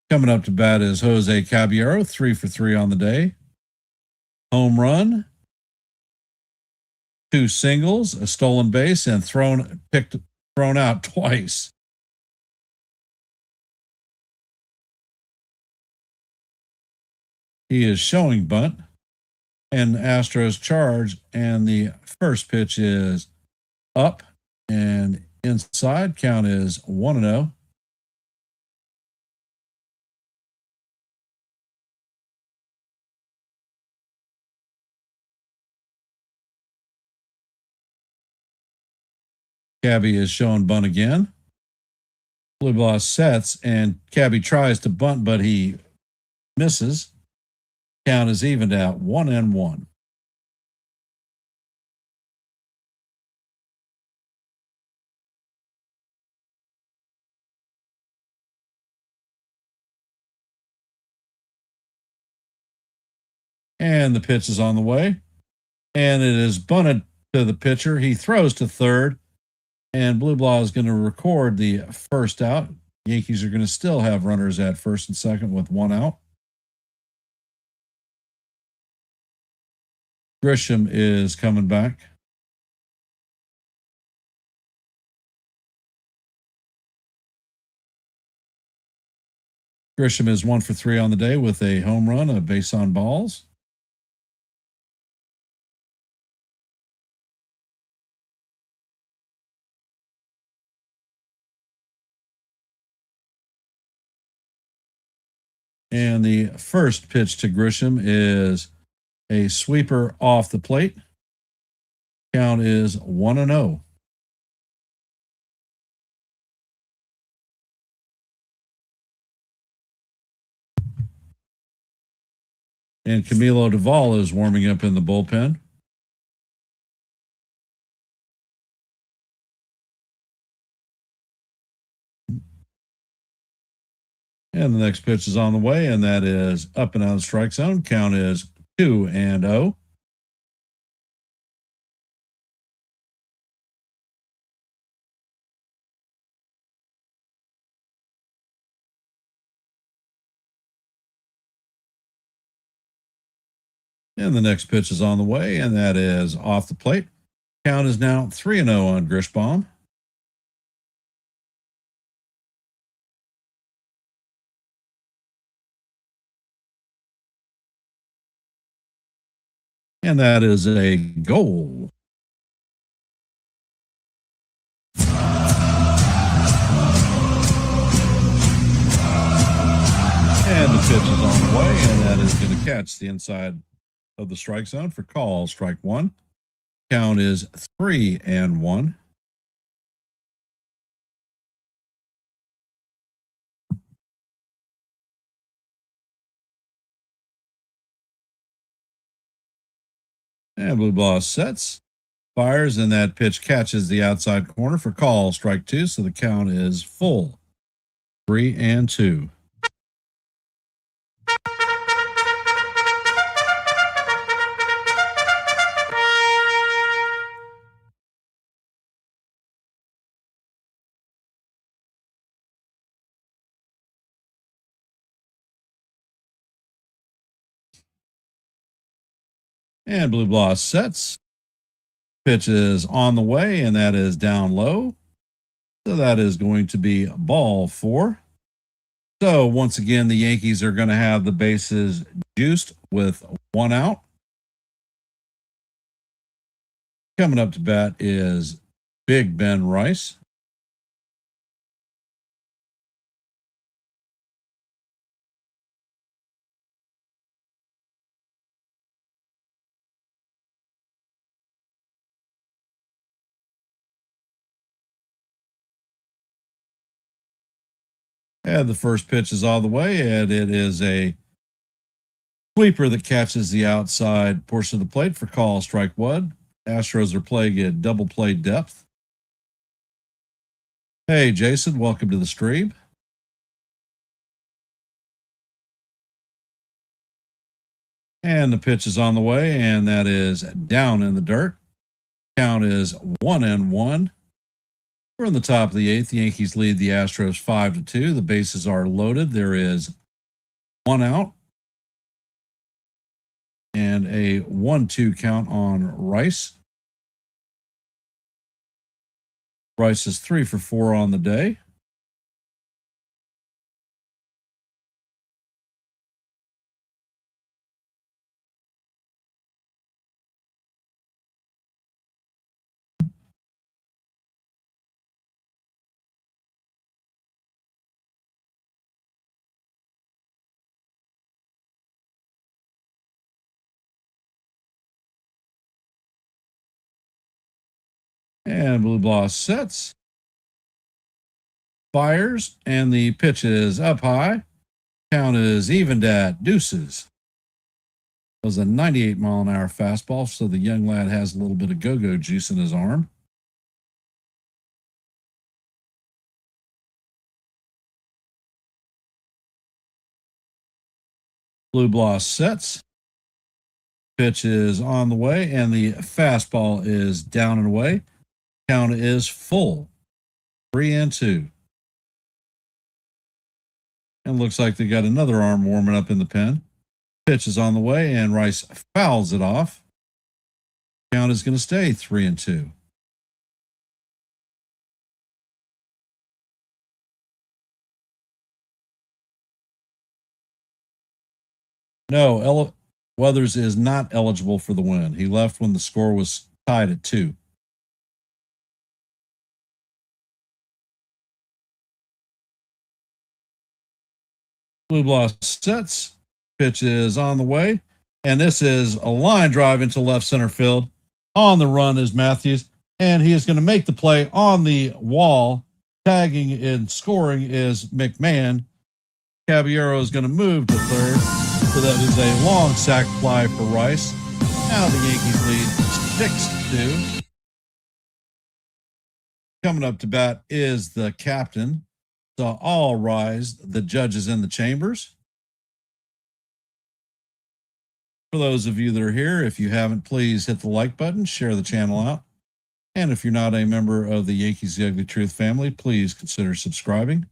Coming up to bat is Jose Caballero, 3 for 3 on the day. Home run, 2 singles, a stolen base, and thrown out twice. He is showing bunt, and Astros charge, and the first pitch is up and inside. Count is 1-0. Cabby is showing bunt again. Blue Bloss sets, and Cabby tries to bunt, but he misses. Count is evened out 1-1. And the pitch is on the way, and it is bunted to the pitcher. He throws to third, and Blue Bloss is going to record the first out. Yankees are going to still have runners at first and second with 1 out. Grisham is coming back. Grisham is 1 for 3 on the day with a home run, a base on balls. And the first pitch to Grisham is a sweeper off the plate. Count is 1-0. And Camilo Duvall is warming up in the bullpen. And the next pitch is on the way, and that is up and out of the strike zone. Count is 2-0. And the next pitch is on the way, and that is off the plate. Count is now 3-0 on Grishbaum. And that is a goal. And the pitch is on the way, and that is going to catch the inside of the strike zone for call, strike one. Count is 3-1. And Blue Boss sets, fires, and that pitch catches the outside corner for call, strike two. So the count is full, 3-2. And Blue Bloss sets. Pitch is on the way, and that is down low. So that is going to be ball four. So once again, the Yankees are going to have the bases juiced with one out. Coming up to bat is Big Ben Rice. And the first pitch is all the way, and it is a sweeper that catches the outside portion of the plate for call, strike one. Astros are playing at double play depth. Hey, Jason, welcome to the stream. And the pitch is on the way, and that is down in the dirt. Count is 1-1. We're in the top of the eighth. The Yankees lead the Astros 5-2. The bases are loaded. There is one out and a 1-2 count on Rice. Rice is 3 for 4 on the day. And Blue Boss sets, fires, and the pitch is up high. Count is evened at deuces. It was a 98-mile-an-hour fastball, so the young lad has a little bit of go-go juice in his arm. Blue Boss sets. Pitch is on the way, and the fastball is down and away. Count is full, 3-2. And looks like they got another arm warming up in the pen. Pitch is on the way, and Rice fouls it off. Count is going to stay 3-2. No, Weathers is not eligible for the win. He left when the score was tied at 2. Blue Bloss sets. Pitch is on the way. And this is a line drive into left center field. On the run is Matthews. And he is going to make the play on the wall. Tagging and scoring is McMahon. Caballero is going to move to third. So that is a long sac fly for Rice. Now the Yankees lead 6-2. Coming up to bat is the captain. So all rise, the judges in the chambers. For those of you that are here, if you haven't, please hit the like button, share the channel out. And if you're not a member of the Yankees The Ugly Truth family, please consider subscribing.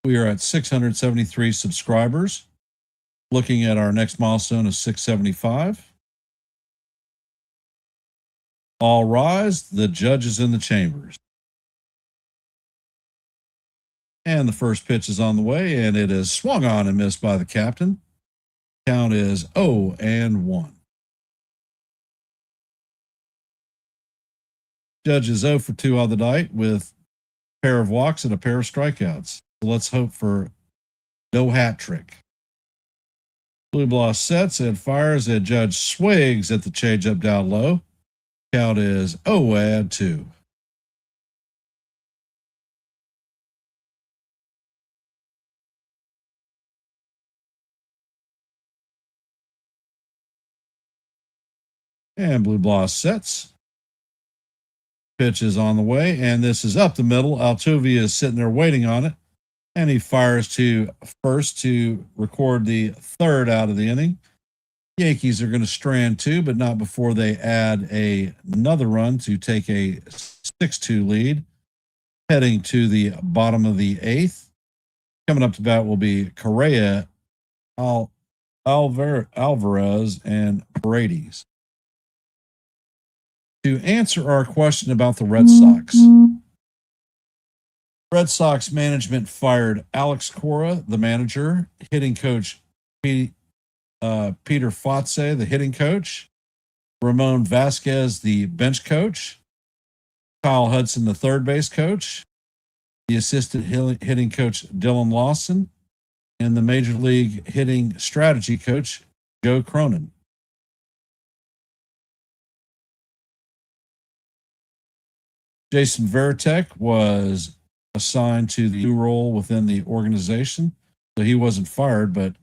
We are at 673 subscribers. Looking at our next milestone is 675. All rise. The judge is in the chambers. And the first pitch is on the way, and it is swung on and missed by the captain. Count is 0-1. Judge is 0 for 2 on the night with a pair of walks and a pair of strikeouts. So let's hope for no hat trick. Blue Bloss sets and fires, and Judge swings at the changeup down low. Count is 0-2. And Blue Bloss sets. Pitch is on the way, and this is up the middle. Altuve is sitting there waiting on it, and he fires to first to record the third out of the inning. Yankees are going to strand 2, but not before they add another run to take a 6-2 lead. Heading to the bottom of the 8th. Coming up to bat will be Correa, Alvarez, and Paredes. To answer our question about the Red Sox, Red Sox management fired Alex Cora, the manager, hitting coach Peter Fotze, the hitting coach, Ramon Vasquez, the bench coach, Kyle Hudson, the third base coach, the assistant hitting coach Dylan Lawson, and the major league hitting strategy coach Joe Cronin. Jason Varitek was assigned to the new role within the organization, so he wasn't fired, but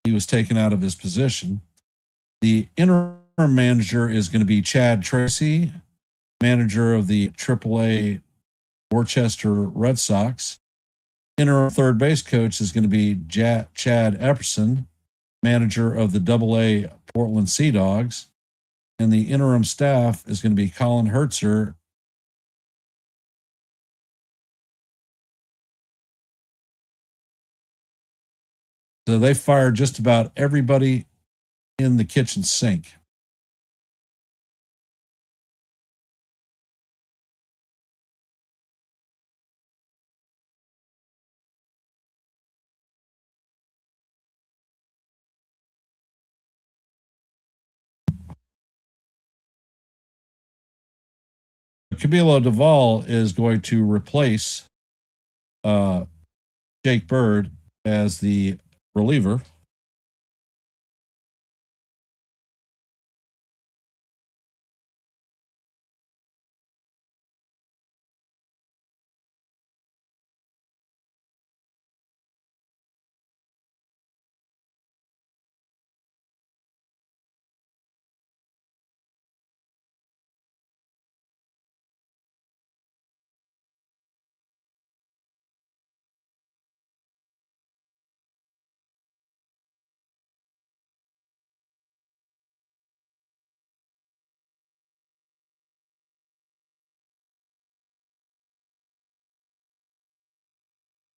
he was taken out of his position. The interim manager is going to be Chad Tracy, manager of the AAA Worcester Red Sox. Interim third base coach is going to be Chad Epperson, manager of the AA Portland Sea Dogs. And the interim staff is going to be Colin Hertzer, so they fired just about everybody in the kitchen sink. Camilo Duvall is going to replace Jake Bird as the reliever.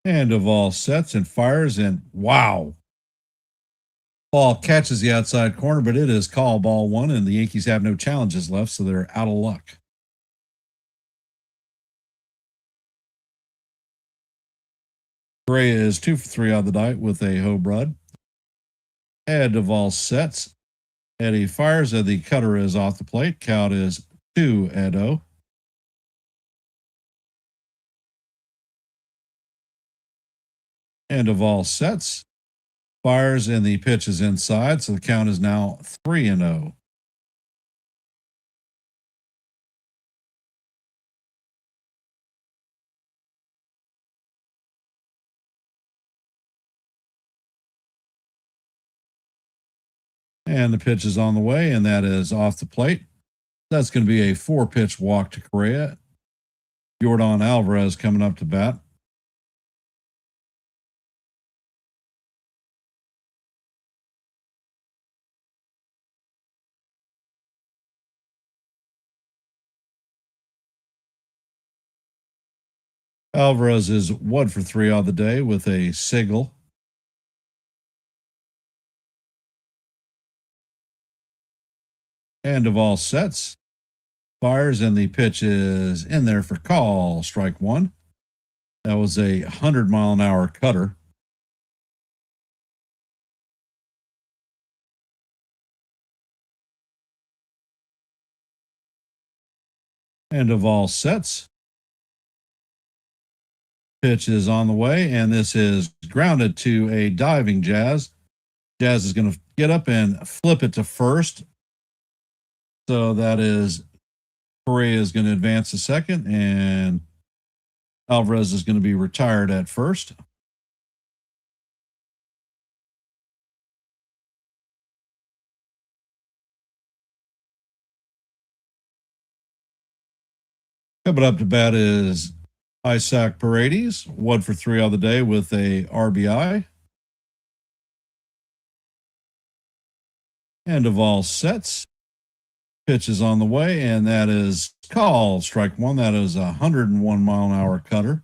And Duvall sets and fires, and wow. Ball catches the outside corner, but it is called ball 1, and the Yankees have no challenges left, so they're out of luck. Correa is 2 for 3 on the night with a home run. And Duvall sets, and he fires, and the cutter is off the plate. Count is 2-0. And Duvall sets, fires, and the pitch is inside, so the count is now 3-0. And the pitch is on the way, and that is off the plate. That's going to be a 4-pitch walk to Correa. Jordan Alvarez coming up to bat. Alvarez is 1 for 3 on the day with a single. And of all sets, fires, and the pitch is in there for call, strike one. That was a 100-mile-an-hour cutter. And of all sets, pitch is on the way, and this is grounded to a diving Jazz. Jazz is going to get up and flip it to first. So that is Correa is going to advance to second, and Alvarez is going to be retired at first. Coming up to bat is Isaac Paredes, 1 for 3 on the day with a RBI. And of all sets, pitch is on the way, and that is called strike one. That is a 101-mile-an-hour cutter.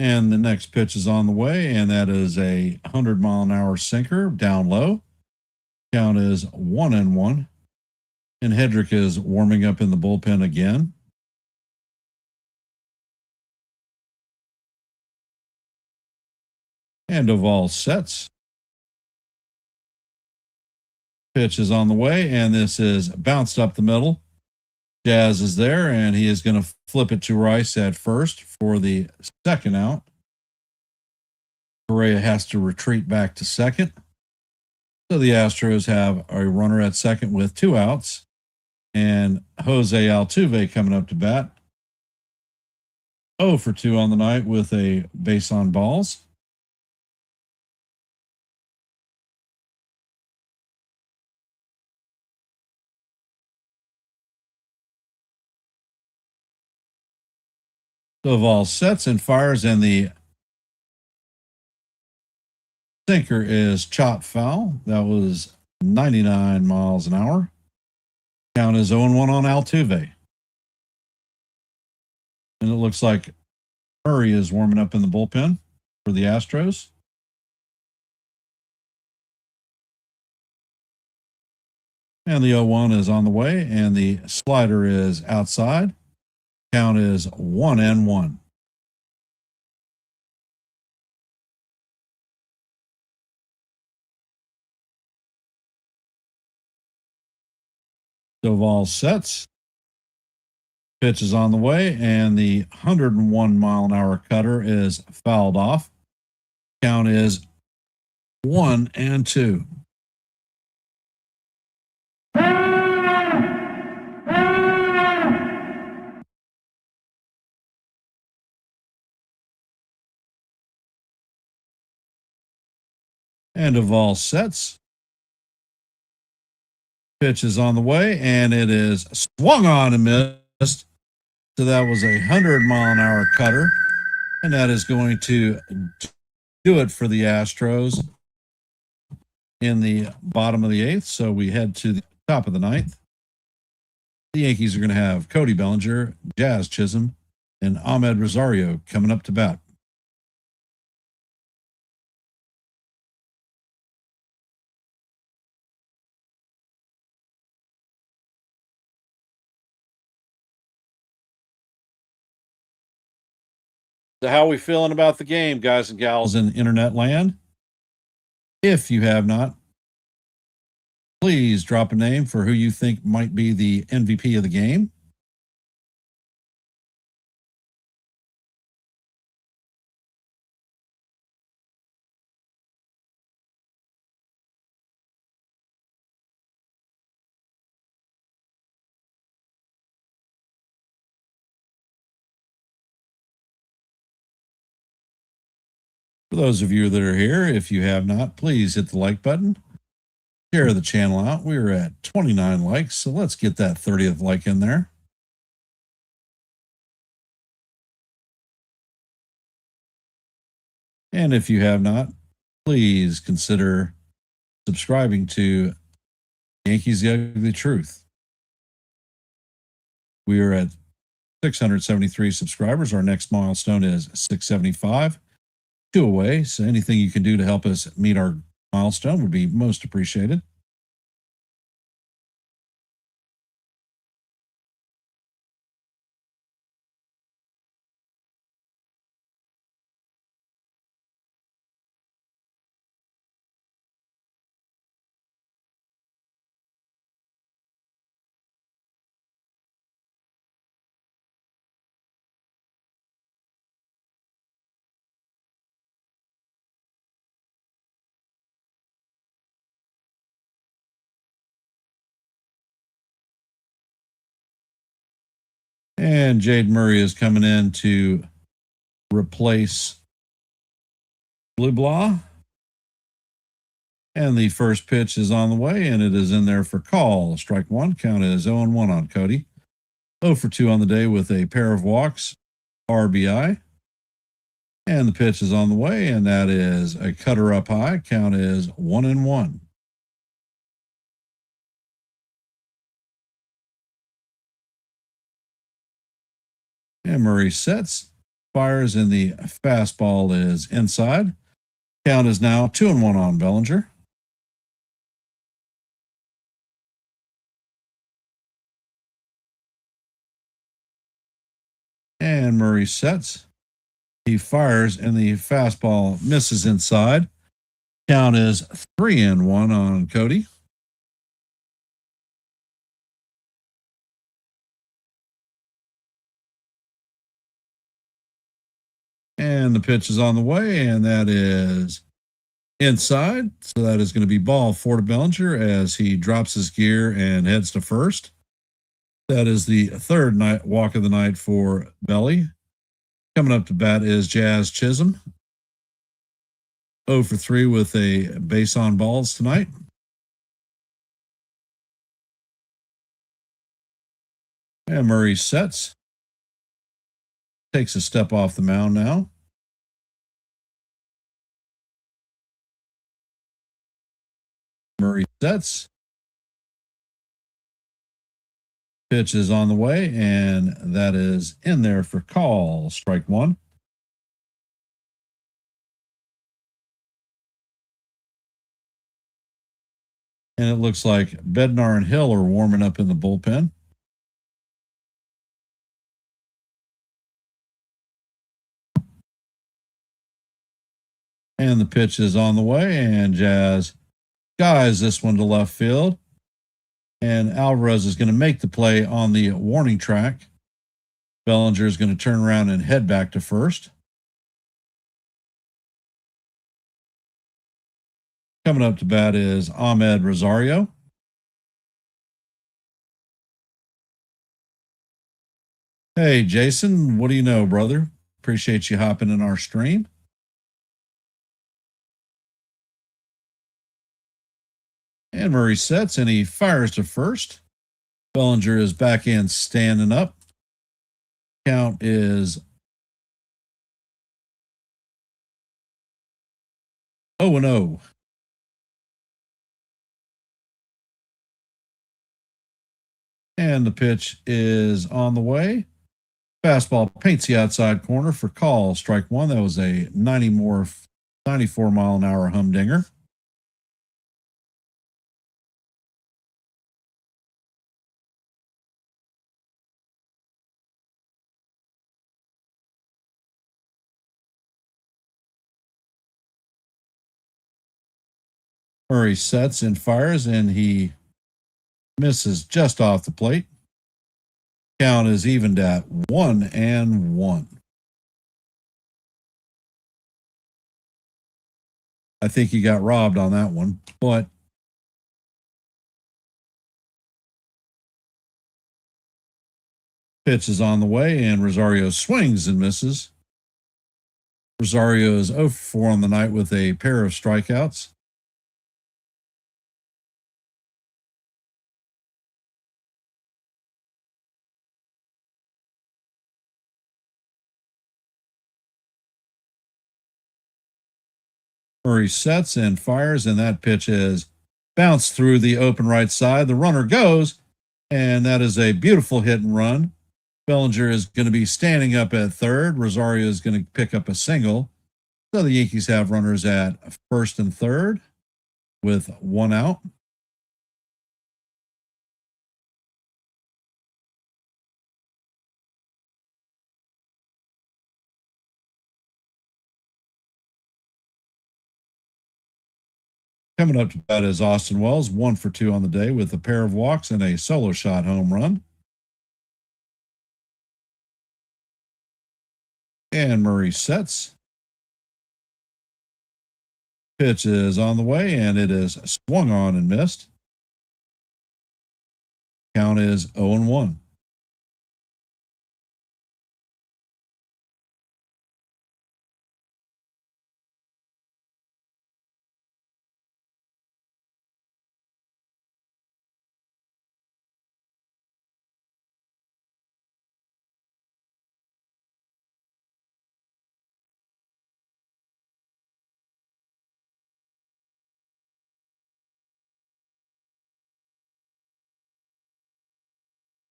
And the next pitch is on the way, and that is a 100-mile-an-hour sinker down low. Count is 1-1. And Hedrick is warming up in the bullpen again. And of all sets, pitch is on the way, and this is bounced up the middle. Jazz is there, and he is going to flip it to Rice at first for the second out. Correa has to retreat back to second. So the Astros have a runner at second with 2 outs. And Jose Altuve coming up to bat. 0 for 2 on the night with a base on balls. So of all sets and fires, and the sinker is chop foul. That was 99 miles an hour. Count is 0-1 on Altuve. And it looks like Murray is warming up in the bullpen for the Astros. And the 0-1 is on the way, and the slider is outside. Count is 1-1. So of all sets, pitch is on the way, and the 101-mile-an-hour cutter is fouled off. Count is 1-2. And of all sets, pitch is on the way, and it is swung on and missed. So that was a 100-mile-an-hour cutter, and that is going to do it for the Astros in the bottom of the 8th. So we head to the top of the 9th. The Yankees are going to have Cody Bellinger, Jazz Chisholm, and Ahmed Rosario coming up to bat. So how are we feeling about the game, guys and gals in internet land? If you have not, please drop a name for who you think might be the MVP of the game. For those of you that are here, if you have not, please hit the like button. Share the channel out. We're at 29 likes, so let's get that 30th like in there. And if you have not, please consider subscribing to Yankees The Ugly Truth. We are at 673 subscribers. Our next milestone is 675. 2 away. So anything you can do to help us meet our milestone would be most appreciated. And Jade Murray is coming in to replace Blue Blah. And the first pitch is on the way, and it is in there for call. Strike one. Count is 0-1 on Cody. 0 for 2 on the day with a pair of walks, RBI. And the pitch is on the way, and that is a cutter up high. Count is 1-1. And Murray sets, fires, and the fastball is inside. Count is now 2-1 on Bellinger. And Murray sets. He fires, and the fastball misses inside. Count is 3-1 on Cody. And the pitch is on the way, and that is inside. So that is going to be ball 4 to Bellinger as he drops his gear and heads to first. That is the third night walk of the night for Belly. Coming up to bat is Jazz Chisholm. 0 for 3 with a base on balls tonight. And Murray sets. Takes a step off the mound now. Murray sets. Pitch is on the way, and that is in there for call. Strike one. And it looks like Bednar and Hill are warming up in the bullpen. And the pitch is on the way, and Jazz guys this one to left field. And Alvarez is going to make the play on the warning track. Bellinger is going to turn around and head back to first. Coming up to bat is Ahmed Rosario. Hey, Jason, what do you know, brother? Appreciate you hopping in our stream. And Murray sets, and he fires to first. Bellinger is back in standing up. Count is 0-0. And the pitch is on the way. Fastball paints the outside corner for call. Strike one. That was a 94 mile an hour humdinger. Murray sets and fires, and he misses just off the plate. Count is evened at 1-1. I think he got robbed on that one, but pitch is on the way, and Rosario swings and misses. Rosario is 0 for 4 on the night with a pair of strikeouts. Murray sets and fires, and that pitch is bounced through the open right side. The runner goes, and that is a beautiful hit and run. Bellinger is going to be standing up at third. Rosario is going to pick up a single. So the Yankees have runners at first and third with one out. Coming up to bat is Austin Wells, 1 for 2 on the day with a pair of walks and a solo shot home run. And Murray sets. Pitch is on the way, and it is swung on and missed. Count is 0-1.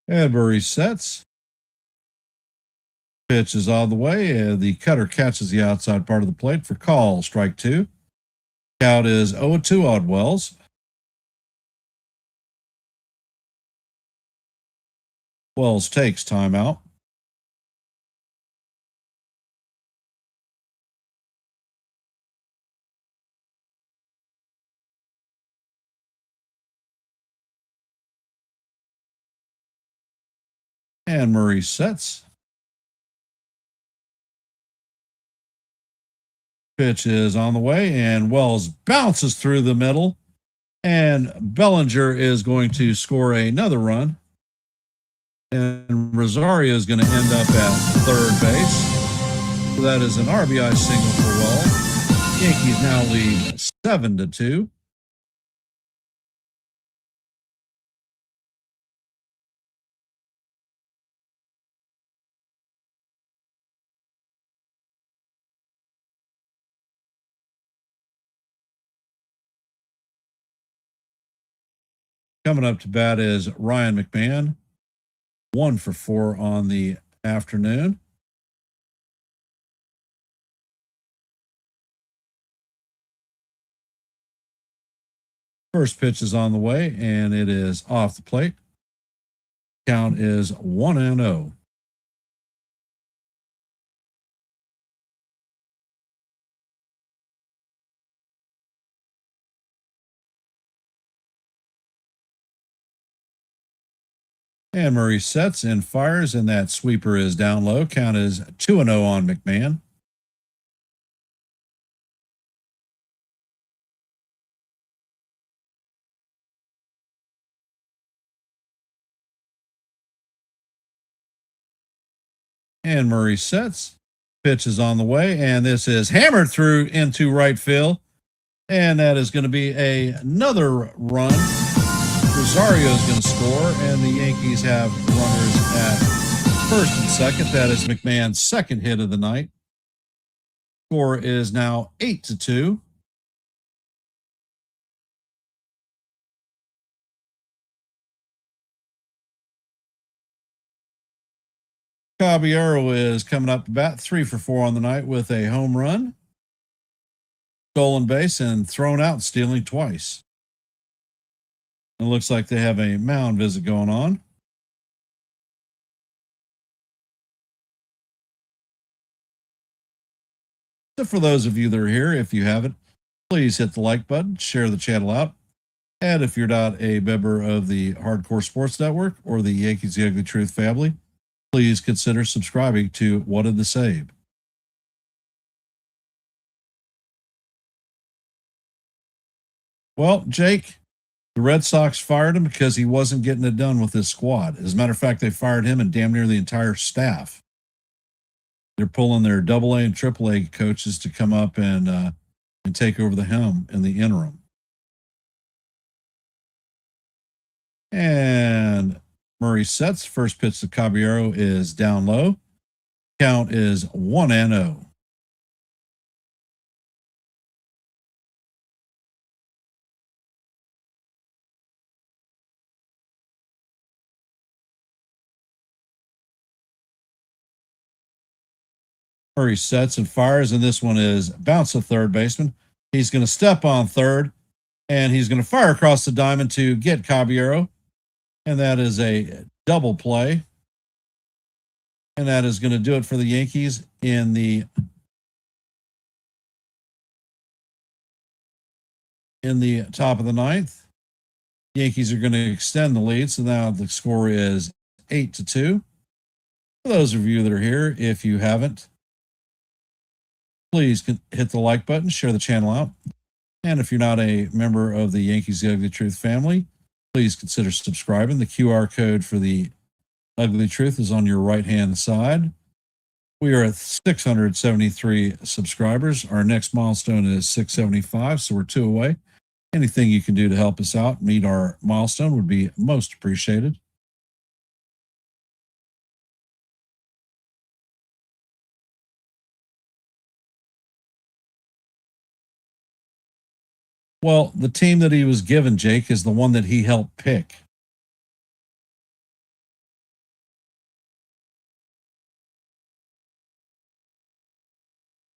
And Murray sets. Pitch is on the way. The cutter catches the outside part of the plate for call. Strike 2. Count is 0-2 on Wells. Wells takes timeout. And Murray sets. Pitch is on the way, and Wells bounces through the middle, and Bellinger is going to score another run, and Rosario is going to end up at third base. So that is an RBI single for Wells. Yankees now lead 7-2. Coming up to bat is Ryan McMahon, 1 for 4 on the afternoon. First pitch is on the way, and it is off the plate. Count is 1-0. And Murray sets and fires, and that sweeper is down low. Count is 2-0 on McMahon. And Murray sets. Pitch is on the way, and this is hammered through into right field. And that is going to be another run. Rosario is going to score, and the Yankees have runners at first and second. That is McMahon's second hit of the night. Score is now 8-2. Caballero is coming up to bat, 3 for 4 on the night with a home run, stolen base, and thrown out, stealing twice. It looks like they have a mound visit going on. So for those of you that are here, if you haven't, please hit the like button, share the channel out. And if you're not a member of the Hardcore Sports Network or the Yankees The Ugly Truth family, please consider subscribing to What in the Save. Well, Jake, the Red Sox fired him because he wasn't getting it done with his squad. As a matter of fact, they fired him and damn near the entire staff. They're pulling their AA and AAA coaches to come up and take over the helm in the interim. And Murray sets. First pitch to Caballero is down low. Count is 1-0. Murray sets and fires, and this one is bounce to third baseman. He's going to step on third, and he's going to fire across the diamond to get Caballero, and that is a double play. And that is going to do it for the Yankees in the top of the ninth. Yankees are going to extend the lead, so now the score is 8-2. For those of you that are here, if you haven't, please hit the like button, share the channel out. And if you're not a member of the Yankees The Ugly Truth family, please consider subscribing. The QR code for the Ugly Truth is on your right-hand side. We are at 673 subscribers. Our next milestone is 675, so we're 2 away. Anything you can do to help us out, meet our milestone, would be most appreciated. Well, the team that he was given, Jake, is the one that he helped pick.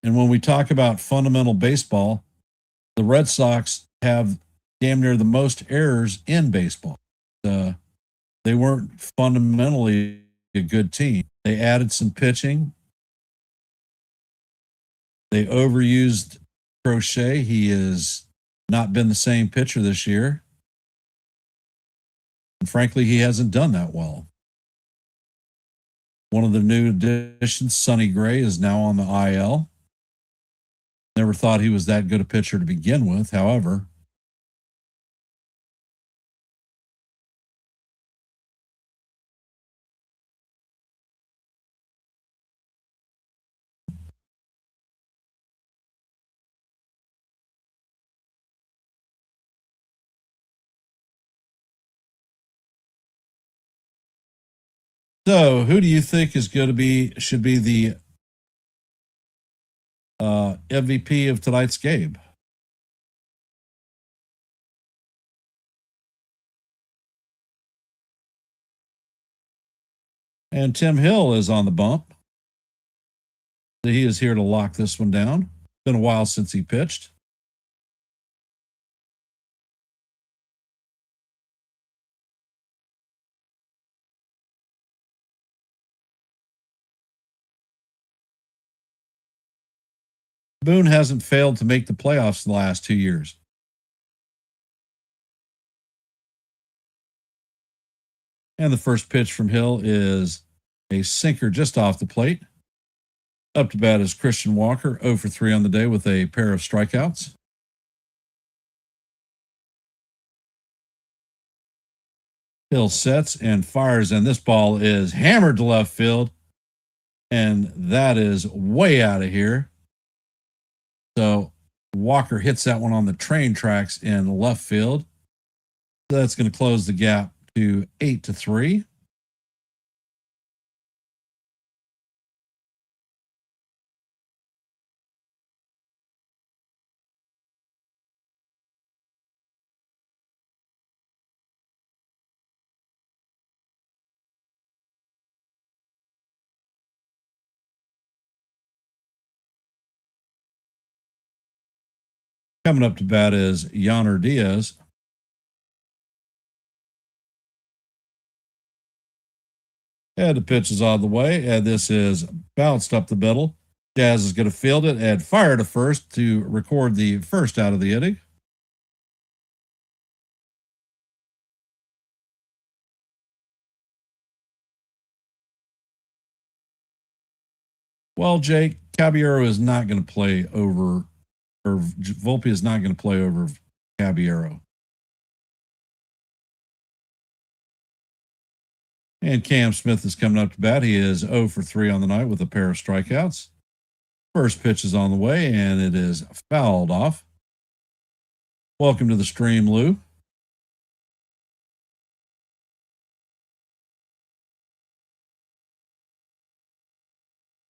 And when we talk about fundamental baseball, the Red Sox have damn near the most errors in baseball. They weren't fundamentally a good team. They added some pitching. They overused Crochet. He has not been the same pitcher this year. And frankly, he hasn't done that well. One of the new additions, Sonny Gray, is now on the IL. Never thought he was that good a pitcher to begin with, however. So, who do you think is going to should be the MVP of tonight's game? And Tim Hill is on the bump. He is here to lock this one down. Been a while since he pitched. Boone hasn't failed to make the playoffs in the last 2 years. And the first pitch from Hill is a sinker just off the plate. Up to bat is Christian Walker, 0 for 3 on the day with a pair of strikeouts. Hill sets and fires, and this ball is hammered to left field. And that is way out of here. So Walker hits that one on the train tracks in left field. So that's going to close the gap to 8-3. Coming up to bat is Yainer Diaz. And the pitch is on the way, and this is bounced up the middle. Jazz is going to field it and fire to first to record the first out of the inning. Well, Jake, Caballero is not going to play over, or Volpe is not going to play over Caballero. And Cam Smith is coming up to bat. He is 0 for 3 on the night with a pair of strikeouts. First pitch is on the way, and it is fouled off. Welcome to the stream, Lou.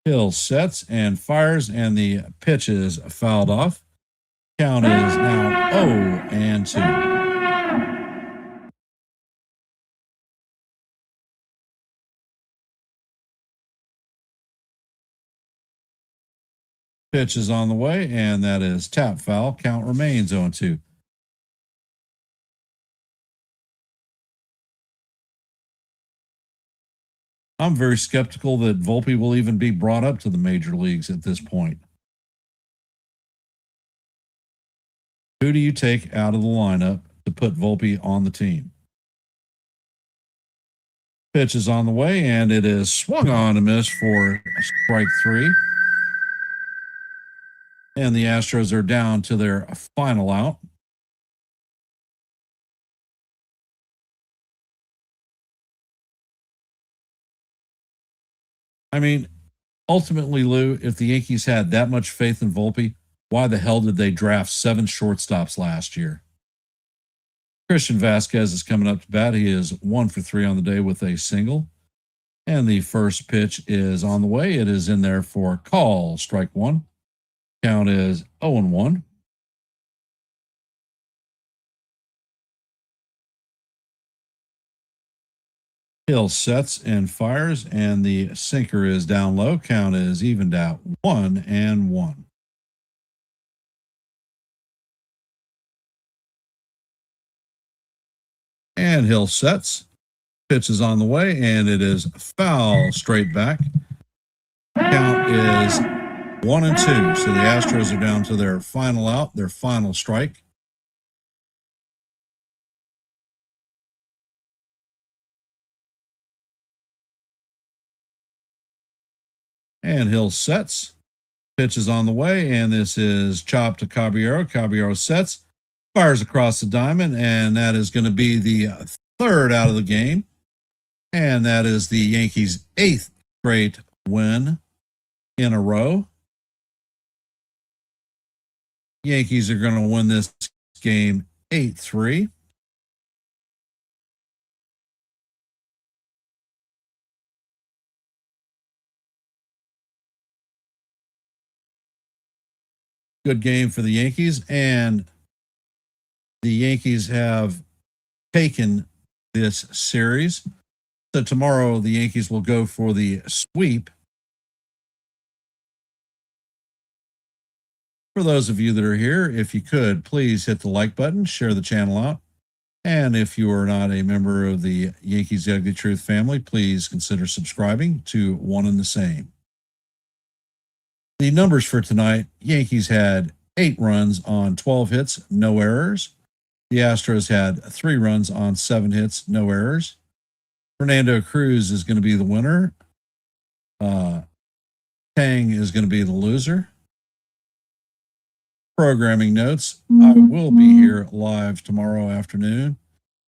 Hill sets and fires, and the pitch is fouled off. Count is now 0-2. Pitch is on the way, and that is tap foul. Count remains 0-2. I'm very skeptical that Volpe will even be brought up to the major leagues at this point. Who do you take out of the lineup to put Volpe on the team? Pitch is on the way, and it is swung on and missed for strike 3. And the Astros are down to their final out. I mean, ultimately, Lou, if the Yankees had that much faith in Volpe, why the hell did they draft 7 shortstops last year? Christian Vasquez is coming up to bat. He is 1 for 3 on the day with a single. And the first pitch is on the way. It is in there for call, strike 1. Count is 0-1. Hill sets and fires, and the sinker is down low. Count is evened out 1-1. And Hill sets. Pitch is on the way, and it is foul straight back. Count is 1-2. So the Astros are down to their final out, their final strike. And Hill sets. Pitch is on the way, and this is chopped to Caballero. Caballero sets, fires across the diamond, and that is going to be the third out of the game. And that is the Yankees' 8th straight win in a row. Yankees are going to win this game 8-3. Good game for the Yankees, and the Yankees have taken this series. So tomorrow the Yankees will go for the sweep. For those of you that are here, if you could, please hit the like button, share the channel out. And if you are not a member of the Yankees The Ugly Truth family, please consider subscribing to one and the same. The numbers for tonight, Yankees had 8 runs on 12 hits, no errors. The Astros had 3 runs on 7 hits, no errors. Fernando Cruz is going to be the winner. Tang is going to be the loser. Programming notes, I will be here live tomorrow afternoon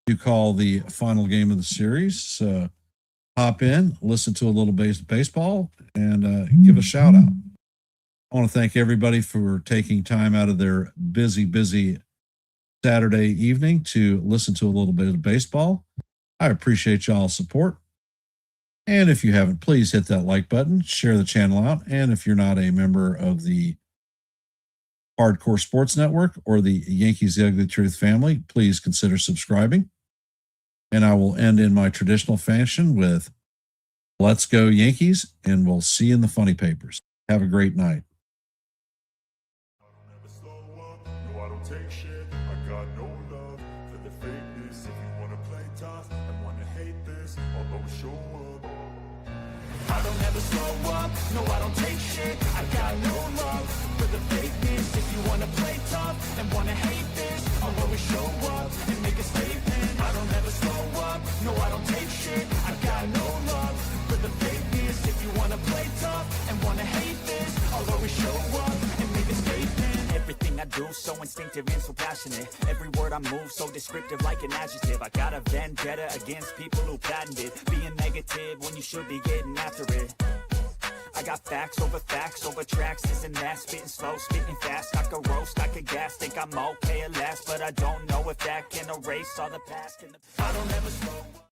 to call the final game of the series. So hop in, listen to a little baseball, and give a shout out. I want to thank everybody for taking time out of their busy Saturday evening to listen to a little bit of baseball. I appreciate y'all's support. And if you haven't, please hit that like button, share the channel out. And if you're not a member of the Hardcore Sports Network or the Yankees The Ugly Truth family, please consider subscribing. And I will end in my traditional fashion with Let's Go Yankees, and we'll see you in the funny papers. Have a great night. No, I don't take shit. I got no love for the fakeness. If you wanna play tough and wanna hate this, I'll always show up. I don't ever slow up. No, I don't take shit. I got no love for the fakeness. If you wanna play tough and wanna hate this, I'll always show up and make a statement. I don't ever slow up. No, I don't take shit. I got no love for the fakeness. If you wanna play tough and wanna hate this, I'll always show up and make a statement. Everything I do so instinctive and so passionate. Every word I move so descriptive like an adjective. I got a vendetta against people who patented being negative when you should be getting after it. I got facts over tracks, this and that. Spitting slow, spitting fast. I could roast, I could gas. Think I'm okay at last, but I don't know if that can erase all the past. I don't ever slow up.